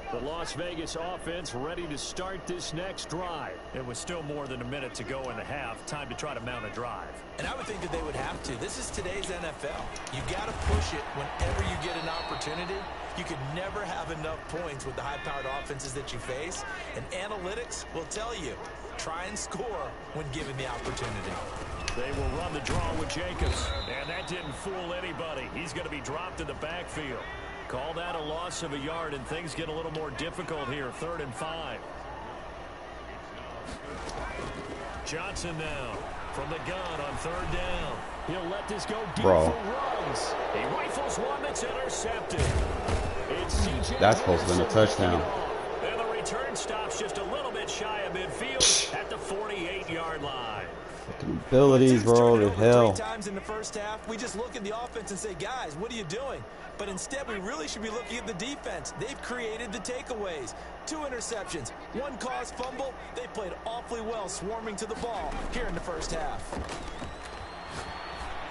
The Las Vegas offense ready to start this next drive. It was still more than a minute to go in the half. Time to try to mount a drive. And I would think that they would have to. This is today's NFL. You got to push it whenever you get an opportunity. You could never have enough points with the high-powered offenses that you face. And analytics will tell you, try and score when given the opportunity. They will run the draw with Jacobs. And that didn't fool anybody. He's going to be dropped in the backfield. Call that a loss of a yard, and things get a little more difficult here. 3rd and 5. Johnson now from the gun on 3rd down. He'll let this go deep for runs. He rifles one that's intercepted. It's CJ. That's supposed to be a touchdown. And the return stops just a little bit shy of midfield at the 48-yard line. Fucking abilities, bro. The hell. 3 times in the first half, we just look at the offense and say, guys, what are you doing? But instead, we really should be looking at the defense. They've created the takeaways. 2 interceptions, 1 caused fumble. They played awfully well swarming to the ball here in the first half.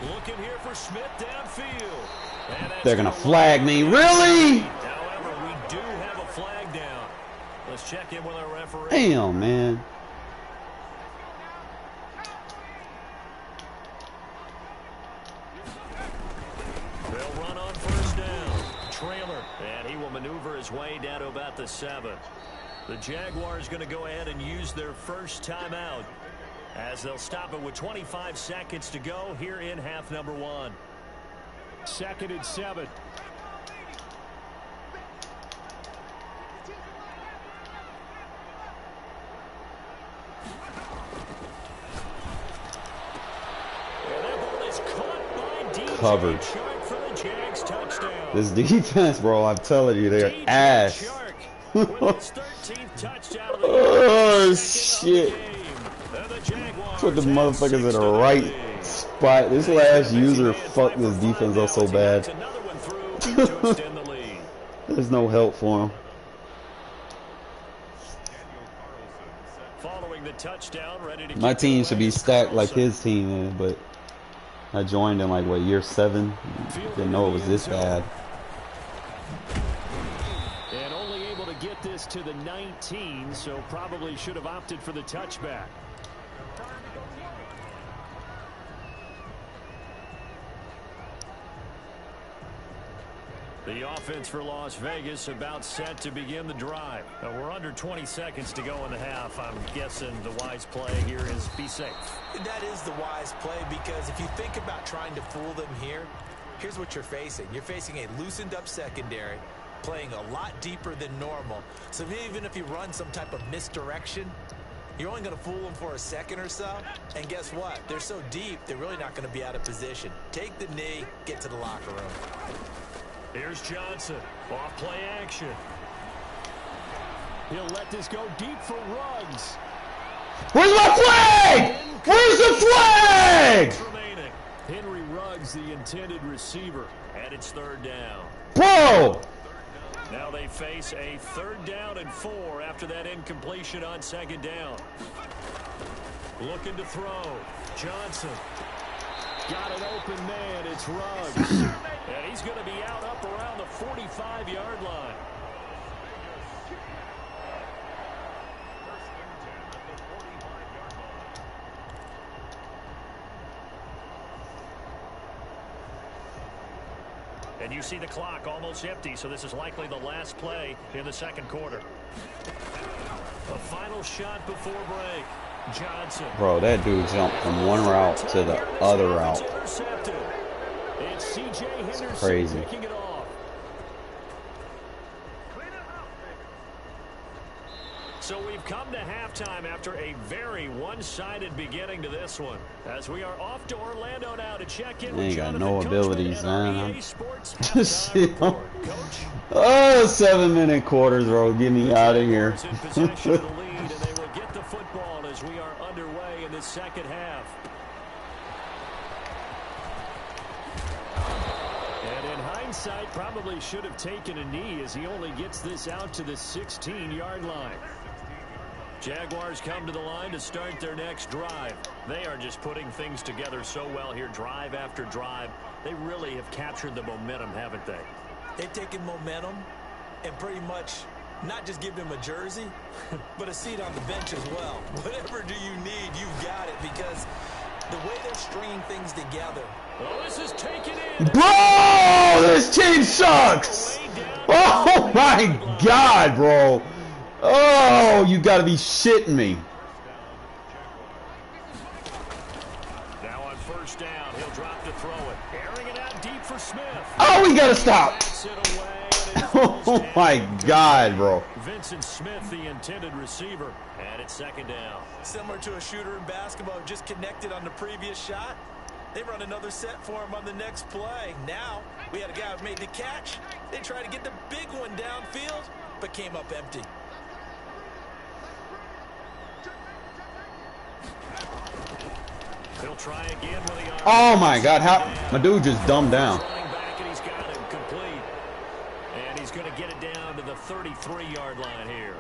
Looking here for Smith downfield. They're going to flag me. Really? However, we do have a flag down. Let's check in with our referee. Damn, man. They'll run on 1st down. Trailer, and he will maneuver his way down to about the 7. The Jaguars going to go ahead and use their first timeout as they'll stop it with 25 seconds to go here in half number 1. 2nd and 7. Covered. For the Jags touchdown. This defense, bro, I'm telling you, they're DJ ass. Chark with his 13th touchdown of the year. Oh, Second of the shit. game. And the Jaguars Put the have motherfuckers 6 in to the the right lead. spot. This last user fucked this defense up so bad. Another one through to extend the lead. There's no help for him. Following the touchdown, ready to My kick team it should away be is stacked like Carlson. his team is, but I joined in like, what, year 7? Didn't know it was this bad. And only able to get this to the 19, so probably should have opted for the touchback. The offense for Las Vegas about set to begin the drive. We're under 20 seconds to go in the half. I'm guessing the wise play here is be safe. That is the wise play, because if you think about trying to fool them here, here's what you're facing. You're facing a loosened up secondary, playing a lot deeper than normal. So even if you run some type of misdirection, you're only going to fool them for a second or so. And guess what? They're so deep, they're really not going to be out of position. Take the knee, get to the locker room. Here's Johnson. Off play action. He'll let this go deep for Ruggs. Where's my flag? Where's the flag? Remaining. Henry Ruggs, the intended receiver, and it's third down. Bro! Now they face a 3rd down and 4 after that incompletion on 2nd down. Looking to throw. Johnson. Got an open man. It's Ruggs. And he's going to be out up around the 45-yard line. And you see the clock almost empty, so this is likely the last play in the 2nd quarter. A final shot before break. Johnson. Bro, that dude jumped from one route to the other route. It's C.J. Henderson Crazy. picking it off. So we've come to halftime after a very one-sided beginning to this one. As we are off to Orlando now to check in with Ain't got Jonathan no Coachman abilities, and our man. EA Sports Shit. halftime report. Coach? Oh, 7-minute quarters, bro. Get me out of here. Jaguars in possession of the lead, and they will get the football as we are underway in the 2nd half. And in hindsight, probably should have taken a knee as he only gets this out to the 16-yard line. Jaguars come to the line to start their next drive. They are just putting things together so well here, drive after drive. They really have captured the momentum, haven't they? They've taken momentum and pretty much not just given him a jersey, but a seat on the bench as well. Whatever do you need, you've got it, because the way they're stringing things together. Oh, this is taken in. Bro, this team sucks. Oh my God, bro. Oh, you gotta be shitting me. Now on 1st down, he'll drop to throw it. Airing it out deep for Smith. Oh, we gotta stop. Backs it away, and it falls Oh down. my God, bro. Vincent Smith, the intended receiver, and it's 2nd down. Similar to a shooter in basketball, just connected on the previous shot. They run another set for him on the next play. Now, we had a guy who made the catch. They tried to get the big one downfield, but came up empty. He'll try again with the arm. Oh my God, how my dude just dumbed down. Running back, and he's got him complete. And he's going to get it down to the 33-yard line here.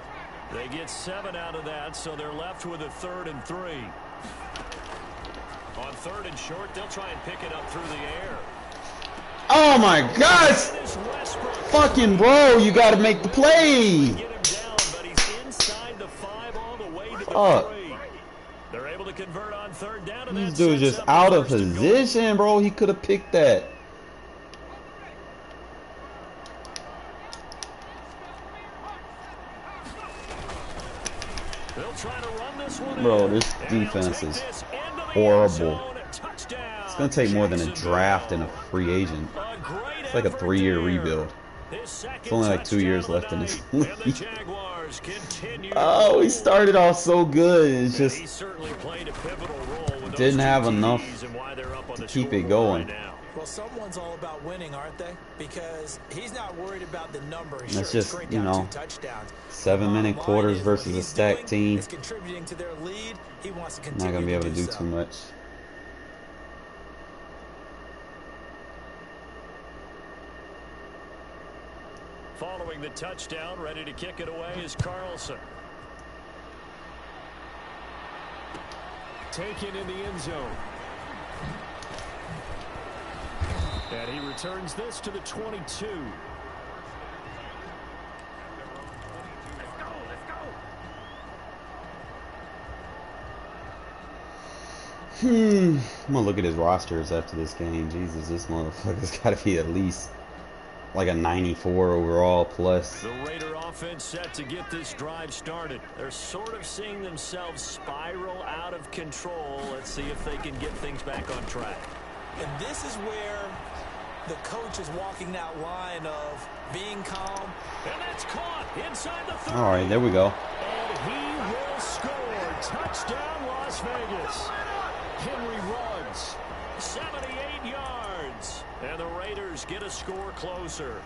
They get 7 out of that, so they're left with a 3rd and 3. On 3rd and short, they'll try and pick it up through the air. Oh my God, This Westbrook fucking bro, you gotta make the play. get him down, but he's inside the 5 all the way to the Fuck. 3. They're able to convert on 3rd down, and This that dude sets just up a out of 1st and goal. position, bro. He could have picked that. They'll try to run this one Bro, in. this And he'll defense take is this into the end horrible. zone. Touchdown, It's gonna take more than a Jacksonville. draft and a free agent. A great It's like a effort 3-year there. rebuild. His second It's only like 2 years touchdown left in this of the night, and the league. Jaguars continue Oh, to he started off so good. It's He just certainly played a pivotal role with those didn't two have enough TDs and why they're up on the keep it scoreboard going. right now. Well, someone's all about winning, aren't they? Because he's not worried about the number. That's just, straight you down know, 2 touchdowns. 7-minute quarters versus a stacked team. Is contributing to their lead. He wants to Not continue going to be able to do do so. too much. Following the touchdown, ready to kick it away is Carlson. Taken in the end zone. And he returns this to the 22. I'm gonna look at his rosters after this game. Jesus, this motherfucker's got to be at least like a 94 overall plus. The Raider offense set to get this drive started. They're sort of seeing themselves spiral out of control. Let's see if they can get things back on track. And this is where the coach is walking that line of being calm. And that's caught inside the 30. All right, there we go. And he will score. Touchdown, Las Vegas. Henry runs 78 yards. And the Raiders get a score closer.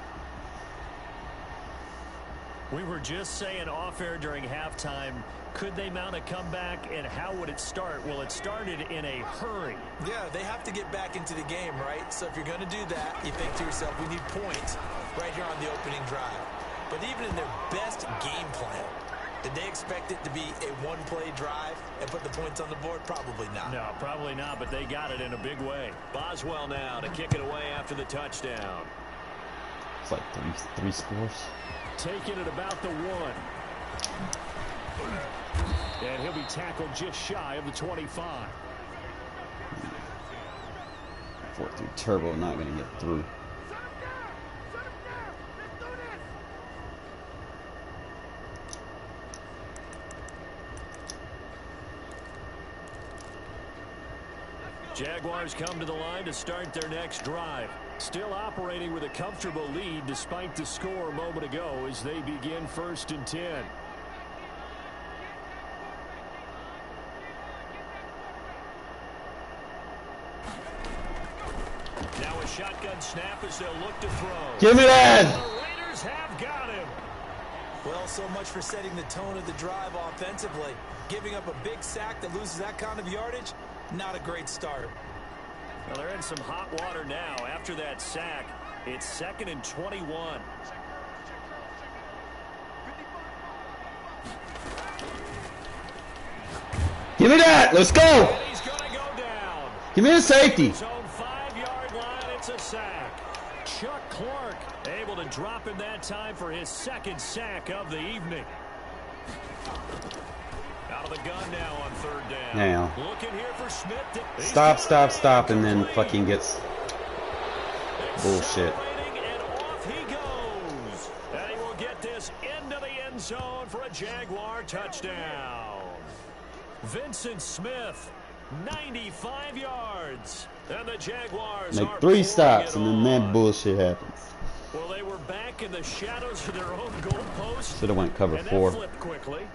We were just saying off-air during halftime, could they mount a comeback, and how would it start? Well, it started in a hurry. Yeah, they have to get back into the game, right? So if you're going to do that, you think to yourself, we need points right here on the opening drive. But even in their best game plan, did they expect it to be a one-play drive and put the points on the board? Probably not. No, probably not, but they got it in a big way. Boswell now to kick it away after the touchdown. It's like three scores. Taking it about the 1. And he'll be tackled just shy of the 25. 4-3 turbo, not going to get through. Jaguars come to the line to start their next drive. Still operating with a comfortable lead despite the score a moment ago as they begin 1st and 10. Now a shotgun snap as they'll look to throw. Give me that! The Raiders have got him. Well, so much for setting the tone of the drive offensively. Giving up a big sack that loses that kind of yardage, not a great start. Well, they're in some hot water now. After that sack, it's 2nd and 21. Give me that! Let's go! And he's going to go down. Give me the safety! His own 5-yard line, it's a sack. Chuck Clark able to drop in that time for his 2nd sack of the evening. Out of the gun now on 3rd down. Now. Looking here for Smith. Stop, and then fucking gets bullshit. And off he goes. And he will get this into the end zone for a Jaguar touchdown. Vincent Smith, 95 yards. And the Jaguars Make are 3 stops, pulling and it then that on. bullshit happens. Well, they were back in the shadows of their own goalpost. Should have went cover And that 4. flipped quickly.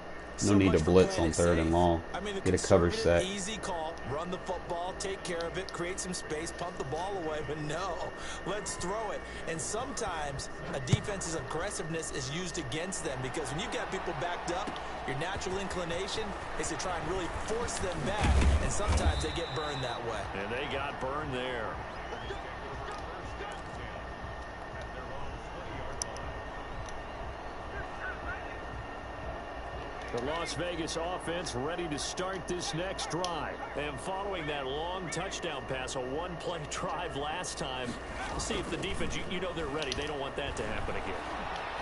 No need to blitz on 3rd and long. I mean, the Get a coverage sack. Easy call. Run the football, take care of it, create some space, punt the ball away. But no, let's throw it. And sometimes a defense's aggressiveness is used against them because when you've got people backed up, your natural inclination is to try and really force them back. And sometimes they get burned that way. And they got burned there. The Las Vegas offense ready to start this next drive. And following that long touchdown pass, a one-play drive last time, let's see if the defense, you know they're ready. They don't want that to happen again.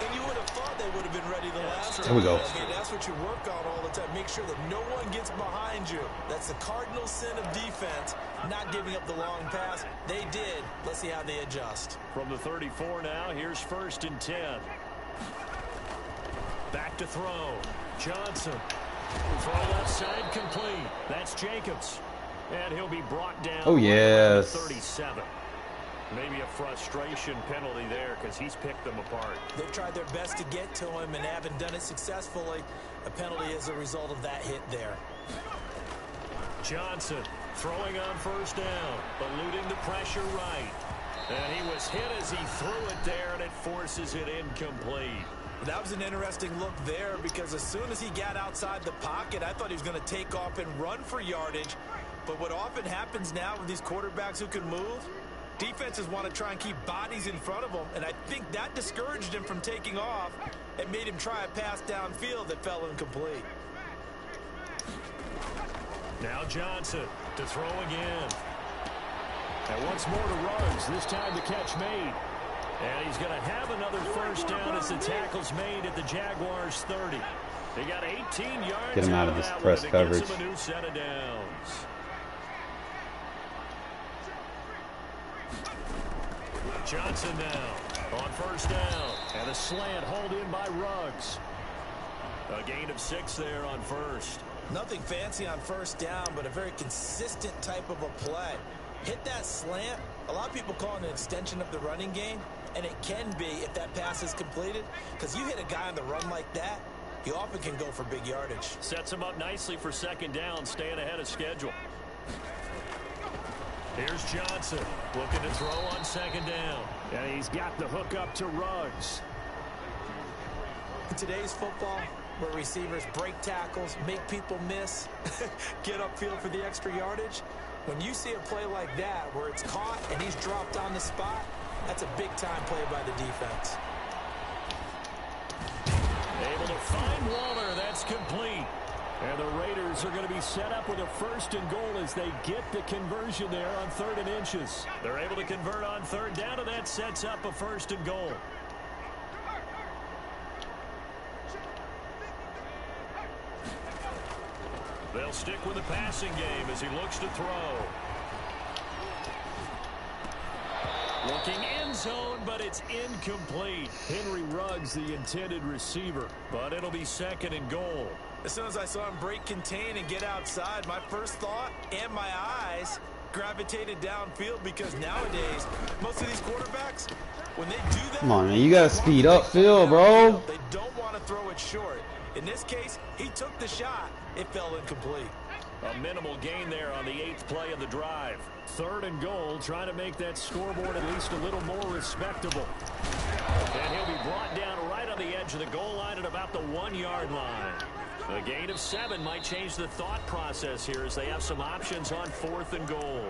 And you would have thought they would have been ready the last time. There we go. I mean, that's what you work on all the time. Make sure that no one gets behind you. That's the cardinal sin of defense, not giving up the long pass. They did. Let's see how they adjust. From the 34 now, here's 1st and 10. Back to throw. Johnson. Throw left side complete. That's Jacobs. And he'll be brought down. Oh, yes. 37. Maybe a frustration penalty there because he's picked them apart. They've tried their best to get to him and haven't done it successfully. A penalty as a result of that hit there. Johnson throwing on 1st down, eluding the pressure right. And he was hit as he threw it there, and it forces it incomplete. That was an interesting look there because as soon as he got outside the pocket, I thought he was going to take off and run for yardage. But what often happens now with these quarterbacks who can move, defenses want to try and keep bodies in front of them, and I think that discouraged him from taking off and made him try a pass downfield that fell incomplete. Now Johnson to throw again. And once more to Ruggs, this time the catch made. And he's going to have another first down as the tackle's made at the Jaguars' 30. They got 18 yards. Get him out of this press coverage. Gives him a new set of downs. Johnson now on first down. And a slant hauled in by Ruggs. A gain of 6 there on first. Nothing fancy on first down, but a very consistent type of a play. Hit that slant. A lot of people call it an extension of the running game, and it can be if that pass is completed, because you hit a guy on the run like that, you often can go for big yardage. Sets him up nicely for second down, staying ahead of schedule. Here's Johnson looking to throw on second down. And he's got the hook up to Ruggs. In today's football, where receivers break tackles, make people miss, get upfield for the extra yardage, when you see a play like that where it's caught and he's dropped on the spot, that's a big-time play by the defense. Able to find Waller. That's complete. And the Raiders are going to be set up with a first and goal as they get the conversion there on 3rd and inches. They're able to convert on third down, and that sets up a first and goal. They'll stick with the passing game as he looks to throw. Looking end zone, but it's incomplete. Henry Ruggs, the intended receiver, but it'll be second and goal. As soon as I saw him break contain and get outside, my first thought and my eyes gravitated downfield because nowadays, most of these quarterbacks, when they do that... Come on, man. You got to speed up field, bro. They don't want to throw it short. In this case, he took the shot. It fell incomplete. A minimal gain there on the 8th play of the drive. 3rd and goal, trying to make that scoreboard at least a little more respectable. And he'll be brought down right on the edge of the goal line at about the 1-yard line. A gain of 7 might change the thought process here as they have some options on 4th and goal.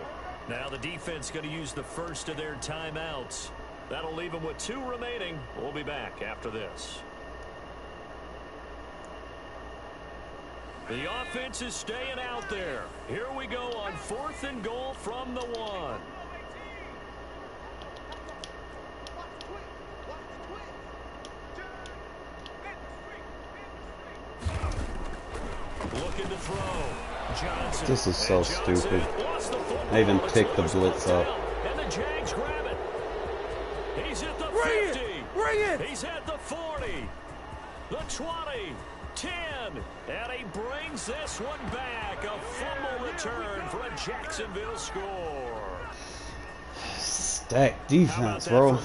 Now the defense going to use the first of their timeouts. That'll leave them with 2 remaining. We'll be back after this. The offense is staying out there. Here we go on 4th and goal from the 1. Looking to throw. Johnson. This is so stupid. They even picked the blitz up. And the Jags grab it. He's at the 50. Bring it! He's at the 40. The 20. 10, and he brings this one back. A fumble return for a Jacksonville score. Stacked defense, bro.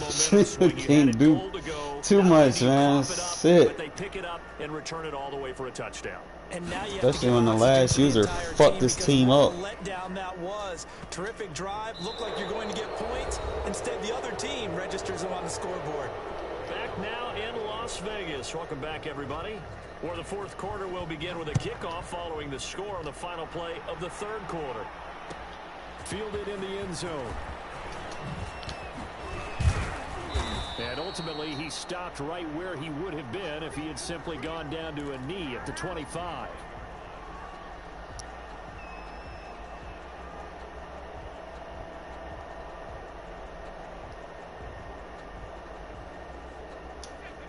Can't do too much, man. Sit. But they pick it up and return it all the way for a touchdown. And now you Especially when the last user fucked this team up. Letdown that was. Terrific drive. Looked like you're going to get points. Instead, the other team registers them on the scoreboard. Back now in Las Vegas. Welcome back, everybody. Where the 4th quarter will begin with a kickoff following the score on the final play of the 3rd quarter. Fielded in the end zone. And ultimately, he stopped right where he would have been if he had simply gone down to a knee at the 25.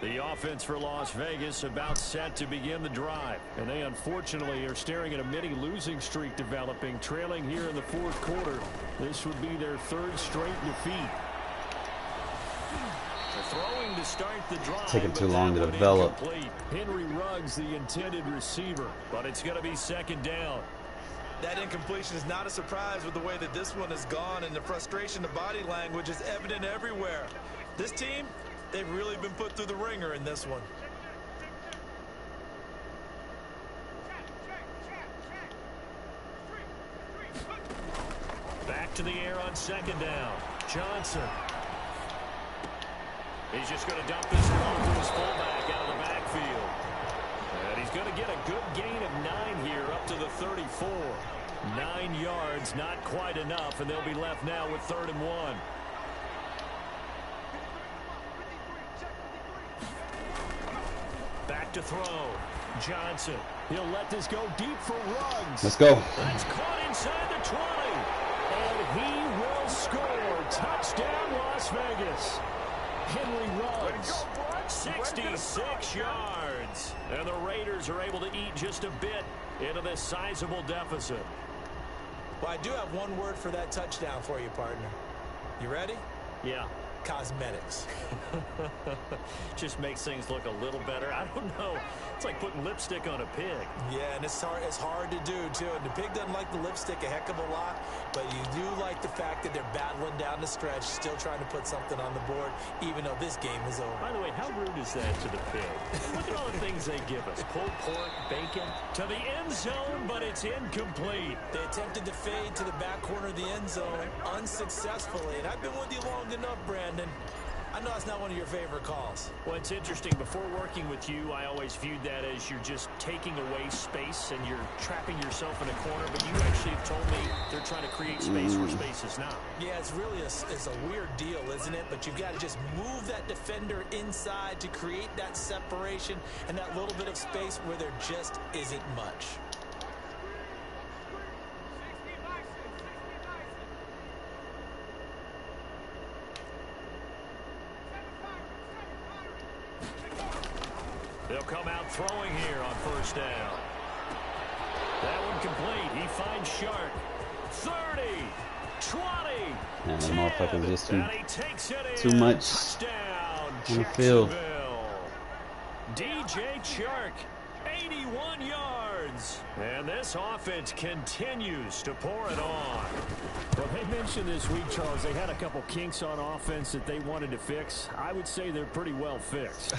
The offense for Las Vegas about set to begin the drive. And they unfortunately are staring at a mini losing streak developing, trailing here in the 4th quarter. This would be their 3rd straight defeat. Throwing to start the drive. Taking too long to develop. Henry Ruggs, the intended receiver, but it's going to be second down. That incompletion is not a surprise with the way that this one has gone, and the frustration, the body language is evident everywhere. This team, they've really been put through the ringer in this one. Back to the air on second down. Johnson He's just going to dump this one off to his fullback out of the backfield. And he's going to get a good gain of 9 here up to the 34. 9 yards, not quite enough, and they'll be left now with 3rd and 1. Back to throw. Johnson. He'll let this go deep for Ruggs. Let's go. That's caught inside the 20. And he will score. Touchdown, Las Vegas. Henry Ruggs, 66 yards. And the Raiders are able to eat just a bit into this sizable deficit. Well, I do have one word for that touchdown for you, partner. You ready? Yeah. Cosmetics. Just makes things look a little better. I don't know. It's like putting lipstick on a pig. Yeah, and it's hard to do, too. And the pig doesn't like the lipstick a heck of a lot, but you do like the fact that they're battling down the stretch, still trying to put something on the board, even though this game is over. By the way, how rude is that to the pig? Look at all the things they give us. Pulled pork, bacon, to the end zone, but it's incomplete. They attempted to fade to the back corner of the end zone unsuccessfully. And I've been with you long enough, Brandon. I know it's not one of your favorite calls. Well, it's interesting. Before working with you, I always viewed that as you're just taking away space and you're trapping yourself in a corner. But you actually have told me they're trying to create space where space is not. Yeah, it's really it's a weird deal, isn't it? But you've got to just move that defender inside to create that separation and that little bit of space where there just isn't much. They'll come out throwing here on 1st down. That one complete. He finds Shark. 30, 20, Man, that 10, motherfucker's just and he takes it too in. much Touchdown, on the field. Jacksonville. DJ Chark, 81 yards. And this offense continues to pour it on. Well, they mentioned this week, Charles, they had a couple kinks on offense that they wanted to fix. I would say they're pretty well fixed.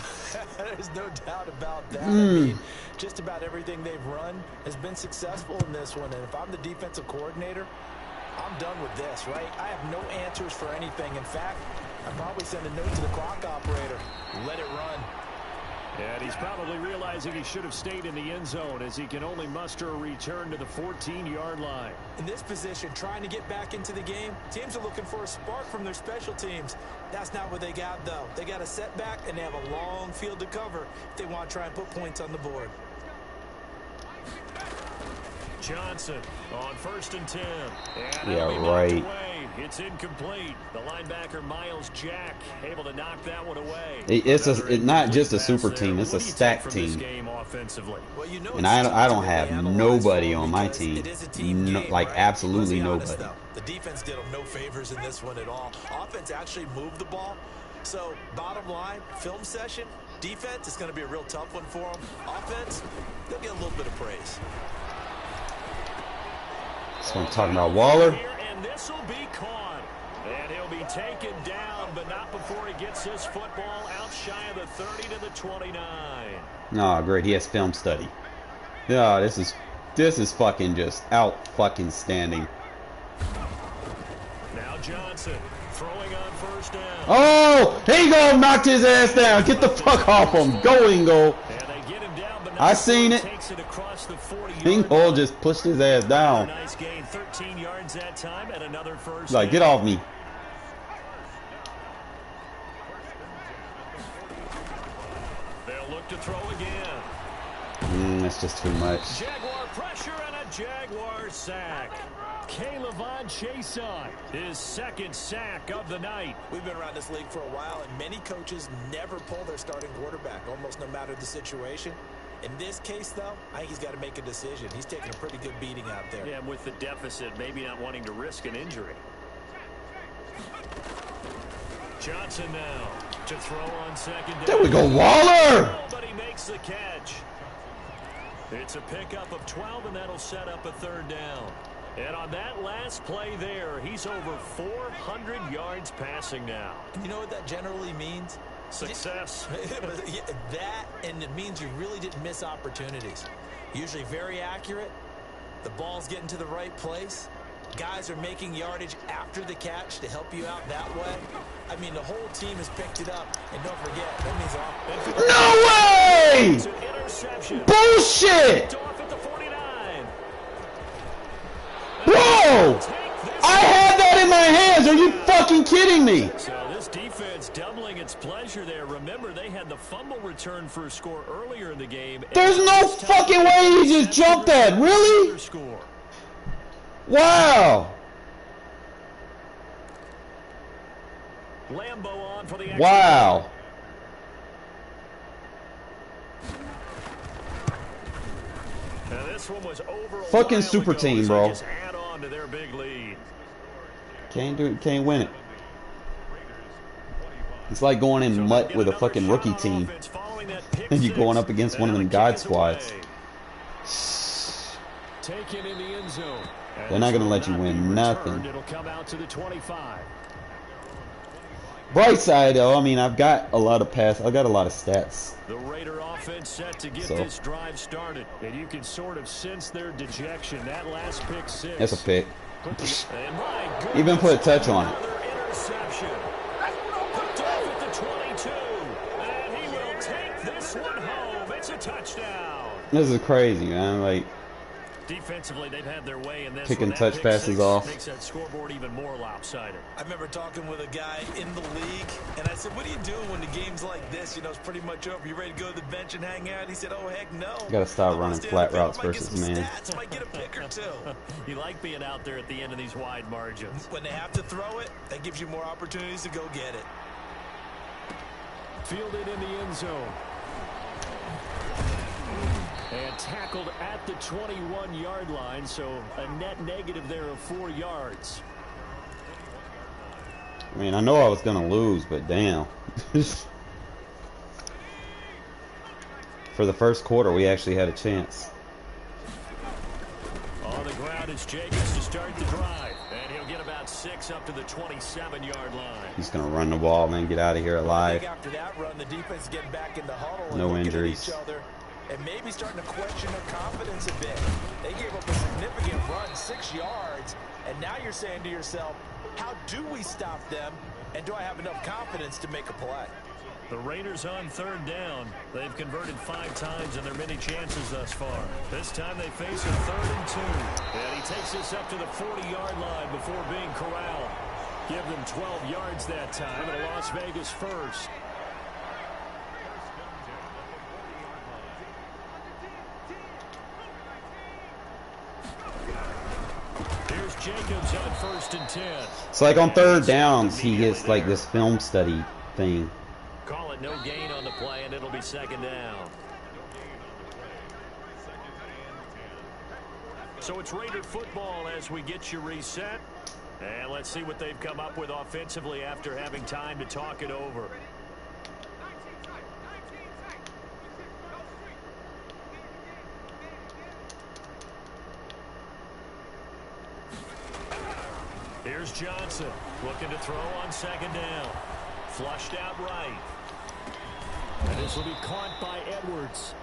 There's no doubt about that. I mean, just about everything they've run has been successful in this one. And if I'm the defensive coordinator, I'm done with this, right? I have no answers for anything. In fact, I'd probably send a note to the clock operator. Let it run. And he's probably realizing he should have stayed in the end zone as he can only muster a return to the 14-yard line. In this position, trying to get back into the game, teams are looking for a spark from their special teams. That's not what they got, though. They got a setback, and they have a long field to cover if they want to try and put points on the board. Johnson on 1st and 10. And Yeah, right. It's incomplete. The linebacker Miles Jack able to knock that one away. It's not just a super team; it's a stacked team. Well, you know, And I don't have nobody on my team, like absolutely nobody. The defense did them no favors in this one at all. Offense actually moved the ball. So bottom line, film session, defense is going to be a real tough one for them. Offense, they'll get a little bit of praise. That's what I'm talking about, Waller. And this will be caught. And he'll be taken down, but not before he gets his football out shy of the 30 to the 29. Oh, great. He has film study. Yeah, this is fucking just out fucking standing. Now Johnson throwing on 1st down. Oh, here you go. Knocked his ass down. Get the fuck off him. Go, Ingo. And they get him down, but I seen it. Takes it across the 40. Ingo just pushed his ass down. Nice gain, 13 yards that time, and another 1st. Like, get off me. They'll look to throw again. That's just too much. Jaguar pressure and a Jaguar sack. K'Lavon Chaisson, his 2nd sack of the night. We've been around this league for a while, and many coaches never pull their starting quarterback, almost no matter the situation. In this case, though, I think he's got to make a decision. He's taking a pretty good beating out there. Yeah, with the deficit, maybe not wanting to risk an injury. Johnson now to throw on 2nd down. There we go, Waller! But he makes the catch. It's a pickup of 12, and that'll set up a 3rd down. And on that last play there, he's over 400 yards passing now. You know what that generally means? Success. That, and it means you really didn't miss opportunities. Usually very accurate. The ball's getting to the right place. guys are making yardage after the catch to help you out that way, I mean, the whole team has picked it up. And don't forget, that means No way! It's an interception. Bullshit! Off at the 49. Bro! I had that in my hands. Are you fucking kidding me? So this defense doubling its pleasure there. Remember, they had the fumble return for a score earlier in the game. There's no fucking way he just jumped that. Really? Wow. Lambo on for the Wow. Now this one was over Fucking super team, bro. Just add on to their big lead. Can't do it. Can't win it. It's like going in mutt with a fucking rookie team, and you going up against one of them God squads. Taken in the end zone. They're not gonna let you win nothing. It'll come out to the 25. Bright side, though, I mean, I've got a lot of stats. The Raider offense set to get this drive started, and you can sort of sense their dejection. That last pick six. That's a pick. And Even put a touch on it. another interception. Picked off at the 22, and he will take this one home. It's a touchdown. This is crazy, man. Like, Defensively, they've had their way in this. Picking That touch pick passes six off. makes that scoreboard even more lopsided. I remember talking with a guy in the league, and I said, what do you do when the game's like this? You know, it's pretty much over. You ready to go to the bench and hang out? He said, oh, heck no. you gotta stop running flat routes versus man. Stats. Might get a pick or two. You like being out there at the end of these wide margins. When they have to throw it, that gives you more opportunities to go get it. Fielded in the end zone. And tackled at the 21-yard line, so a net negative there of 4 yards. I mean, I know I was gonna lose, but damn. For the first quarter, we actually had a chance. On the ground, it's Jacobs to start the drive. And he'll get about 6 up to the 27-yard line. He's gonna run the ball, man. Get out of here alive. After that run, the defense getting back in the huddle No and injuries. at each other and maybe starting to question their confidence a bit. They gave up a significant run, 6 yards, and now you're saying to yourself, how do we stop them, and do I have enough confidence to make a play? The Raiders on third down. They've converted 5 times in their many chances thus far. This time they face a 3rd and 2. And he takes this up to the 40-yard line before being corralled. Give them 12 yards that time and a Las Vegas first. Here's Jacobs on 1st and 10. It's like on third downs, he gets like this film study thing. Call it no gain on the play, and it'll be 2nd down. So it's Raider football as we get you reset. And let's see what they've come up with offensively after having time to talk it over. Here's Johnson looking to throw on 2nd down. Flushed out right. And this will be caught by Edwards.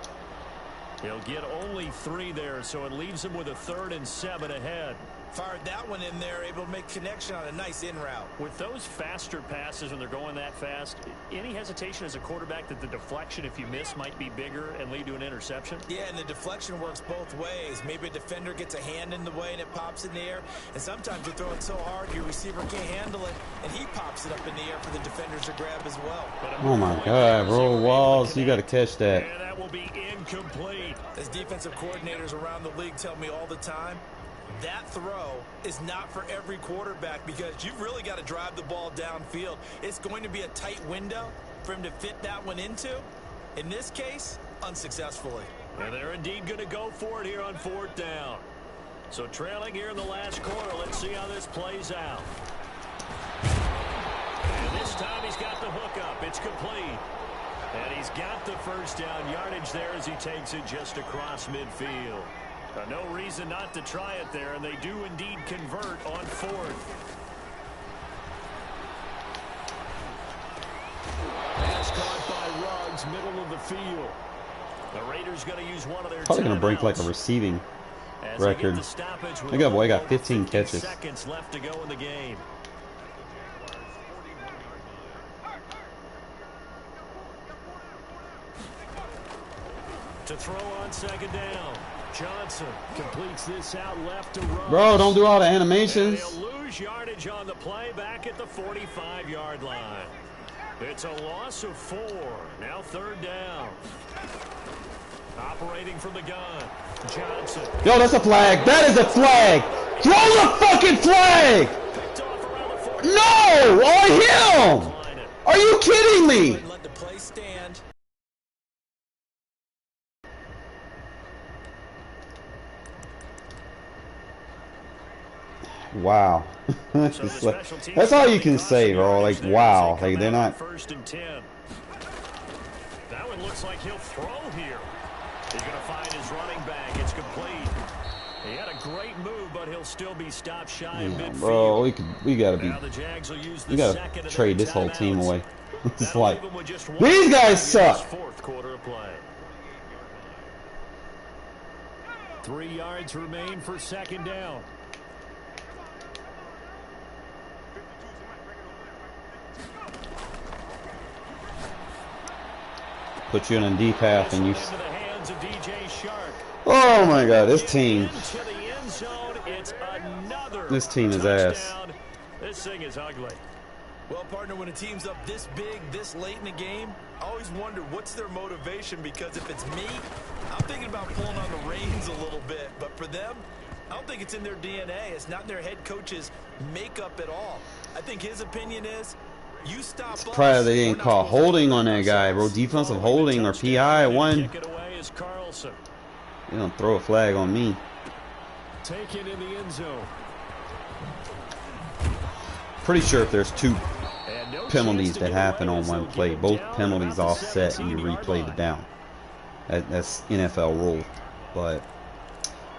He'll get only 3 there, so it leaves him with a 3rd and 7 ahead. Fired that one in there, able to make connection on a nice in route. With those faster passes when they're going that fast, any hesitation as a quarterback that the deflection, if you miss, might be bigger and lead to an interception? Yeah, and the deflection works both ways. Maybe a defender gets a hand in the way and it pops in the air. And sometimes you're throwing so hard your receiver can't handle it, and he pops it up in the air for the defenders to grab as well. Oh my God, roll walls. You got to catch that. And that will be incomplete. As defensive coordinators around the league tell me all the time, that throw is not for every quarterback because you've really got to drive the ball downfield. It's going to be a tight window for him to fit that one into. In this case, unsuccessfully. And they're indeed going to go for it here on 4th down. So trailing here in the last quarter, let's see how this plays out. And this time he's got the hook up. It's complete. And he's got the 1st down yardage there as he takes it just across midfield. No reason not to try it there, and they do indeed convert on 4th. Pass caught by Ruggs, middle of the field. The Raiders going to use one of their Probably going to break like a timeouts. receiving As they get record. the stoppage with Look at that boy, got over 15 50 catches. seconds left to go in the game. To throw on second down. Johnson completes this out left to Ruggs. Bro, don't do all the And animations. they'll lose yardage on the play back at the 45-yard line. It's a loss of 4. Now third down. Operating from the gun. Johnson. Yo, that's a flag. That is a flag. Throw the fucking flag. Picked off around the 40. No, on him. Are you kidding me? Let the play stand. Wow. So the special teams That's all you can cost say, some bro. yardage Like, there wow. as they Like, come they're out on not. 1st and 10. That one looks like he'll throw here. He's going to find his running back. It's complete. He had a great move, but he'll still be stopped shy of Yeah, midfield. bro, we gotta be. Now the Jags will use the We gotta second of trade their this whole team timeouts. away. It's That'll like, leave them with just one these guys in this suck. fourth quarter of play. 3 yards remain for second down. Put you in a deep half and you. Into the hands of DJ Shark. Oh my God, this team. Into the end zone. It's another This team is ass. touchdown. This thing is ugly. Well, partner, when a team's up this big, this late in the game, I always wonder what's their motivation, because if it's me, I'm thinking about pulling on the reins a little bit. But for them, I don't think it's in their DNA. It's not in their head coach's makeup at all. I think his opinion is, you stop us. Surprised they we're didn't not call supposed to holding do on that guy, bro. ourselves. Defensive holding or PI one. Kick it away is Carlson. You don't throw a flag on me. Taken in the end zone. Pretty sure if there's two And no penalties chance to that get happen away on as one they'll play, get both down penalties about the offset and you 17-yard replay line. the down. That's NFL rule. But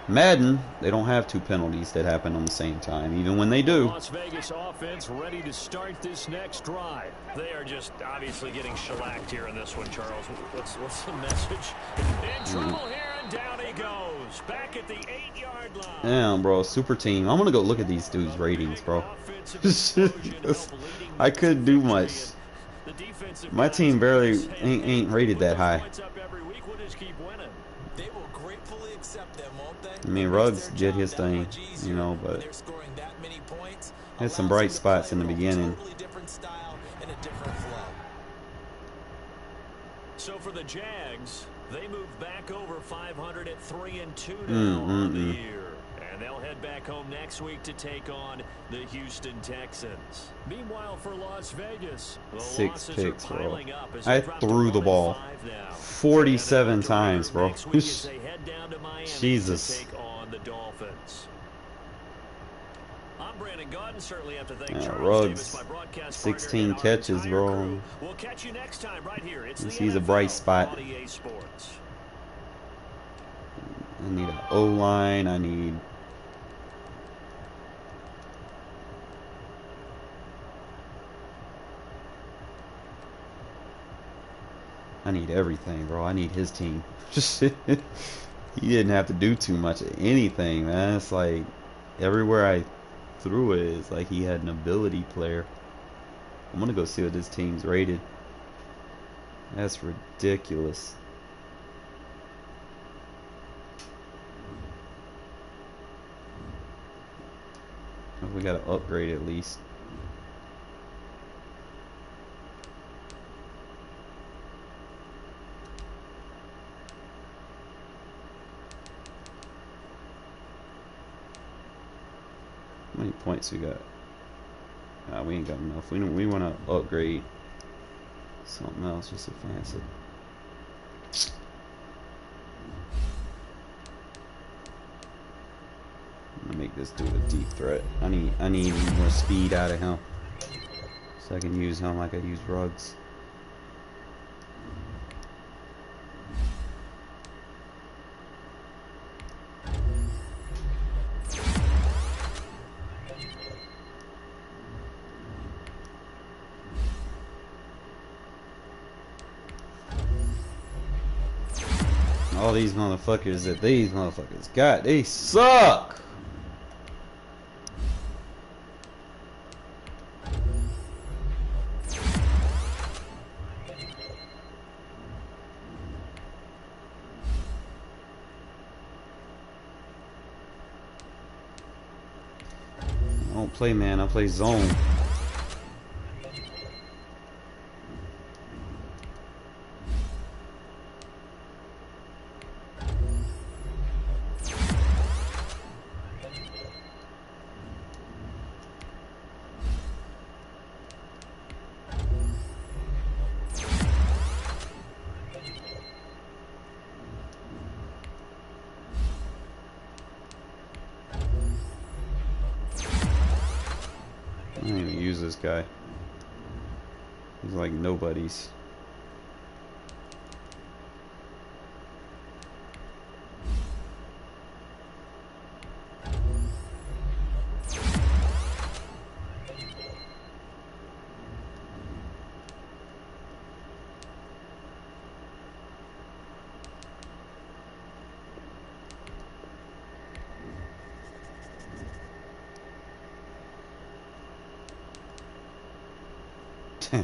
Madden, they don't have two penalties that happen on the same time, even when they do. Las Vegas offense ready to start this next drive. They are just obviously getting shellacked here in this one, Charles. What's the message? In trouble here, and down he goes. Back at the 8-yard line. Damn, bro, super team. I'm gonna go look at these dudes' ratings, bro. I couldn't do much. My team barely ain't rated that high. They will gratefully accept them, won't they? I mean, Ruggs did his thing, you know, but They're scoring that many points. had some allows bright them to spots play in the a beginning. Totally different style and a different flow. So for the Jags, they move back over 500 at 3-2 now on the year. And they'll head back home next week to take on the Houston Texans. Meanwhile, for Las Vegas, the 6 losses picks, are bro. piling up as I they drop to threw the 1-5 ball now. 47 times, bro. Next week as they head down to Miami Jesus. to take on the Dolphins. I'm Brandon Gaudin. Certainly have to thank Yeah, Charles Ruggs, Davis, my broadcast 16 partner, and our catches, entire bro. crew. We'll catch you next time right here. It's the He's a NFL bright spot. on EA Sports. I need an O-line. I need... everything, bro. I need his team. He didn't have to do too much of anything, man. It's like everywhere I threw it, it's like he had an ability player. I'm gonna go see what this team's rated. That's ridiculous. We gotta upgrade at least. How many points we got? Nah, we ain't got enough. We want to upgrade something else just to fancy. I'm gonna make this dude a deep threat. I need more speed out of him, so I can use him like I use Ruggs. All these motherfuckers that these motherfuckers got, they suck. I don't play man, I play zone. I don't even use this guy. He's like nobody's.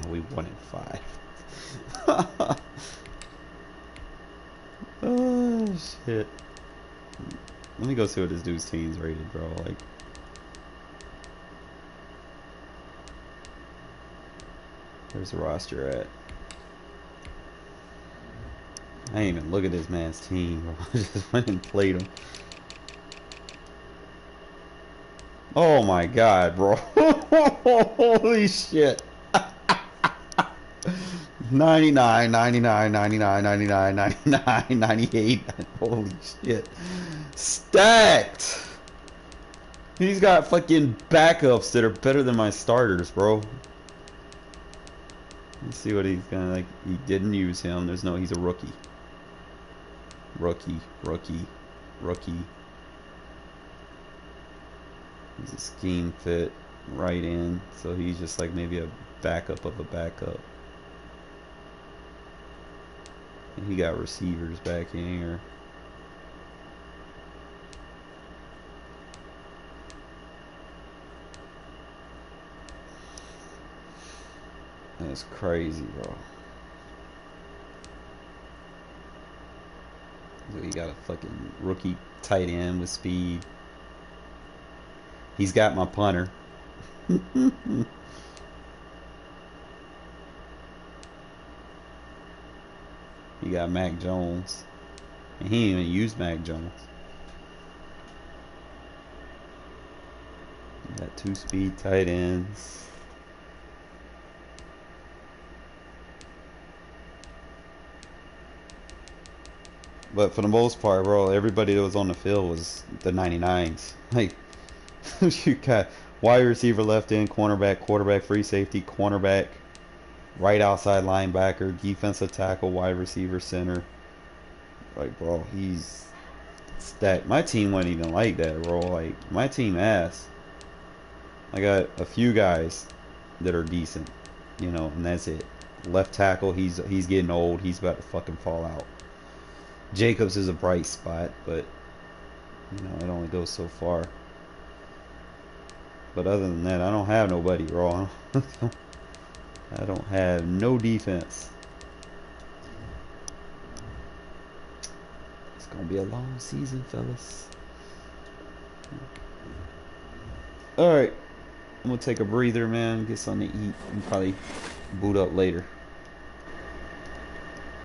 We won in 5. Oh shit. Let me go see what this dude's team's rated, bro. Like, where's the roster at? I ain't even look at this man's team, bro. I just went and played him. Oh my god, bro. Holy shit. 99, 99, 99, 99, 99, 98. Holy shit. Stacked. He's got fucking backups that are better than my starters, bro. Let's see what he's gonna like. He didn't use him. There's no, he's a rookie. Rookie. He's a scheme fit right in. So he's just like maybe a backup of a backup. And he got receivers back in here. That's crazy, bro. So he got a fucking rookie tight end with speed. He's got my punter. He got Mac Jones. And he didn't even use Mac Jones. He got 2 speed tight ends. But for the most part, bro, everybody that was on the field was the 99s. Like, you got wide receiver, left end, cornerback, quarterback, free safety, cornerback, right outside linebacker, defensive tackle, wide receiver, center. Like, bro, he's stacked. My team wasn't even like that, bro. Like, my team ass. I got a few guys that are decent, you know, and that's it. Left tackle, he's getting old. He's about to fucking fall out. Jacobs is a bright spot, but you know, it only goes so far. But other than that, I don't have nobody, bro. I don't have no defense. It's gonna be a long season, fellas. Alright, I'm gonna take a breather, man, get something to eat, and probably boot up later.